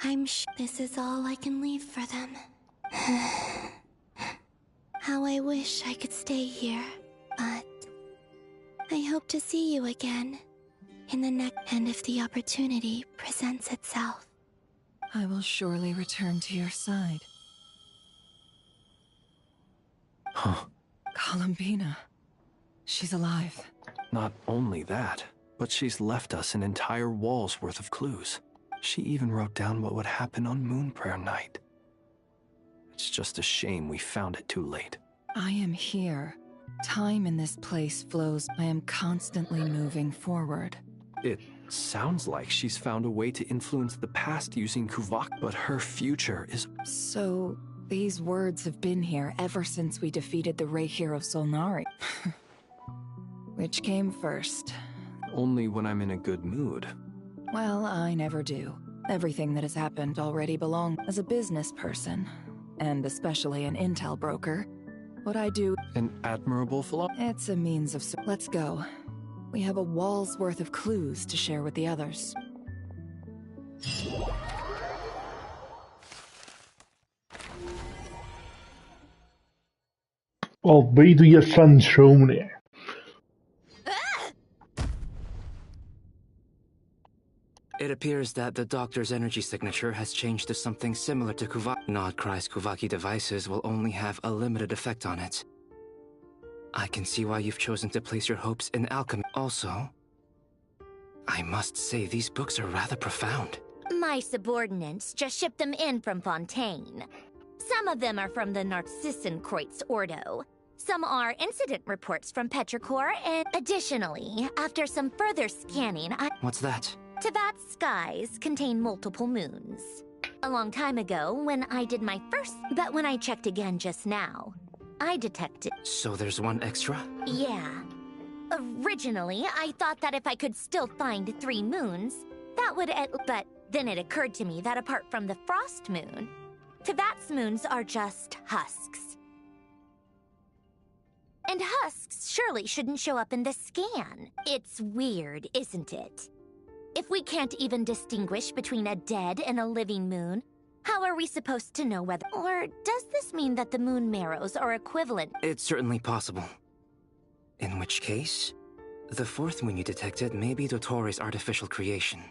I'm sure this is all I can leave for them. How I wish I could stay here, but I hope to see you again in the next... And if the opportunity presents itself. I will surely return to your side. Huh. Columbinaaaa. She's alive. Not only that, but she's left us an entire wall's worth of clues. She even wrote down what would happen on Moon Prayer Night. It's just a shame we found it too late. I am here. Time in this place flows. I am constantly moving forward. It sounds like she's found a way to influence the past using Kuvak, but her future is... So, these words have been here ever since we defeated the Ray Hero Solnari. Which came first? Only when I'm in a good mood. Well, I never do. Everything that has happened already belongs. As a business person, and especially an intel broker, what I do... An admirable philosophy? It's a means of... Let's go. We have a wall's worth of clues to share with the others. Albedo e a Sanchone. It appears that the doctor's energy signature has changed to something similar to Kuvaki. Nodcry's Kuvaki devices will only have a limited effect on it. I can see why you've chosen to place your hopes in alchemy. Also, I must say these books are rather profound. My subordinates just shipped them in from Fontaine. Some of them are from the Narcissenkreuz Ordo. Some are incident reports from Petrichor, and additionally, after some further scanning, What's that? Tevat's skies contain multiple moons. A long time ago, when I did my first... But when I checked again just now, I detected... So there's one extra? Yeah. Originally, I thought that if I could still find 3 moons, that would... But then it occurred to me that apart from the Frost Moon, Tevat's moons are just husks. And husks surely shouldn't show up in the scan. It's weird, isn't it? If we can't even distinguish between a dead and a living moon, how are we supposed to know whether... Or does this mean that the moon marrows are equivalent? It's certainly possible. In which case, the 4th moon you detected may be Dottores' artificial creation.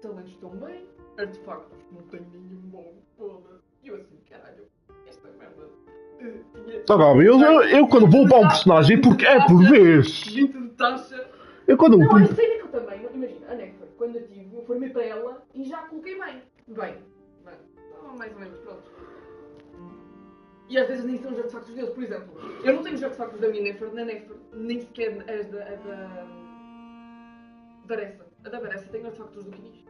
talentos estão bem, artefactos não tenho nenhum bom, foda-se. E eu assim, caralho, esta merda. Tá bom, eu quando vou para um personagem porque é por vez. 20 de taxa. Eu quando Não, a cena que eu também, imagina, a Nectar, quando eu tive, eu formei para ela e já coloquei bem. Bem, mais ou menos, pronto. E às vezes nem são os artefactos deles, por exemplo. Eu não tenho os artefactos da minha Nefer, na Nefer, nem sequer as da Varessa. A da Varessa tem artefactos do Kinis.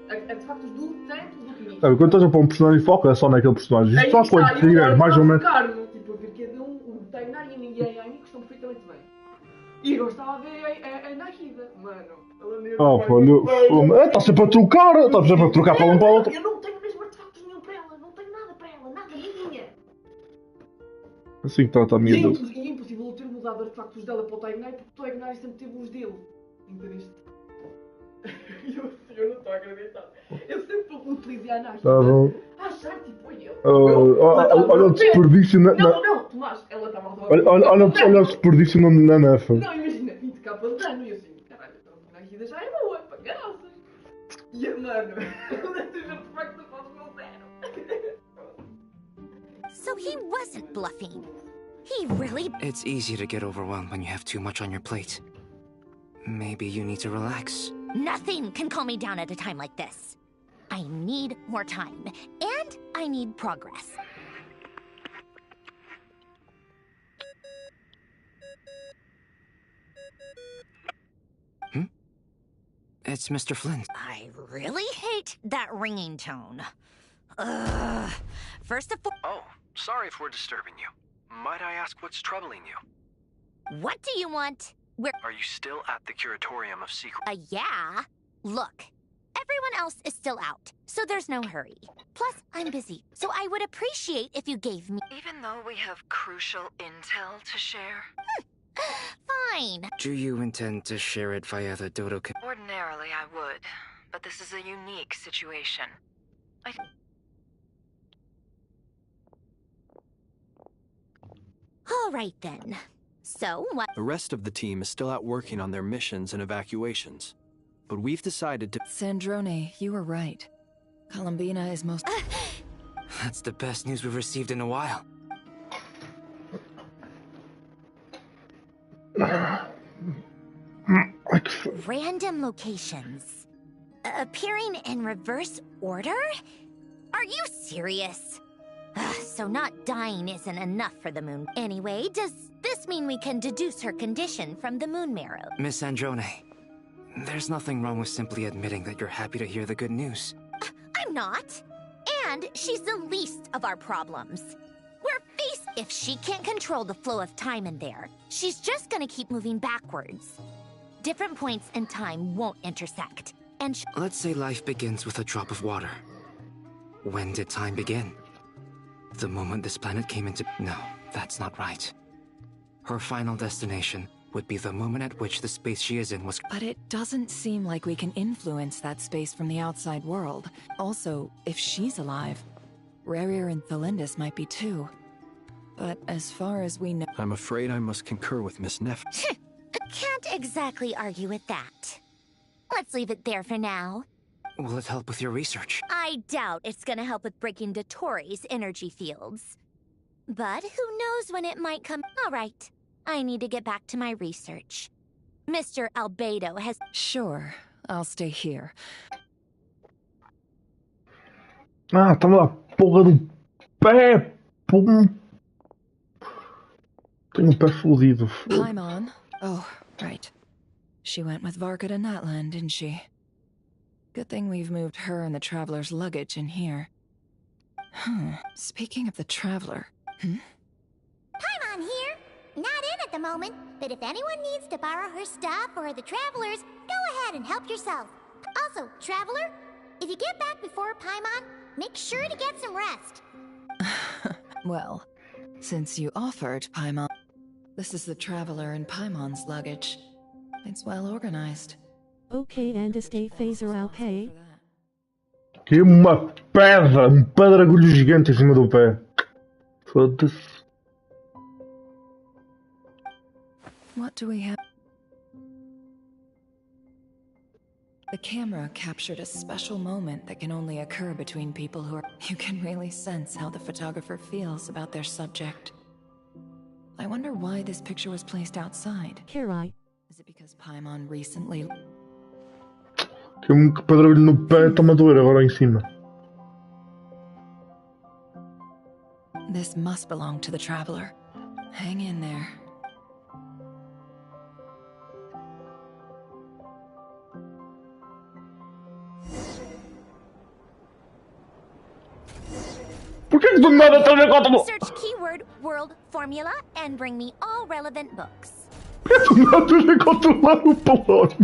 Artefactos do tanto do Kinis. Sabe, quando estás a pôr um personagem foco é só naquele personagem. Isto só quando tiras mais ou menos. Tipo, a ver cada o Tainar e a Yami costumam perfeitamente bem. E eu estava a ver a Nahida, mano. Ela mesmo. Está sempre a trocar, está sempre a trocar para um para o outro. Eu não tenho mesmo artefactos nenhum para ela, não tenho nada para ela, nada, minha. Assim que trata a minha Deus. E é impossível eu ter mudado artefactos dela para o Tainar porque o Tainar sempre teve os dele. Entendeste? Eu não estou a acreditar. Eu sempre utilizei a Nahida. Tá bom. A achar tipo eu. Olha o desperdício na. Não, Tomás, ela estava a falar. Olha o desperdício na Nefa. Não, imagina, 20 capas de dano e eu assim, caralho, então a Nahida já é boa, para graças. E a mano, esses artefactos eu faço meu zero. So he wasn't bluffing. He really... It's easy to get overwhelmed when you have too much on your plate. Maybe you need to relax. Nothing can calm me down at a time like this. I need more time, and I need progress. It's Mr. Flint. I really hate that ringing tone. Ugh. First of all... Oh, sorry if we're disturbing you. Might I ask what's troubling you? What do you want? Where... Are you still at the Curatorium of Secret? Yeah. Look, everyone else is still out, so there's no hurry. Plus, I'm busy, so I would appreciate if you gave me... Even though we have crucial intel to share? Fine. Do you intend to share it via the Dodo... Ordinarily, I would, but this is a unique situation. All right, then. So, what... The rest of the team is still out working on their missions and evacuations. But we've decided to... Sandrone, you were right. Columbinaaaa is most... That's the best news we've received in a while. Random locations. Appearing in reverse order? Are you serious? So not dying isn't enough for the moon. Anyway, does this mean we can deduce her condition from the moon marrow? Miss Sandrone, there's nothing wrong with simply admitting that you're happy to hear the good news. I'm not. And she's the least of our problems. We're faced... If she can't control the flow of time in there, she's just gonna keep moving backwards. Different points in time won't intersect. And let's say life begins with a drop of water. When did time begin? The moment this planet came into... No, that's not right. Her final destination would be the moment at which the space she is in was... But it doesn't seem like we can influence that space from the outside world. Also, if she's alive, Rarier and Thalindus might be too. But as far as we know... I'm afraid I must concur with Miss Neff. Can't exactly argue with that. Let's leave it there for now. Will it help with your research? I doubt it's gonna help with breaking Dottoro's energy fields. But who knows when it might come... All right. I need to get back to my research. Mr. Albedo has... Sure. I'll stay here. Ah, tava na porra do pé! Pum! Tenho um pé fodido. Paimon? Oh, right. She went with Varka to Natlan, didn't she? Good thing we've moved her and the Traveler's luggage in here. Speaking of the Traveler... Paimon here. Not in at the moment, but if anyone needs to borrow her stuff or the Traveler's, go ahead and help yourself. Also, Traveler, if you get back before Paimon, make sure to get some rest. Well, since you offered, Paimon... This is the Traveler and Paimon's luggage. It's well organized. Okay, and a stay phaser ao pay. Que uma pedregulho gigante em cima do pé. Foda-se. What do we have? The camera captured a special moment that can only occur between people who are... You can really sense how the photographer feels about their subject. I wonder why this picture was placed outside. Is it because Paimon recently... Tem pedregulho no pé, está-me a doer agora em cima. This must belong to the traveler. Hang in there. Por que do nada estás a conta? Search keyword world formula and bring me all relevant books. Por que do nada estás a controlar o Polónia?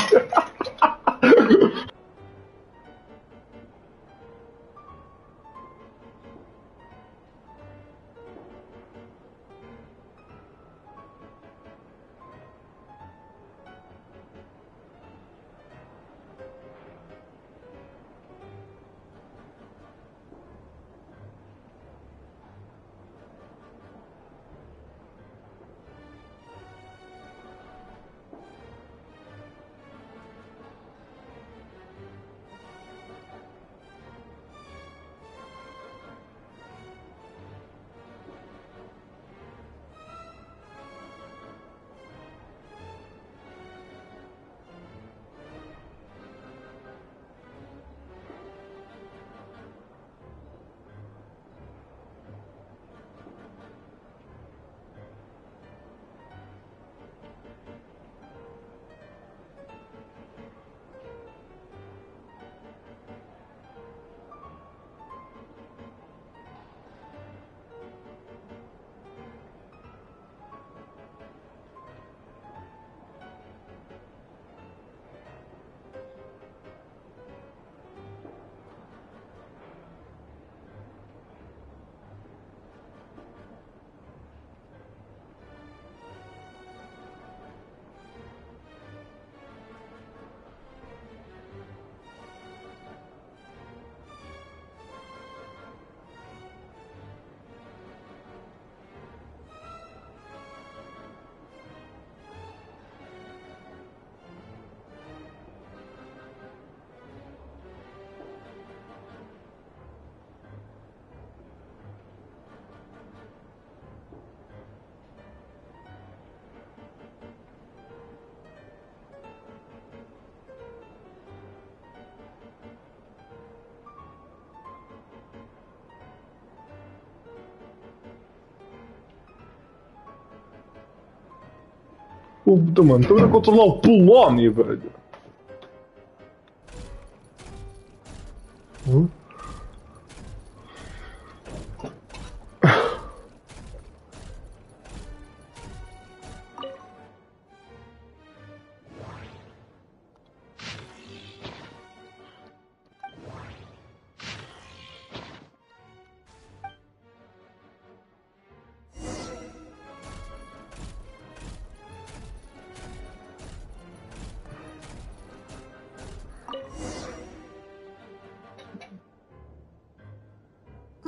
Puta, mano, estamos a controlar o Polónia, velho.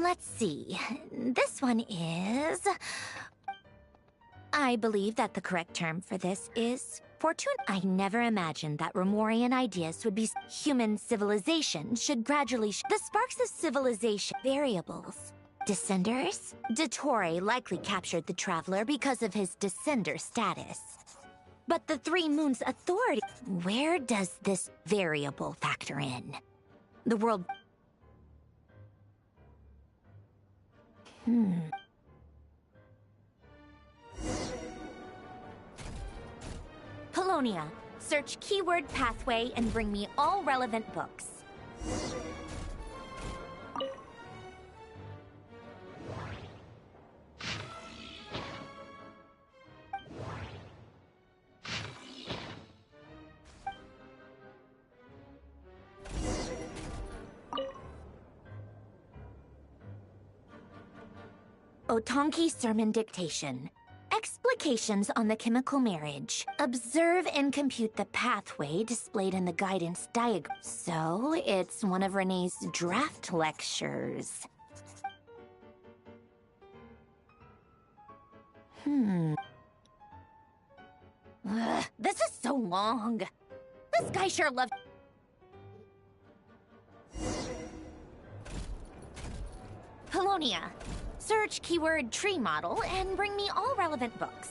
Let's see. This one is... I believe that the correct term for this is fortune. I never imagined that Remorian ideas would be human civilization should gradually the sparks of civilization variables. Descenders? Dottore likely captured the traveler because of his descender status. But the Three Moons Authority... Where does this variable factor in? The world... Polonia. Search keyword pathway and bring me all relevant books. Otonki Sermon Dictation. Explications on the chemical marriage. Observe and compute the pathway displayed in the guidance diagram. So, it's one of Renee's draft lectures. Ugh, this is so long. This guy sure loved... Polonia. Search keyword tree model and bring me all relevant books.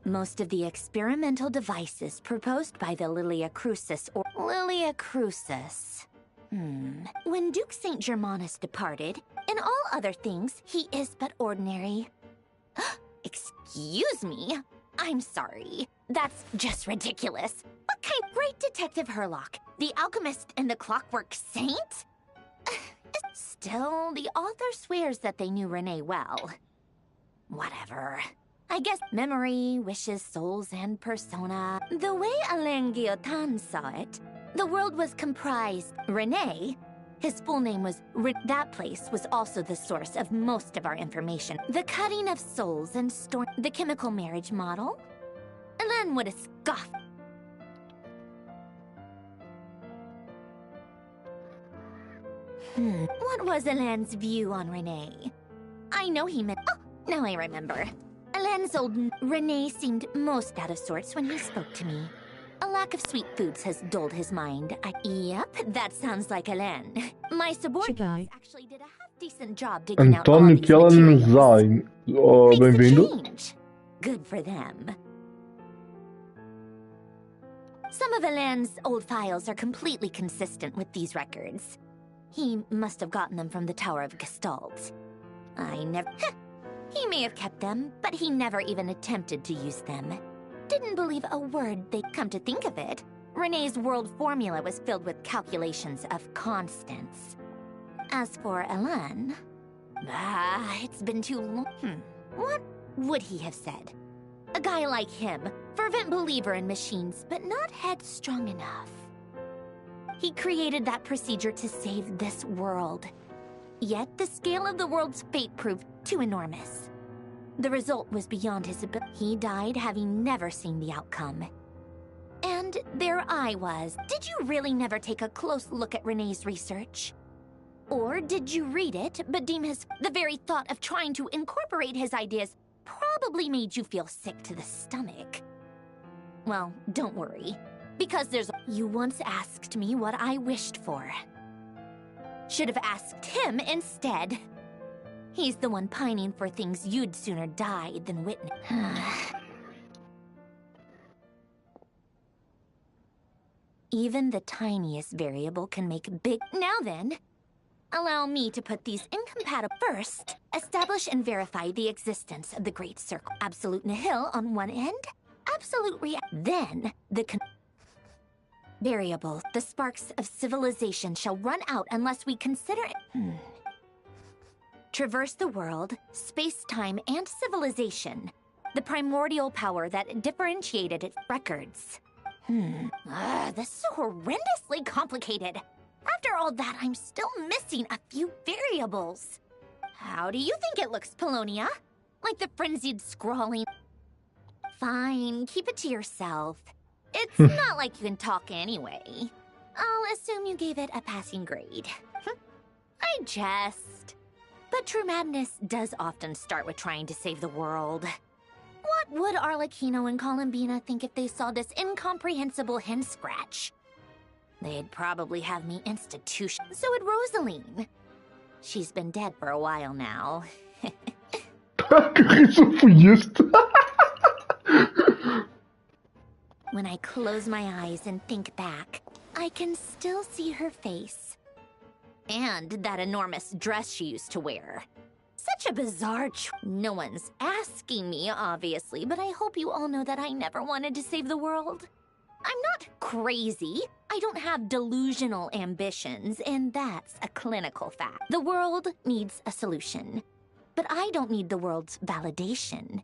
Most of the experimental devices proposed by the Lilia Crucis or Lilia Crucis. When Duke St. Germanus departed, in all other things, he is but ordinary. Excuse me? I'm sorry. That's just ridiculous. What kind of great Detective Herlock? The alchemist and the clockwork saint? Still, the author swears that they knew Renee well. Whatever. I guess memory, wishes, souls, and persona. The way Alain Guillotin saw it, the world was comprised. Renee, his full name was that place was also the source of most of our information. The cutting of souls and the chemical marriage model. Alain would have scoffed. What was Alain's view on Renee? I know he meant... Oh, now I remember. Alain's old Renee seemed most out of sorts when he spoke to me. A lack of sweet foods has dulled his mind. Yep, that sounds like Alain. My subordinates actually did a half-decent job digging out all António these materials. Zai. Oh, bem-vindo. Change. Good for them. Some of Alain's old files are completely consistent with these records. He must have gotten them from the Tower of Gestalt. I never... He may have kept them, but he never even attempted to use them. Didn't believe a word they'd come to think of it. Renee's world formula was filled with calculations of constants. As for Alain... it's been too long. What would he have said? A guy like him, fervent believer in machines, but not headstrong enough. He created that procedure to save this world. Yet the scale of the world's fate proved too enormous. The result was beyond his ability. He died having never seen the outcome. And there I was. Did you really never take a close look at Renee's research? Or did you read it, but deem the very thought of trying to incorporate his ideas probably made you feel sick to the stomach? Well, don't worry, because you once asked me what I wished for. Should have asked him instead. He's the one pining for things you'd sooner die than witness. Even the tiniest variable can make big... Now then, allow me to put these incompatible... First, establish and verify the existence of the Great Circle. Absolute nihil on one end, absolute Then, the... Variable, the sparks of civilization shall run out unless we consider it. Traverse the world, space-time, and civilization. The primordial power that differentiated its records. This is so horrendously complicated. After all that, I'm still missing a few variables. How do you think it looks, Polonia? Like the frenzied scrawling? Fine, keep it to yourself. It's not like you can talk anyway. I'll assume you gave it a passing grade. I jest. But true madness does often start with trying to save the world. What would Arlecchino and Columbinaaaa think if they saw this incomprehensible hen scratch? They'd probably have me institution. So would Rosaline. She's been dead for a while now. When I close my eyes and think back, I can still see her face. And that enormous dress she used to wear. Such a bizarre No one's asking me, obviously, but I hope you all know that I never wanted to save the world. I'm not crazy. I don't have delusional ambitions, and that's a clinical fact. The world needs a solution, but I don't need the world's validation.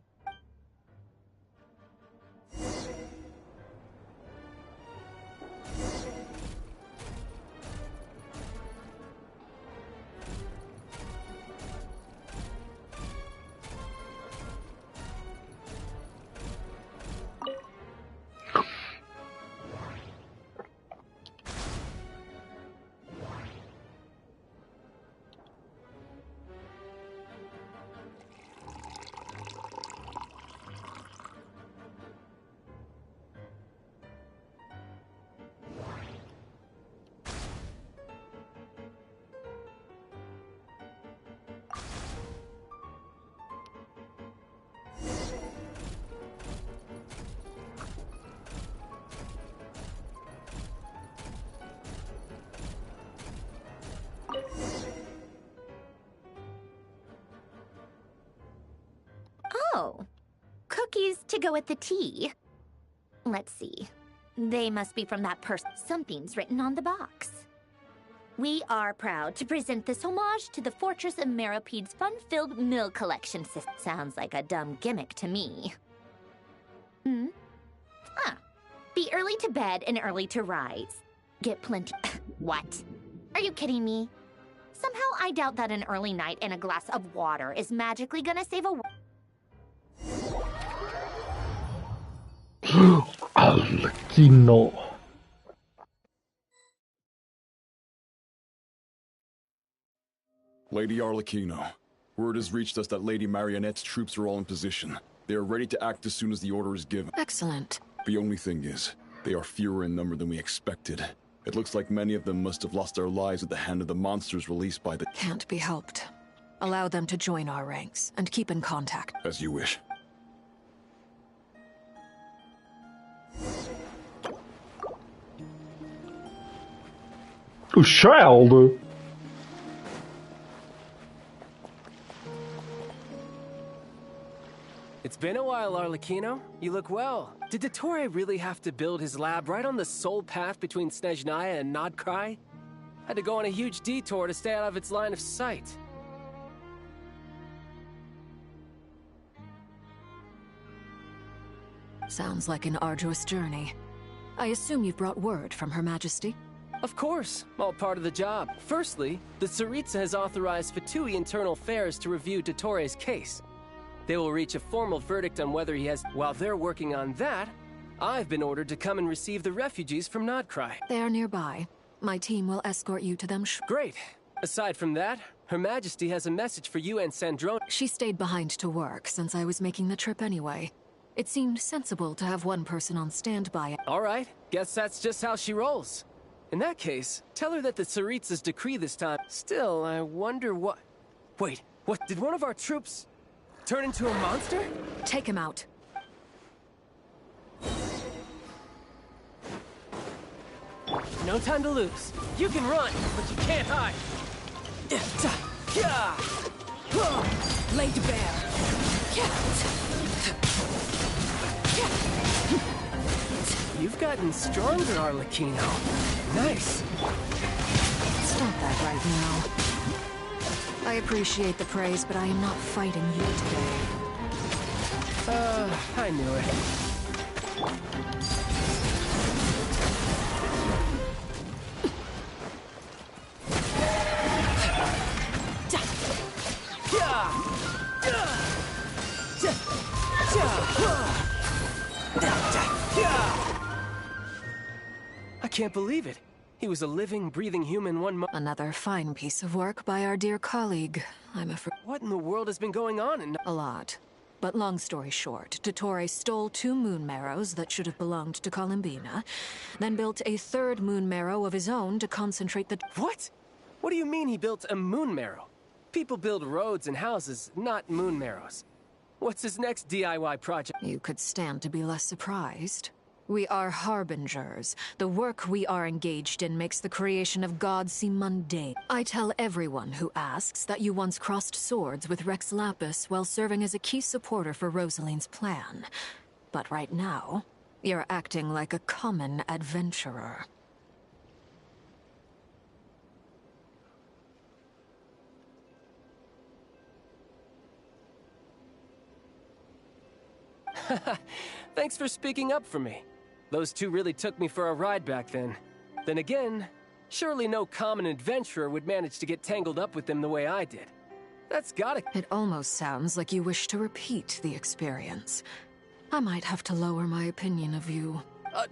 Oh, cookies to go with the tea. Let's see. They must be from that person. Something's written on the box. We are proud to present this homage to the Fortress of Meropede's fun-filled mill collection system. Sounds like a dumb gimmick to me. Be early to bed and early to rise. Get plenty. What? Are you kidding me? Somehow I doubt that an early night and a glass of water is magically gonna save a... Arlecchino. Lady Arlecchino, word has reached us that Lady Marionette's troops are all in position. They are ready to act as soon as the order is given. Excellent. The only thing is, they are fewer in number than we expected. It looks like many of them must have lost their lives at the hand of the monsters released by the... Can't be helped. Allow them to join our ranks, and keep in contact. As you wish. O child. It's been a while, Arlecchino. You look well. Did Dottore really have to build his lab right on the sole path between Snezhnaya and Nodcry? Had to go on a huge detour to stay out of its line of sight. Sounds like an arduous journey. I assume you've brought word from Her Majesty? Of course, all part of the job. Firstly, the Tsaritsa has authorized Fatui Internal Affairs to review Dottore's case. They will reach a formal verdict on whether he has... While they're working on that, I've been ordered to come and receive the refugees from Nodcry. They are nearby. My team will escort you to them. Great. Aside from that, Her Majesty has a message for you and Sandrone. She stayed behind to work since I was making the trip anyway. It seemed sensible to have one person on standby. All right, guess that's just how she rolls. In that case, tell her that the Tsaritsa's decree this time... Still, I wonder what... Wait, what? Did one of our troops... turn into a monster? Take him out. No time to lose. You can run, but you can't hide. Laid bare. You've gotten stronger, Arlecchino. Nice. Stop that right now. I appreciate the praise, but I am not fighting you today. I knew it. I can't believe it. He was a living, breathing human one month. Another fine piece of work by our dear colleague, I'm afraid. What in the world has been going on in... A lot. But long story short, Dottore stole 2 moon marrows that should have belonged to Columbinaaaa, then built a 3rd moon marrow of his own to concentrate the... What? What do you mean he built a moon marrow? People build roads and houses, not moon marrows. What's his next DIY project? You could stand to be less surprised. We are harbingers. The work we are engaged in makes the creation of gods seem mundane. I tell everyone who asks that you once crossed swords with Rex Lapis while serving as a key supporter for Rosaline's plan. But right now, you're acting like a common adventurer. Thanks for speaking up for me. Those 2 really took me for a ride back then. Then again, surely no common adventurer would manage to get tangled up with them the way I did. That's gotta... It almost sounds like you wish to repeat the experience. I might have to lower my opinion of you.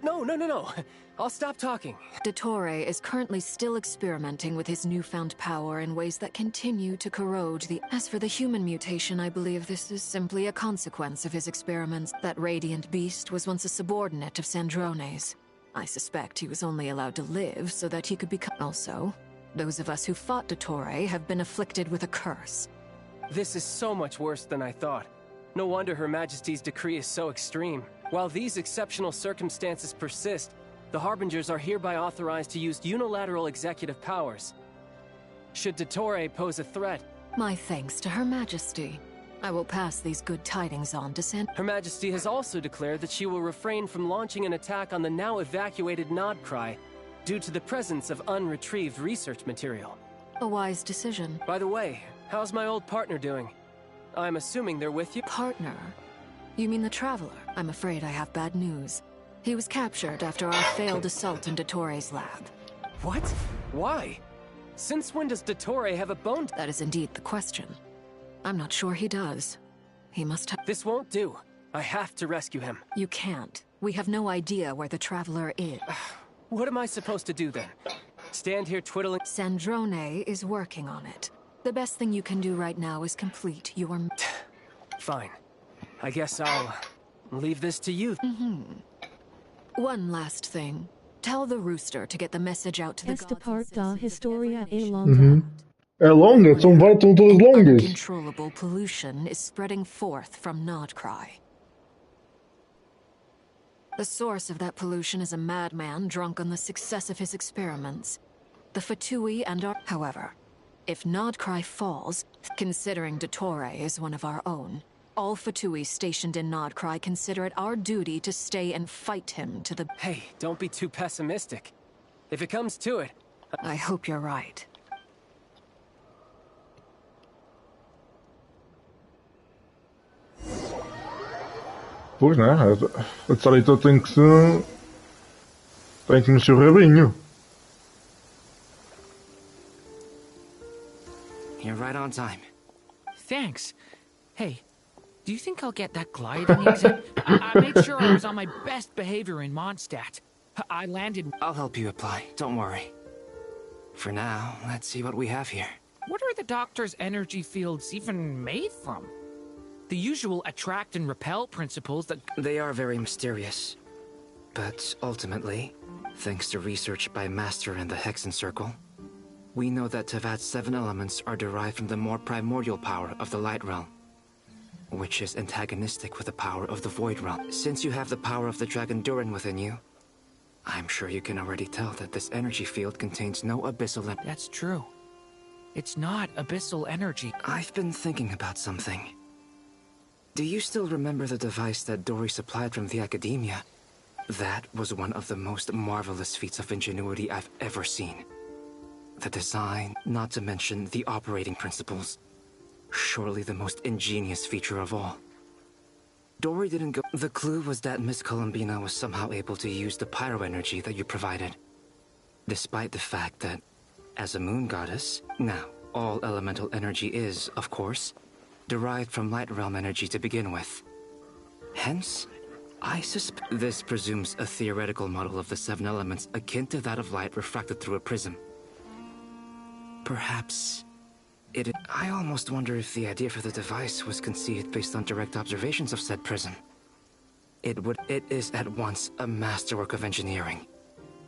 No. I'll stop talking. Dottore is currently still experimenting with his newfound power in ways that continue to corrode the... As for the human mutation, I believe this is simply a consequence of his experiments. That radiant beast was once a subordinate of Sandrone's. I suspect he was only allowed to live so that he could become... Also, those of us who fought Dottore have been afflicted with a curse. This is so much worse than I thought. No wonder Her Majesty's decree is so extreme. While these exceptional circumstances persist, the Harbingers are hereby authorized to use unilateral executive powers. Should Dottore pose a threat... My thanks to Her Majesty. I will pass these good tidings on to San. Her Majesty has also declared that she will refrain from launching an attack on the now evacuated Nodcry due to the presence of unretrieved research material. A wise decision. By the way, how's my old partner doing? I'm assuming they're with you? Partner? You mean the Traveler? I'm afraid I have bad news. He was captured after our failed assault in Dottore lab. What? Why? Since when does Dottore have a bone? That is indeed the question. I'm not sure he does. He must have— This won't do. I have to rescue him. You can't. We have no idea where the Traveler is. What am I supposed to do then? Stand here twiddling— Sandrone is working on it. The best thing you can do right now is complete your— Fine. I guess I'll leave this to you. One last thing. Tell the rooster to get the message out to the Esta gods. parte da história é longa. Uhum. É longa, estão todas longas. Uncontrollable pollution is spreading forth from Nodcry. The source of that pollution is a madman drunk on the success of his experiments. The Fatui and our— However, if Nodcry falls, considering Dottore is one of our own, all Fatui stationed in Nodcry consider it our duty to stay and fight him to the— Hey, don't be too pessimistic. If it comes to it— I hope you're right. Pois, né? A Tsarita tem que se... tem que mexer o rabinho. You're right on time. Thanks. Hey, do you think I'll get that gliding exam? I made sure I was on my best behavior in Mondstadt. I landed— I'll help you apply, don't worry. For now, let's see what we have here. What are the doctor's energy fields even made from? The usual attract and repel principles that— They are very mysterious. But ultimately, thanks to research by Master and the Hexen Circle, we know that Tevat's 7 elements are derived from the more primordial power of the Light Realm, which is antagonistic with the power of the Void Realm. Since you have the power of the Dragon Durin within you, I'm sure you can already tell that this energy field contains no abyssal— That's true. It's not abyssal energy. I've been thinking about something. Do you still remember the device that Dory supplied from the Academia? That was one of the most marvelous feats of ingenuity I've ever seen. The design, not to mention the operating principles. Surely the most ingenious feature of all. Dory didn't go— The clue was that Miss Columbinaaaa was somehow able to use the pyro energy that you provided. Despite the fact that, as a moon goddess, now, all elemental energy is, of course, derived from light realm energy to begin with. Hence, I suspect this presumes a theoretical model of the 7 elements akin to that of light refracted through a prism. Perhaps I almost wonder if the idea for the device was conceived based on direct observations of said prism. It is at once a masterwork of engineering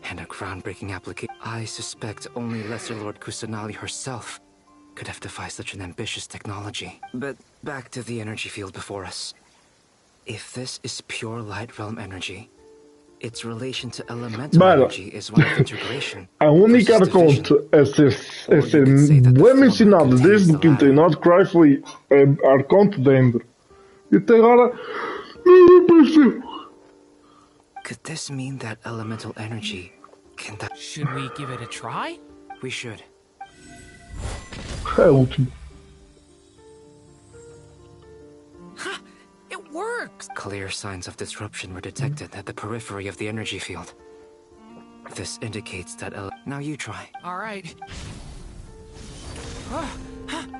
and a groundbreaking application. I suspect only Lesser Lord Kusanali herself could have devised such an ambitious technology. But back to the energy field before us. If this is pure light realm energy, its relation to elemental energy is one of integration. A única arconte a ser bem mencionada desde o quinto em Nodcry foi a arconte de Ember. E até agora não apareceu. Could this mean that elemental energy can— Should we give it a try? We should. É o último. Ha! It works! Clear signs of disruption were detected at the periphery of the energy field. This indicates that Now you try. Alright.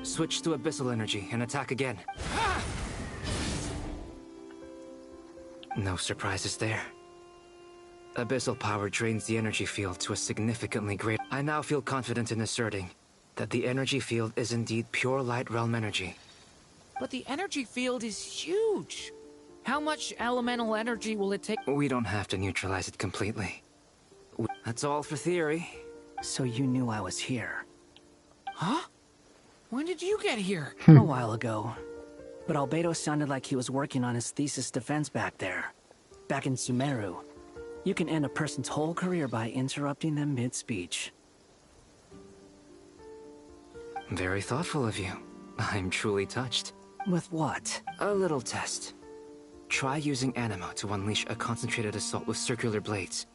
Switch to abyssal energy and attack again. No surprises there. Abyssal power drains the energy field to a significantly greater— I now feel confident in asserting that the energy field is indeed pure light realm energy. But the energy field is huge. How much elemental energy will it take? We don't have to neutralize it completely. That's all for theory. So you knew I was here? Huh? When did you get here? A while ago. But Albedo sounded like he was working on his thesis defense back there. Back in Sumeru. You can end a person's whole career by interrupting them mid-speech. Very thoughtful of you. I'm truly touched. With what? A little test. Try using Animo to unleash a concentrated assault with circular blades.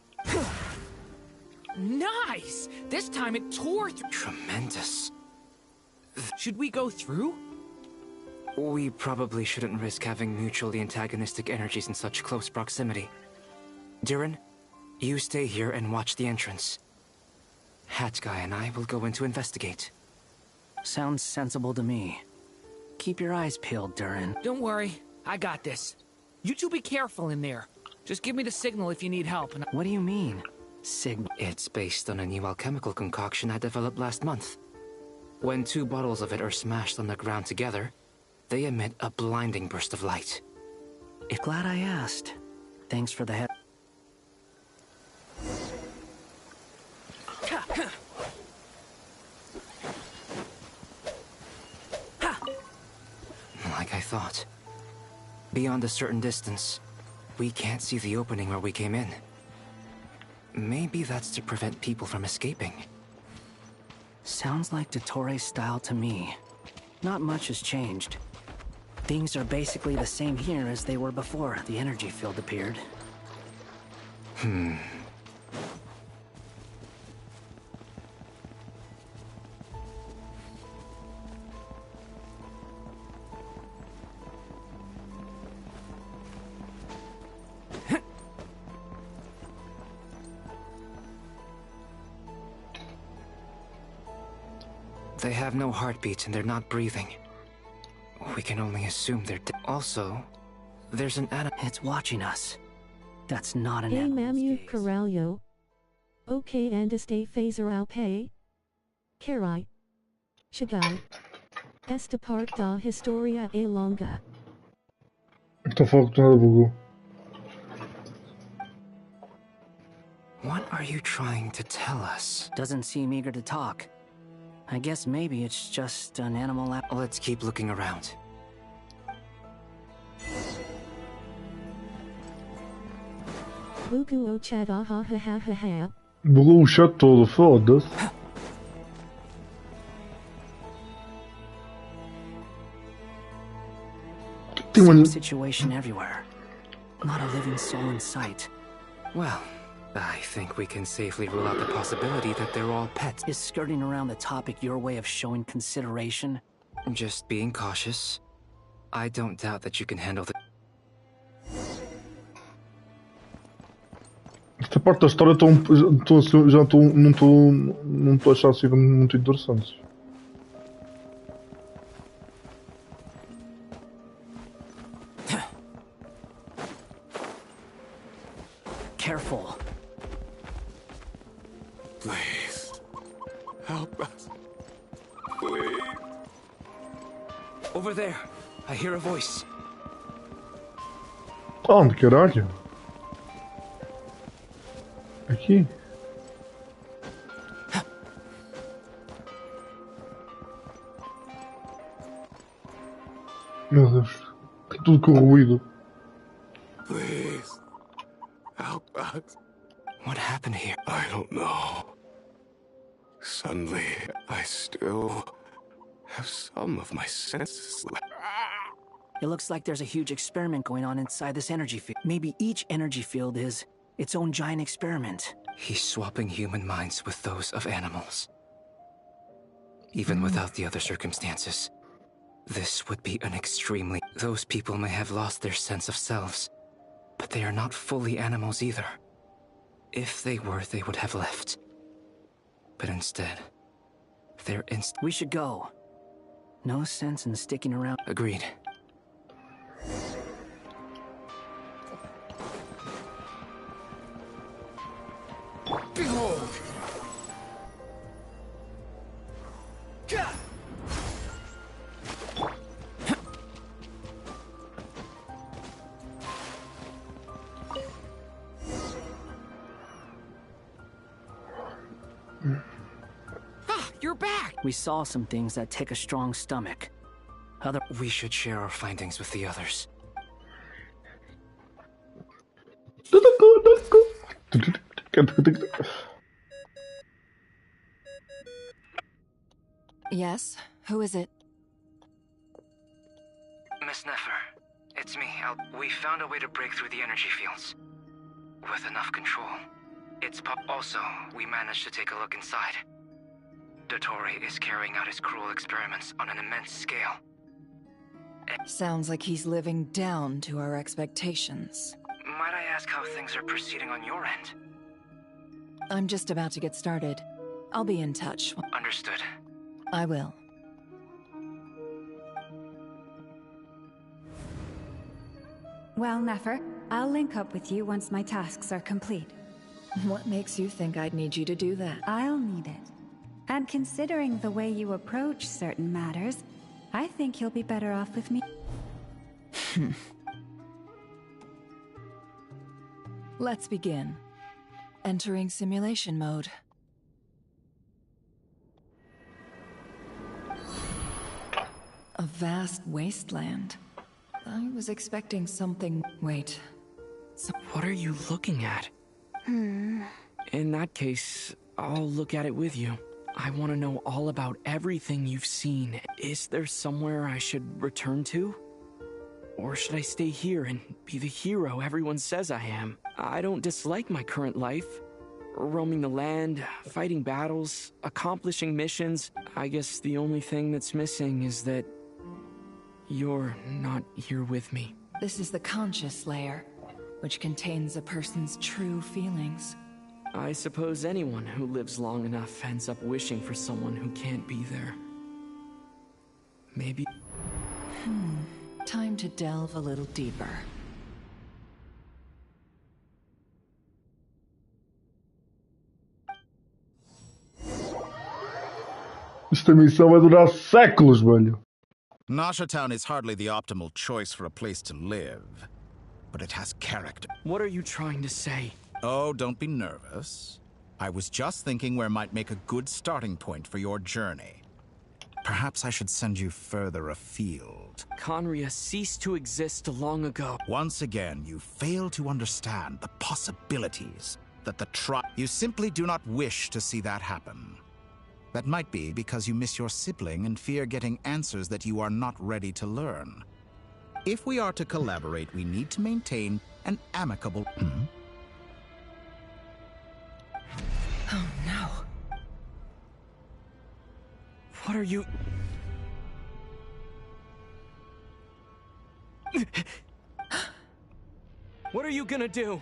Nice! This time it tore through. Tremendous. Should we go through? We probably shouldn't risk having mutually antagonistic energies in such close proximity. Durin, you stay here and watch the entrance. Hat Guy and I will go in to investigate. Sounds sensible to me. Keep your eyes peeled, Durin. Don't worry, I got this. You two be careful in there. Just give me the signal if you need help. And what do you mean? It's based on a new alchemical concoction I developed last month. When 2 bottles of it are smashed on the ground together, they emit a blinding burst of light. Glad I asked. Thanks for the head. Like I thought. Beyond a certain distance, we can't see the opening where we came in. Maybe that's to prevent people from escaping. Sounds like Dottore style to me. Not much has changed. Things are basically the same here as they were before the energy field appeared. They have no heartbeat and they're not breathing. We can only assume they're dead. Also, there's an animal. It's watching us. That's not an animal. Mamu Corralio. Okay, and stay phaser ao pay. Carai. Shagai. Esta parte da historia é longa. Estou a falar que nada bugou. What are you trying to tell us? Doesn't seem eager to talk. I guess maybe it's just an animal app. Let's keep looking around. Bugu o chat ha ha ha ha ha. Bugou o chat todo, foda-se. Same situation everywhere. Not a living soul in sight. Well, I think we can safely rule out the possibility that they're all pets. Is skirting around the topic your way of showing consideration? Just being cautious. I don't doubt that you can handle the... Esta parte da história não estou a achar assim muito interessante. Careful. Please, help us. Please. Over there, I hear a voice. Onde, caralho? Aqui. Meu Deus, tudo corroído. Please, help us. What happened here? I don't know. Suddenly, I still have some of my senses left. It looks like there's a huge experiment going on inside this energy field. Maybe each energy field is its own giant experiment. He's swapping human minds with those of animals. Even without the other circumstances. This would be an extremely... Those people may have lost their sense of selves, but they are not fully animals either. If they were, they would have left. But instead, they're We should go. No sense in sticking around. Agreed. Behold! You're back! We saw some things that take a strong stomach. We should share our findings with the others. Yes? Who is it? Miss Nefer, it's me. We found a way to break through the energy fields. With enough control. Also, we managed to take a look inside. Dottore is carrying out his cruel experiments on an immense scale. Sounds like he's living down to our expectations. Might I ask how things are proceeding on your end? I'm just about to get started. I'll be in touch. Understood. I will. Well, Nefer, I'll link up with you once my tasks are complete. What makes you think I'd need you to do that? I'll need it. And considering the way you approach certain matters, I think you'll be better off with me. Let's begin. Entering simulation mode. A vast wasteland. I was expecting something... Wait. What are you looking at? In that case, I'll look at it with you. I want to know all about everything you've seen. Is there somewhere I should return to? Or should I stay here and be the hero everyone says I am? I don't dislike my current life. Roaming the land, fighting battles, accomplishing missions. I guess the only thing that's missing is that you're not here with me. This is the conscious layer, which contains a person's true feelings. I suppose anyone who lives long enough ends up wishing for someone who can't be there. Maybe... Time to delve a little deeper. Esta missão vai durar séculos, velho. Nasha Town is hardly the optimal choice for a place to live, but it has character. What are you trying to say? Oh, don't be nervous. I was just thinking where might make a good starting point for your journey. Perhaps I should send you further afield. Conria ceased to exist long ago. Once again, you fail to understand the possibilities that You simply do not wish to see that happen. That might be because you miss your sibling and fear getting answers that you are not ready to learn. If we are to collaborate, we need to maintain an amicable... Oh no. What are you... What are you gonna do?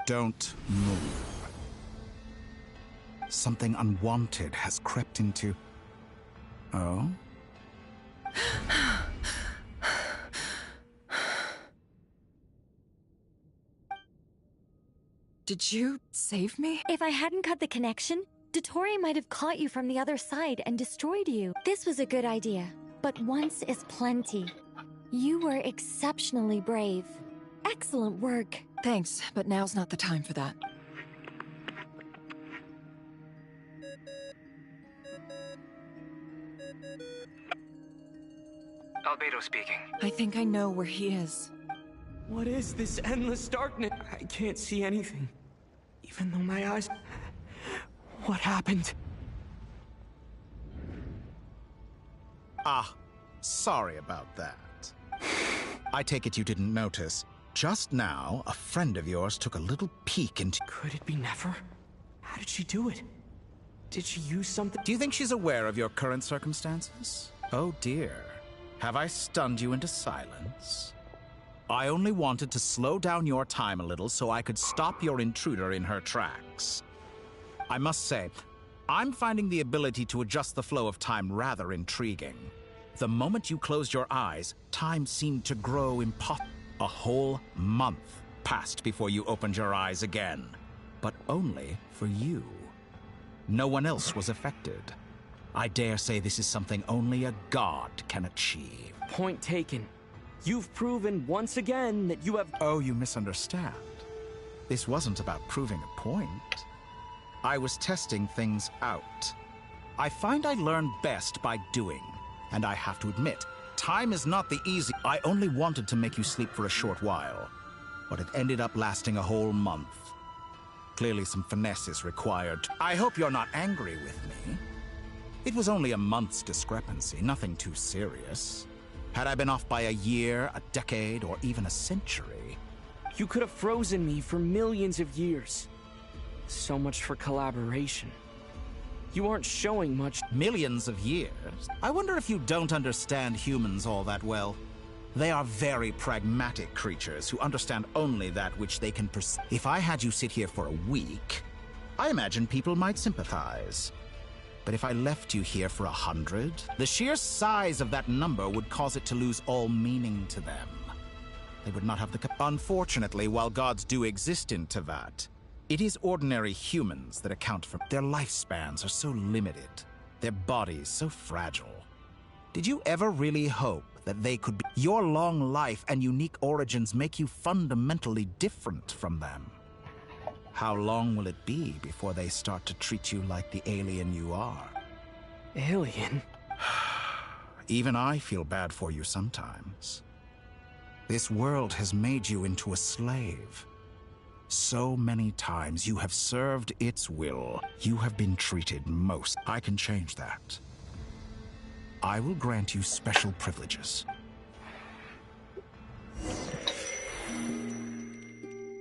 Don't move. Something unwanted has crept into... Oh? Did you save me? If I hadn't cut the connection, Dottore might have caught you from the other side and destroyed you. This was a good idea, but once is plenty. You were exceptionally brave. Excellent work. Thanks, but now's not the time for that. Albedo speaking. I think I know where he is. What is this endless darkness? I can't see anything. Even though my eyes... What happened? Ah, sorry about that. I take it you didn't notice. Just now, a friend of yours took a little peek into... Could it be Nefer? How did she do it? Did she use something? Do you think she's aware of your current circumstances? Oh dear. Have I stunned you into silence? I only wanted to slow down your time a little so I could stop your intruder in her tracks. I must say, I'm finding the ability to adjust the flow of time rather intriguing. The moment you closed your eyes, time seemed to grow impossible. A whole month passed before you opened your eyes again, but only for you. No one else was affected. I dare say this is something only a god can achieve. Point taken. You've proven once again that you have... Oh, you misunderstand. This wasn't about proving a point. I was testing things out. I find I learn best by doing, and I have to admit, time is not the easy... I only wanted to make you sleep for a short while, but it ended up lasting a whole month. Clearly some finesse is required. I hope you're not angry with me. It was only a month's discrepancy, nothing too serious. Had I been off by a year, a decade, or even a century... You could have frozen me for millions of years. So much for collaboration. You aren't showing much. Millions of years? I wonder if you don't understand humans all that well. They are very pragmatic creatures who understand only that which they can perceive. If I had you sit here for a week, I imagine people might sympathize. But if I left you here for 100, the sheer size of that number would cause it to lose all meaning to them. They would not have the Unfortunately, while gods do exist in Teyvat, it is ordinary humans that account for their lifespans are so limited, their bodies so fragile. Did you ever really hope that they could be? Your long life and unique origins make you fundamentally different from them. How long will it be before they start to treat you like the alien you are? Alien? Even I feel bad for you sometimes. This world has made you into a slave. So many times you have served its will. You have been treated most. I can change that. I will grant you special privileges.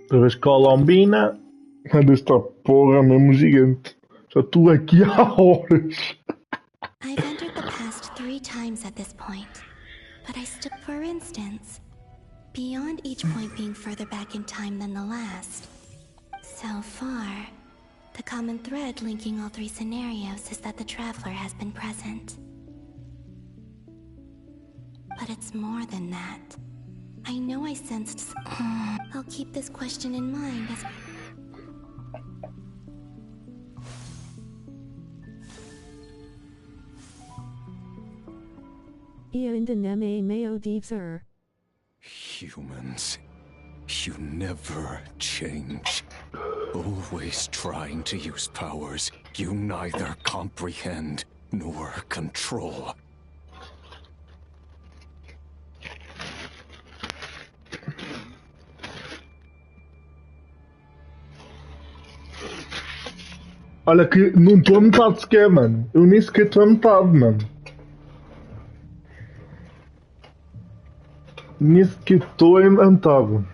Outra vez Columbinaaaa. Esta porra mesmo gigante. Já estou aqui há horas. I've entered the past 3 times at this point, but I still, for instance, beyond each point being further back in time than the last. So far, the common thread linking all 3 scenarios is that the Traveler has been present. But it's more than that. I know I sensed I'll keep this question in mind as... Humans, you never change. Always trying to use powers you neither comprehend nor control. Olha que não estou a metade sequer, mano. Eu nem sequer estou a metade, mano. Nem sequer estou a metade.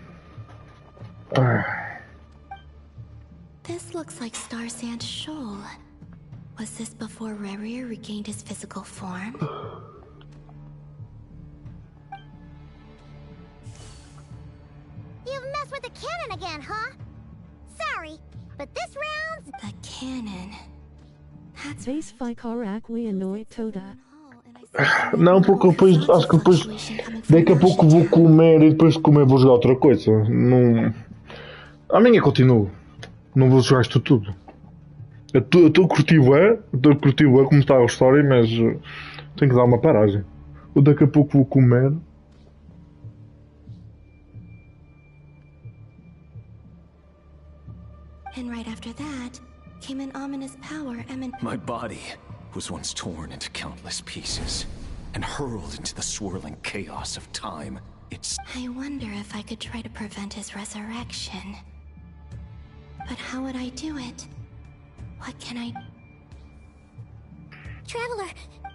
This looks like Star Sand Shoal. Was this before Rerir regained his physical form? You've messed with the cannon again, huh? Sorry, but this round's... The cannon... That's... Vais ficar aqui à noite toda. Não, porque depois, acho que depois, daqui a pouco vou comer e depois de comer vou jogar outra coisa. Não... Amanhã continuo. Não vou jogar isto tudo. Eu estou a curtir como está a história, mas tenho que dar uma paragem. Eu daqui a pouco vou comer. And right after that came an ominous power emanate. My body was once torn into countless pieces and hurled into the swirling chaos of time. I wonder if I could try to prevent his resurrection. But how would I do it? What can I... Traveler,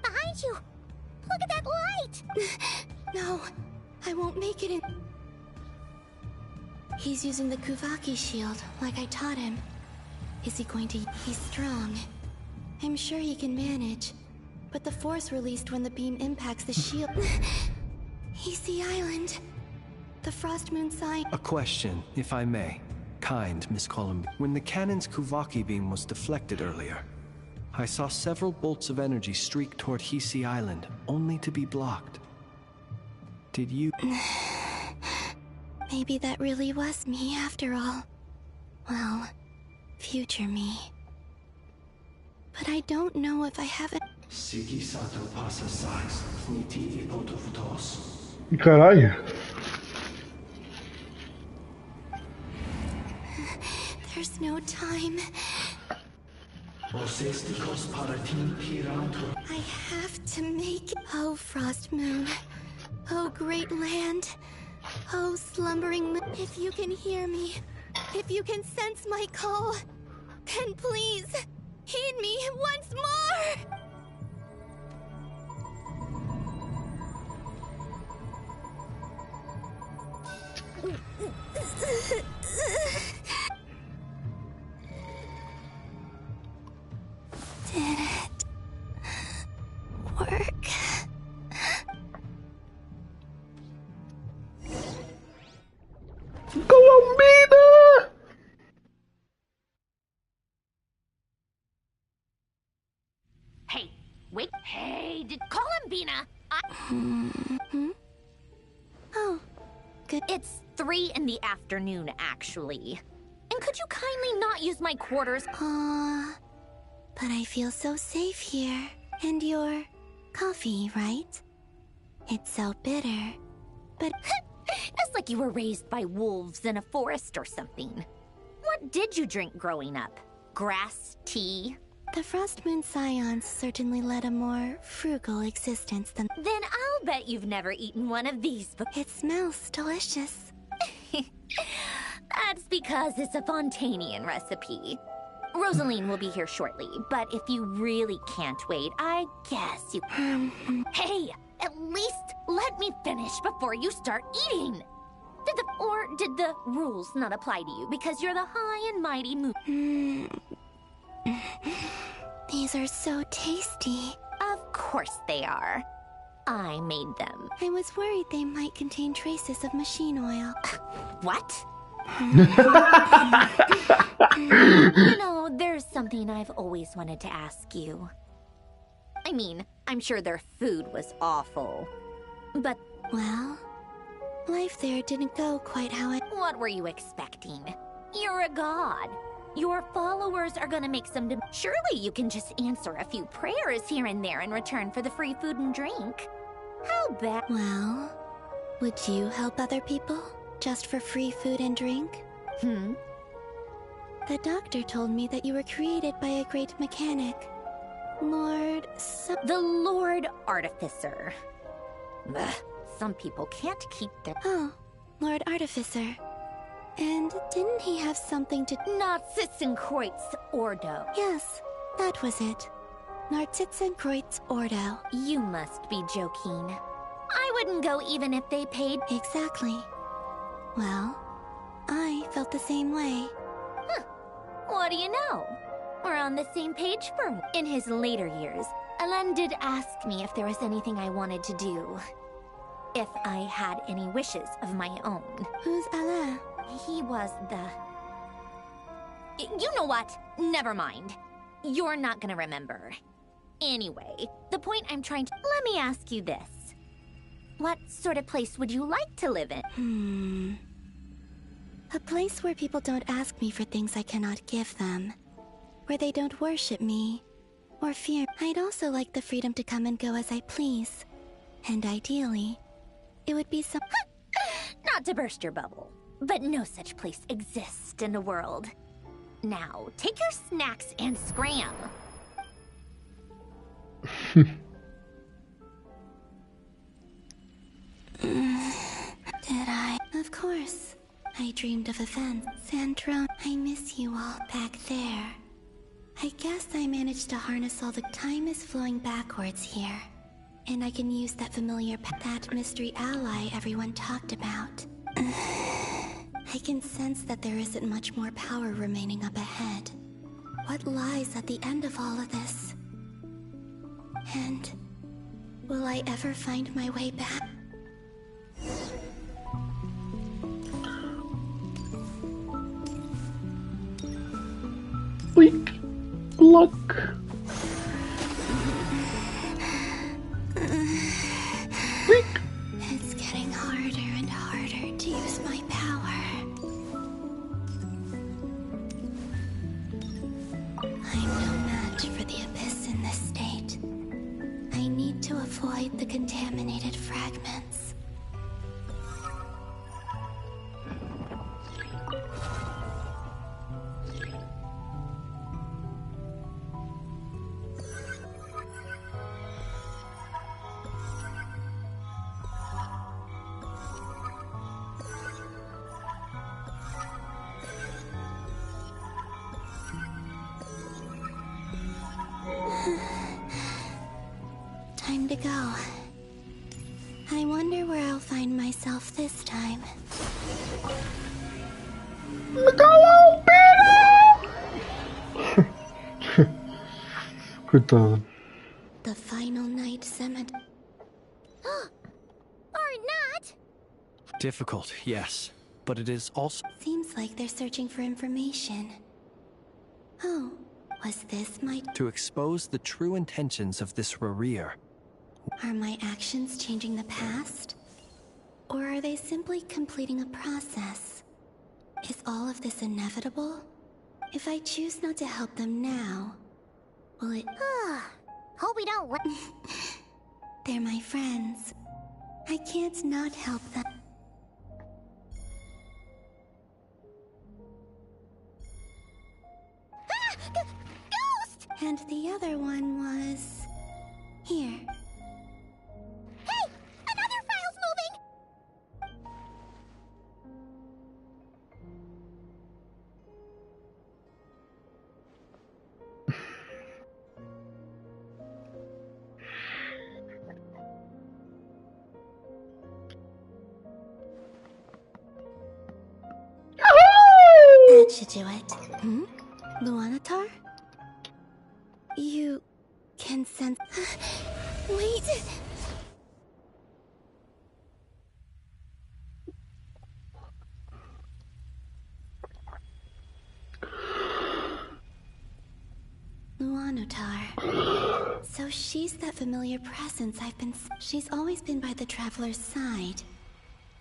behind you! Look at that light! No, I won't make it in... He's using the Kuvaki shield, like I taught him. Is he going to... He's strong. I'm sure he can manage. But the force released when the beam impacts the shield... He's Island. The Frost Moon sign... A question, if I may. Kind, Miss Columbinaaaa. When the cannon's Kuvaki beam was deflected earlier, I saw several bolts of energy streak toward Hisi Island, only to be blocked. Did you... Maybe that really was me after all. Well, future me. But I don't know if I have it. Caralho. There's no time. I have to make it. Oh, Frost Moon. Oh, great land. Oh, slumbering moon. If you can hear me, if you can sense my call, then please, heed me once more! Did it work? Columbinaaaa! Hey, wait. Hey, did Columbinaaaa? Oh, good. It's 3 in the afternoon, actually. And could you kindly not use my quarters? But I feel so safe here. And your coffee, right? It's so bitter. But It's like you were raised by wolves in a forest or something. What did you drink growing up? Grass tea? the Frost Moon Scions certainly led a more frugal existence than... Then I'll bet you've never eaten one of these before. It smells delicious. That's because it's a Fontanian recipe. Rosaline will be here shortly, but if you really can't wait, I guess you... Hey, at least let me finish before you start eating! Did the rules not apply to you because you're the high and mighty moon? These are so tasty. Of course they are. I made them. I was worried they might contain traces of machine oil. What? You know, there's something I've always wanted to ask you. I mean, I'm sure their food was awful, but... Well, life there didn't go quite how I... What were you expecting? You're a god. Your followers are gonna make some... Surely you can just answer a few prayers here and there in return for the free food and drink. How bad... Well, would you help other people? Just for free food and drink? The doctor told me that you were created by a great mechanic. The Lord Artificer. Ugh, some people can't keep their... Oh, Lord Artificer. And didn't he have something to... Narzitzenkreuz Ordo. Yes, that was it. Narzitzenkreuz Ordo. You must be joking. I wouldn't go even if they paid... Exactly. Well, I felt the same way. What do you know? We're on the same page for... In his later years, Alain did ask me if there was anything I wanted to do. If I had any wishes of my own. Who's Alain? He was the... You know what? Never mind. You're not gonna remember. Anyway, the point I'm trying to... Let me ask you this. What sort of place would you like to live in? A place where people don't ask me for things I cannot give them. Where they don't worship me or fear. I'd also like the freedom to come and go as I please. And ideally, it would be some... Not to burst your bubble, but no such place exists in the world. Now, take your snacks and scram. Did I? Of course. I dreamed of events. Sandrone, I miss you all back there. I guess I managed to harness all the... Time is flowing backwards here. And I can use that familiar... that mystery ally everyone talked about. I can sense that there isn't much more power remaining up ahead. What lies at the end of all of this? And... will I ever find my way back? Weak luck. Weak. It's getting harder and harder to use my power. I'm no match for the Abyss in this state. I need to avoid the contaminated fragments. Time to go. I wonder where I'll find myself this time. Coitada. The final night cemetery. Or not! Difficult, yes. But it is also... Seems like they're searching for information. Oh, was this my... to expose the true intentions of this Rarir. Are my actions changing the past? Or are they simply completing a process? Is all of this inevitable? If I choose not to help them now, will it... Hope we don't... They're my friends. I can't not help them. Ghost! And the other one was... here. Hey! Another file's moving! That should do it. Luanatar? You can sense... Wait! Luanatar. So she's that familiar presence I've been... She's always been by the Traveler's side.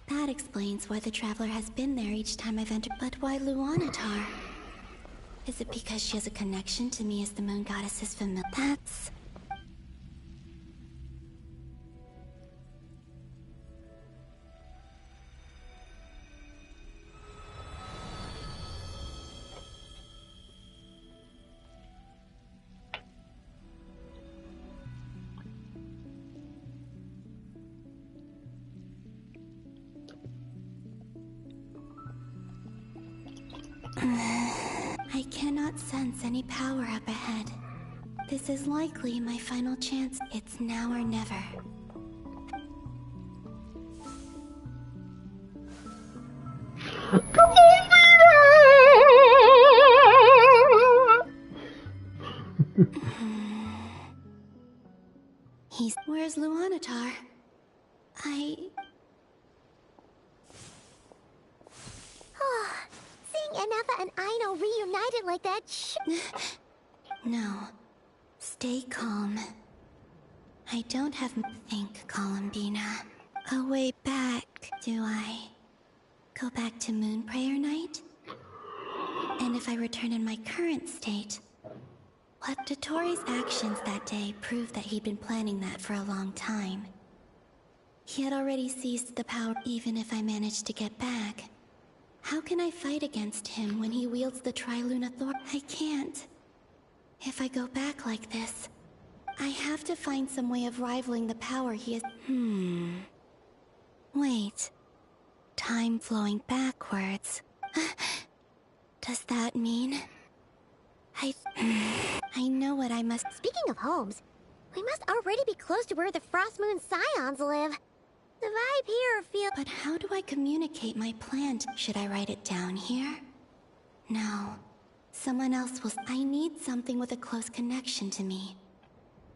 That explains why the Traveler has been there each time I've entered. But why Luanatar? Is it because she has a connection to me as the Moon Goddess's familiar? That's... I cannot sense any power up ahead. This is likely my final chance. It's now or never. Where's Luanatar? Seeing Anafa and Aino reunited like that No. Stay calm. I don't have to think, Columbinaaaa. A way back, do I? Go back to Moon Prayer Night? And if I return in my current state, what Dotori's actions that day proved that he'd been planning that for a long time. He had already seized the power. Even if I managed to get back, how can I fight against him when he wields the Triluna Thor? I can't. If I go back like this, I have to find some way of rivaling the power he has. Wait. Time flowing backwards. Does that mean... I know what I must... Speaking of homes, we must already be close to where the Frost Moon Scions live. The vibe here feels... But how do I communicate my plan? Should I write it down here? No. Someone else will... I need something with a close connection to me.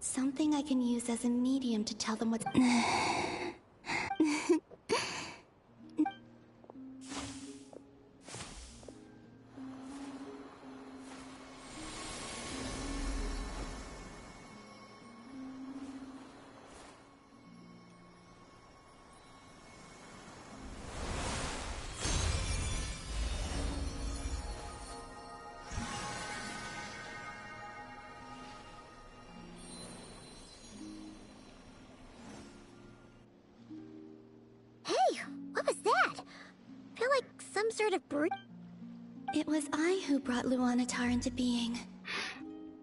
Something I can use as a medium to tell them what's... Sort of brute. It was I who brought Luanatar into being.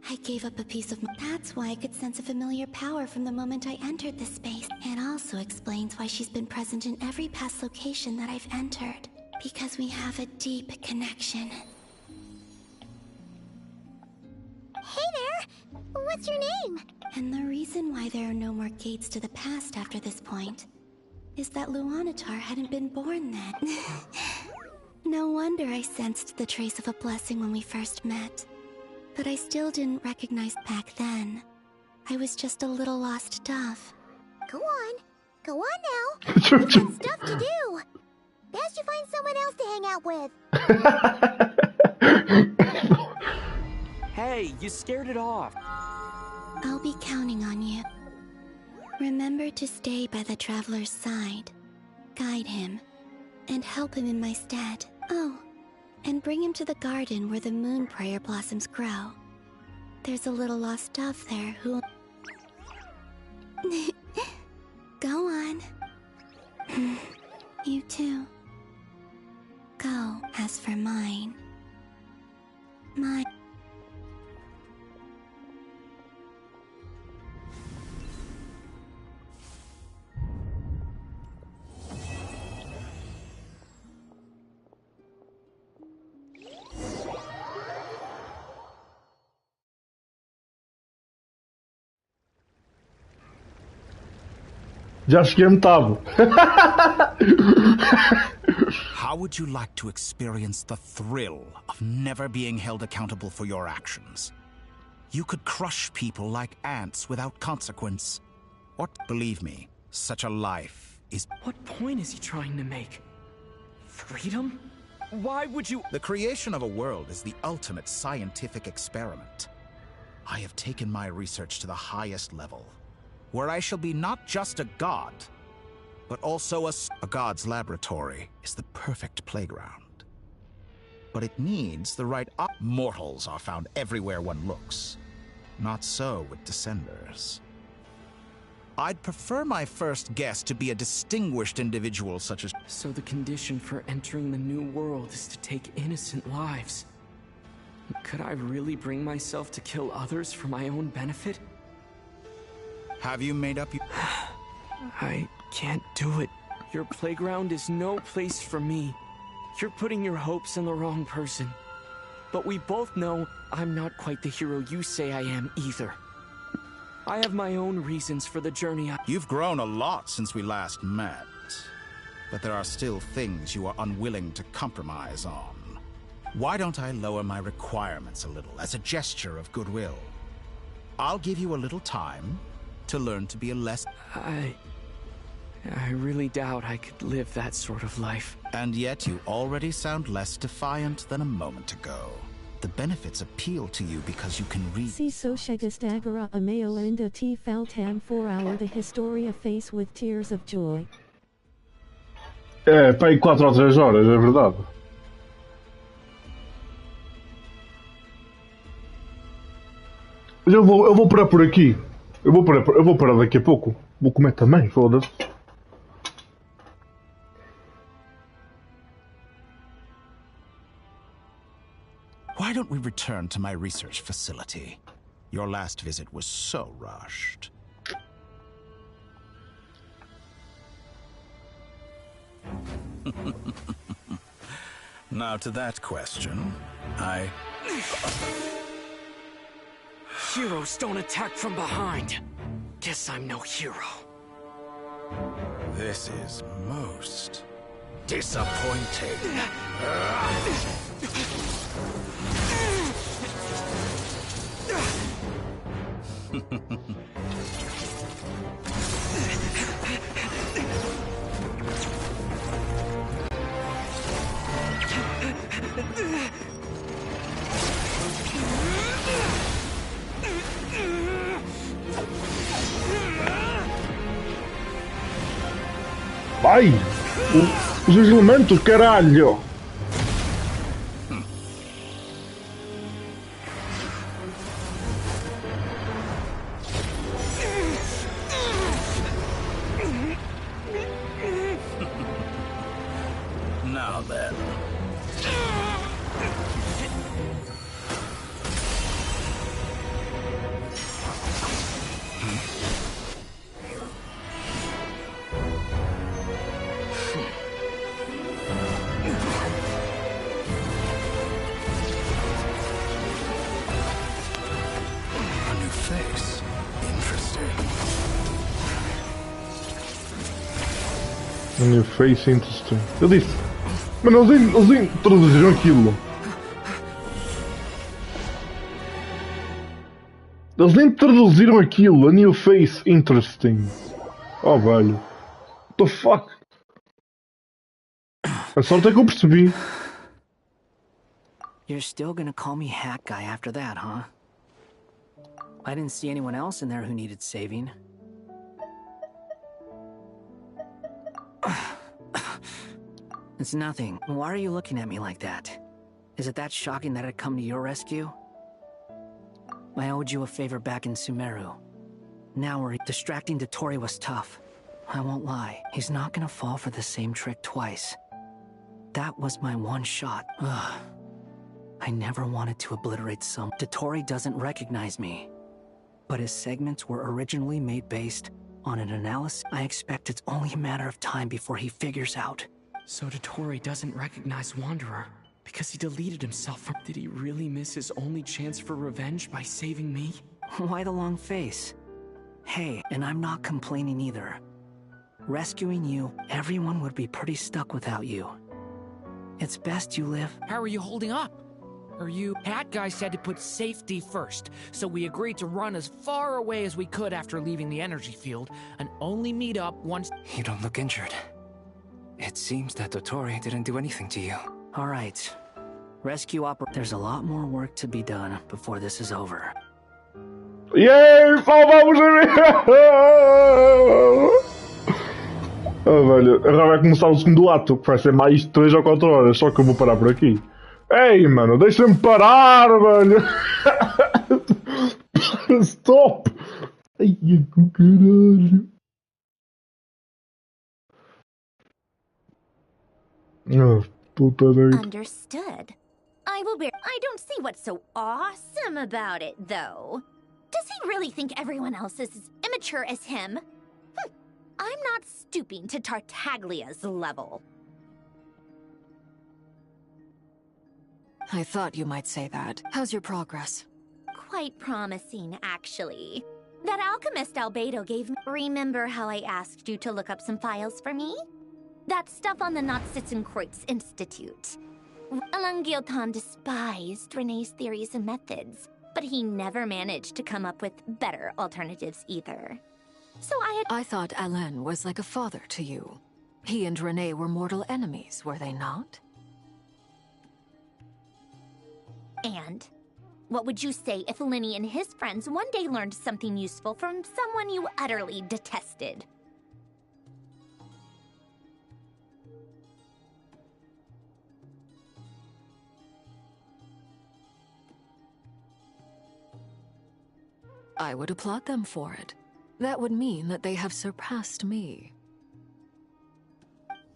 I gave up a piece of my... That's why I could sense a familiar power from the moment I entered this space. It also explains why she's been present in every past location that I've entered. Because we have a deep connection. Hey there! What's your name? And the reason why there are no more gates to the past after this point is that Luanatar hadn't been born then. No wonder I sensed the trace of a blessing when we first met. but I still didn't recognize back then. I was just a little lost dove. Go on. Go on now. You've got stuff to do. Best you find someone else to hang out with. Hey, you scared it off. I'll be counting on you. Remember to stay by the traveler's side, guide him, and help him in my stead. Oh, and bring him to the garden where the moon prayer blossoms grow. There's a little lost dove there who... Go on. You too. Go. As for mine... Mine... Já cheguei a metade. How would you like to experience the thrill of never being held accountable for your actions? You could crush people like ants without consequence. Or, believe me, such a life is... What point is he trying to make? Freedom? Why would you... The creation of a world is the ultimate scientific experiment. I have taken my research to the highest level, where I shall be not just a god, but also a god's laboratory is the perfect playground. But it needs the right mortals are found everywhere one looks. Not so with Descenders. I'd prefer my first guest to be a distinguished individual such as... So the condition for entering the new world is to take innocent lives. Could I really bring myself to kill others for my own benefit? Have you made up your... I can't do it. Your playground is no place for me. You're putting your hopes in the wrong person. But we both know I'm not quite the hero you say I am either. I have my own reasons for the journey You've grown a lot since we last met. But there are still things you are unwilling to compromise on. Why don't I lower my requirements a little as a gesture of goodwill? I'll give you a little time to learn to be a less... I really doubt I could live that sort of life. And yet you already sound less defiant than a moment ago. The benefits appeal to you because you can read... Si so chegaste agora a meo ainda te faltam 4 hours the historia face with tears of joy. É, para aí 4 ou 3 horas, é verdade. Eu vou parar por aqui. Eu vou parar daqui a pouco. Vou comer também, foda-se. Why don't we return to my research facility? Your last visit was so rushed. Now to that question, Heroes don't attack from behind. Guess I'm no hero. This is most disappointing. Vai! Os elementos, caralho! Now then. A new face interesting. Eu disse, mano, eles introduziram aquilo. Eles nem traduziram aquilo. A new face, interesting. Oh, velho. What the fuck? A sorte é que eu percebi. You're still gonna call me Hat Guy after that, huh? I didn't see anyone else in there who needed saving. It's nothing. Why are you looking at me like that? Is it that shocking that I'd come to your rescue? I owed you a favor back in Sumeru. Now we're distracting Dottore was tough. I won't lie, he's not gonna fall for the same trick twice. That was my one shot. Ugh. I never wanted to obliterate some. Dottore doesn't recognize me. But his segments were originally made based on an analysis. I expect it's only a matter of time before he figures out. So Dottore doesn't recognize Wanderer because he deleted himself from... Did he really miss his only chance for revenge by saving me? Why the long face? Hey, and I'm not complaining either. Rescuing you, everyone would be pretty stuck without you. It's best you live. How are you holding up? Hat Guy said to put safety first, so we agreed to run as far away as we could after leaving the energy field, and only meet up once... You don't look injured. It seems that Dottore didn't do anything to you. Alright. Rescue There's a lot more work to be done before this is over. Yay! Salvamos a minha! Oh, velho, agora vai começar o segundo ato, que vai ser mais 3 ou 4 horas, só que eu vou parar por aqui. Ei, mano, deixa-me parar, velho! Stop! Ai, que caralho! Oh, puta merda. Understood. I will bear. I don't see what's so awesome about it, though. Does he really think everyone else is as immature as him? I'm not stooping to Tartaglia's level. I thought you might say that. How's your progress? Quite promising, actually. That alchemist Albedo gave me... Remember how I asked you to look up some files for me? That stuff on the Nachtspitzenkreuz Institute. Alain Guillotin despised Renee's theories and methods, but he never managed to come up with better alternatives either. So I thought Alain was like a father to you. He and Renee were mortal enemies, were they not? And what would you say if Linny and his friends one day learned something useful from someone you utterly detested? I would applaud them for it. That would mean that they have surpassed me.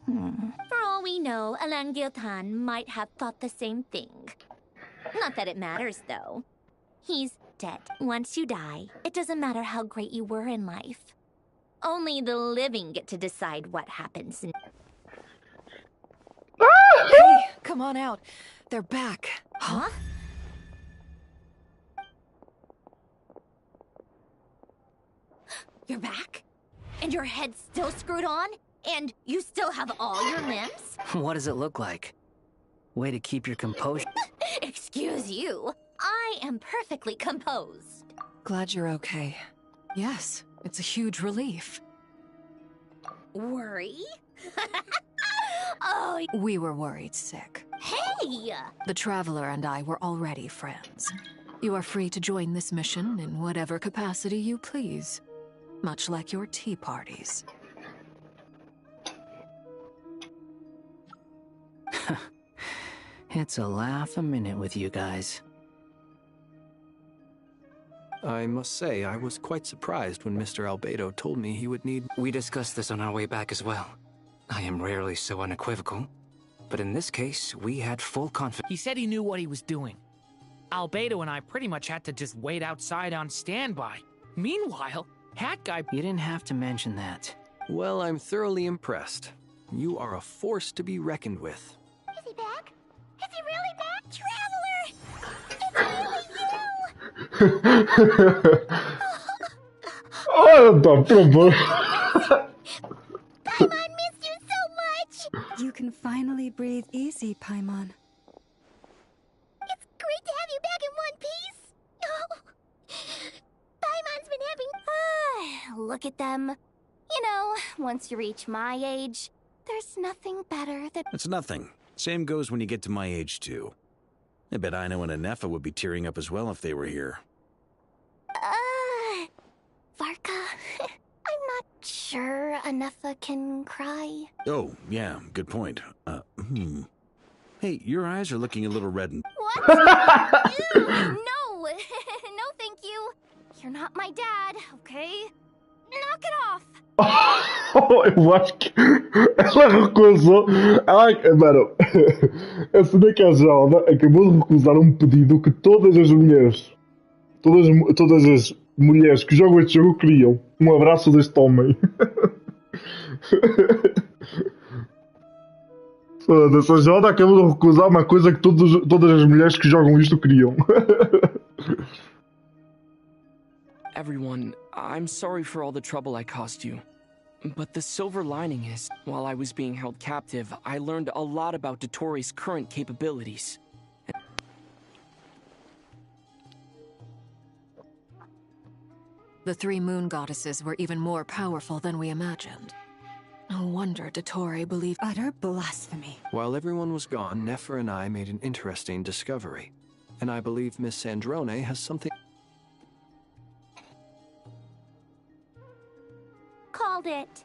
For all we know, Alain Guillotin might have thought the same thing. Not that it matters, though. He's dead. Once you die, it doesn't matter how great you were in life. Only the living get to decide what happens. Hey, come on out. They're back. Huh? You're back? And your head's still screwed on? And you still have all your limbs? What does it look like? Way to keep your composure. Excuse you. I am perfectly composed. Glad you're okay. Yes, it's a huge relief. Worry? Oh. We were worried sick. Hey! The Traveler and I were already friends. You are free to join this mission in whatever capacity you please. Much like your tea parties. It's a laugh a minute with you guys. I must say, I was quite surprised when Mr. Albedo told me he would need... We discussed this on our way back as well. I am rarely so unequivocal, but in this case, we had full confidence. He said he knew what he was doing. Albedo and I pretty much had to just wait outside on standby. Meanwhile, Hat Guy... You didn't have to mention that. Well, I'm thoroughly impressed. You are a force to be reckoned with. Is he back? Is he really back? Traveler! It's really you! Oh, pronto. Paimon missed you so much! You can finally breathe easy, Paimon. It's great to have you back in one piece! Oh. look at them. You know, once you reach my age, there's nothing better than— It's nothing. Same goes when you get to my age, too. I bet Ino and Anefa would be tearing up as well if they were here. Varka, I'm not sure Anefa can cry. Oh, yeah, good point. Hey, your eyes are looking a little red and— What? Ew, no! No, thank you. You're not my dad, okay? Knock it off! Eu acho que ela recusou. Mano, a cena que a Joda acabou de recusar um pedido que todas as mulheres, todas as mulheres que jogam este jogo queriam. Um abraço deste homem. Foda-se, a Joda acabou de recusar uma coisa que todas as mulheres que jogam isto queriam. Everyone, I'm sorry for all the trouble I caused you. But the silver lining is, while I was being held captive, I learned a lot about Dotori's current capabilities. The three moon goddesses were even more powerful than we imagined. No wonder Dotori believed— Utter blasphemy. While everyone was gone, Nefer and I made an interesting discovery. And I believe Miss Sandrone has something— Called it.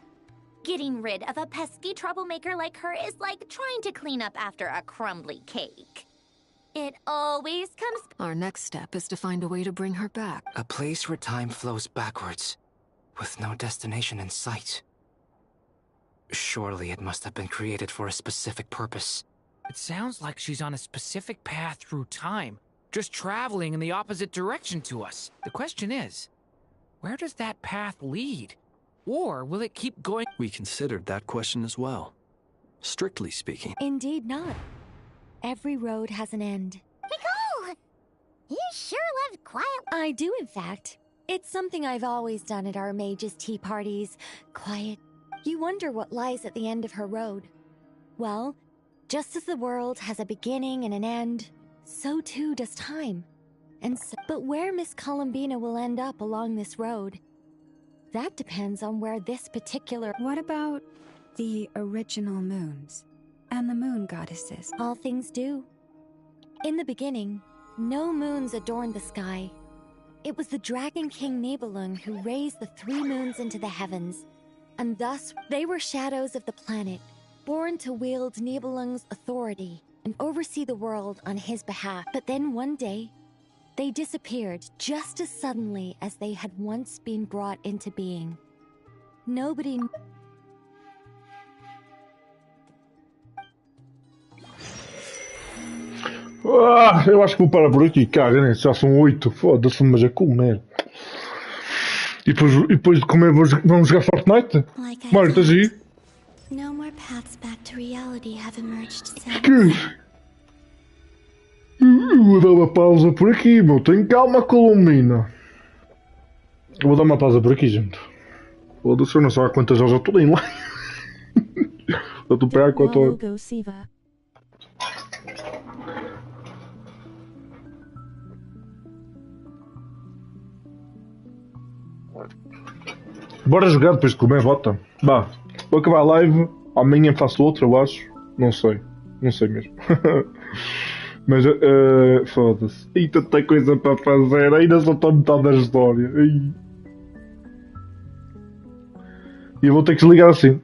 Getting rid of a pesky troublemaker like her is like trying to clean up after a crumbly cake. It always comes— Our next step is to find a way to bring her back. A place where time flows backwards, with no destination in sight. Surely it must have been created for a specific purpose. It sounds like she's on a specific path through time, just traveling in the opposite direction to us. The question is, where does that path lead? Or will it keep going? We considered that question as well. Strictly speaking. Indeed not. Every road has an end. Nicole! You sure lived quiet. I do, in fact. It's something I've always done at our mages' tea parties. Quiet. You wonder what lies at the end of her road. Well, just as the world has a beginning and an end, so too does time. But where Miss Columbinaaaa will end up along this road, that depends on where this particular— What about the original moons and the moon goddesses? All things do. In the beginning, no moons adorned the sky. It was the Dragon King Nibelung who raised the three moons into the heavens, and thus they were shadows of the planet, born to wield Nibelung's authority and oversee the world on his behalf. But then one day, they disappeared just as suddenly as they had once been brought into being. Nobody— Eu acho que vou parar por aqui, cara, né? Já são 8, foda-se, mas é comer. E depois de comer vamos jogar Fortnite? Mário, estás aí? No more paths back to reality have emerged since. Eu vou dar uma pausa por aqui, meu. Tenho calma, Columbina. Eu vou dar uma pausa por aqui, gente. Foda-se, eu não sei há quantas horas eu estou em lá. Eu estou para 4 horas. Bora jogar depois de comer, bota. Vá, vou acabar a live. Amanhã faço outra, eu acho. Não sei mesmo. Mas, foda-se. E tanta coisa para fazer. Ainda só estou a metade da história. E eu vou ter que desligar assim.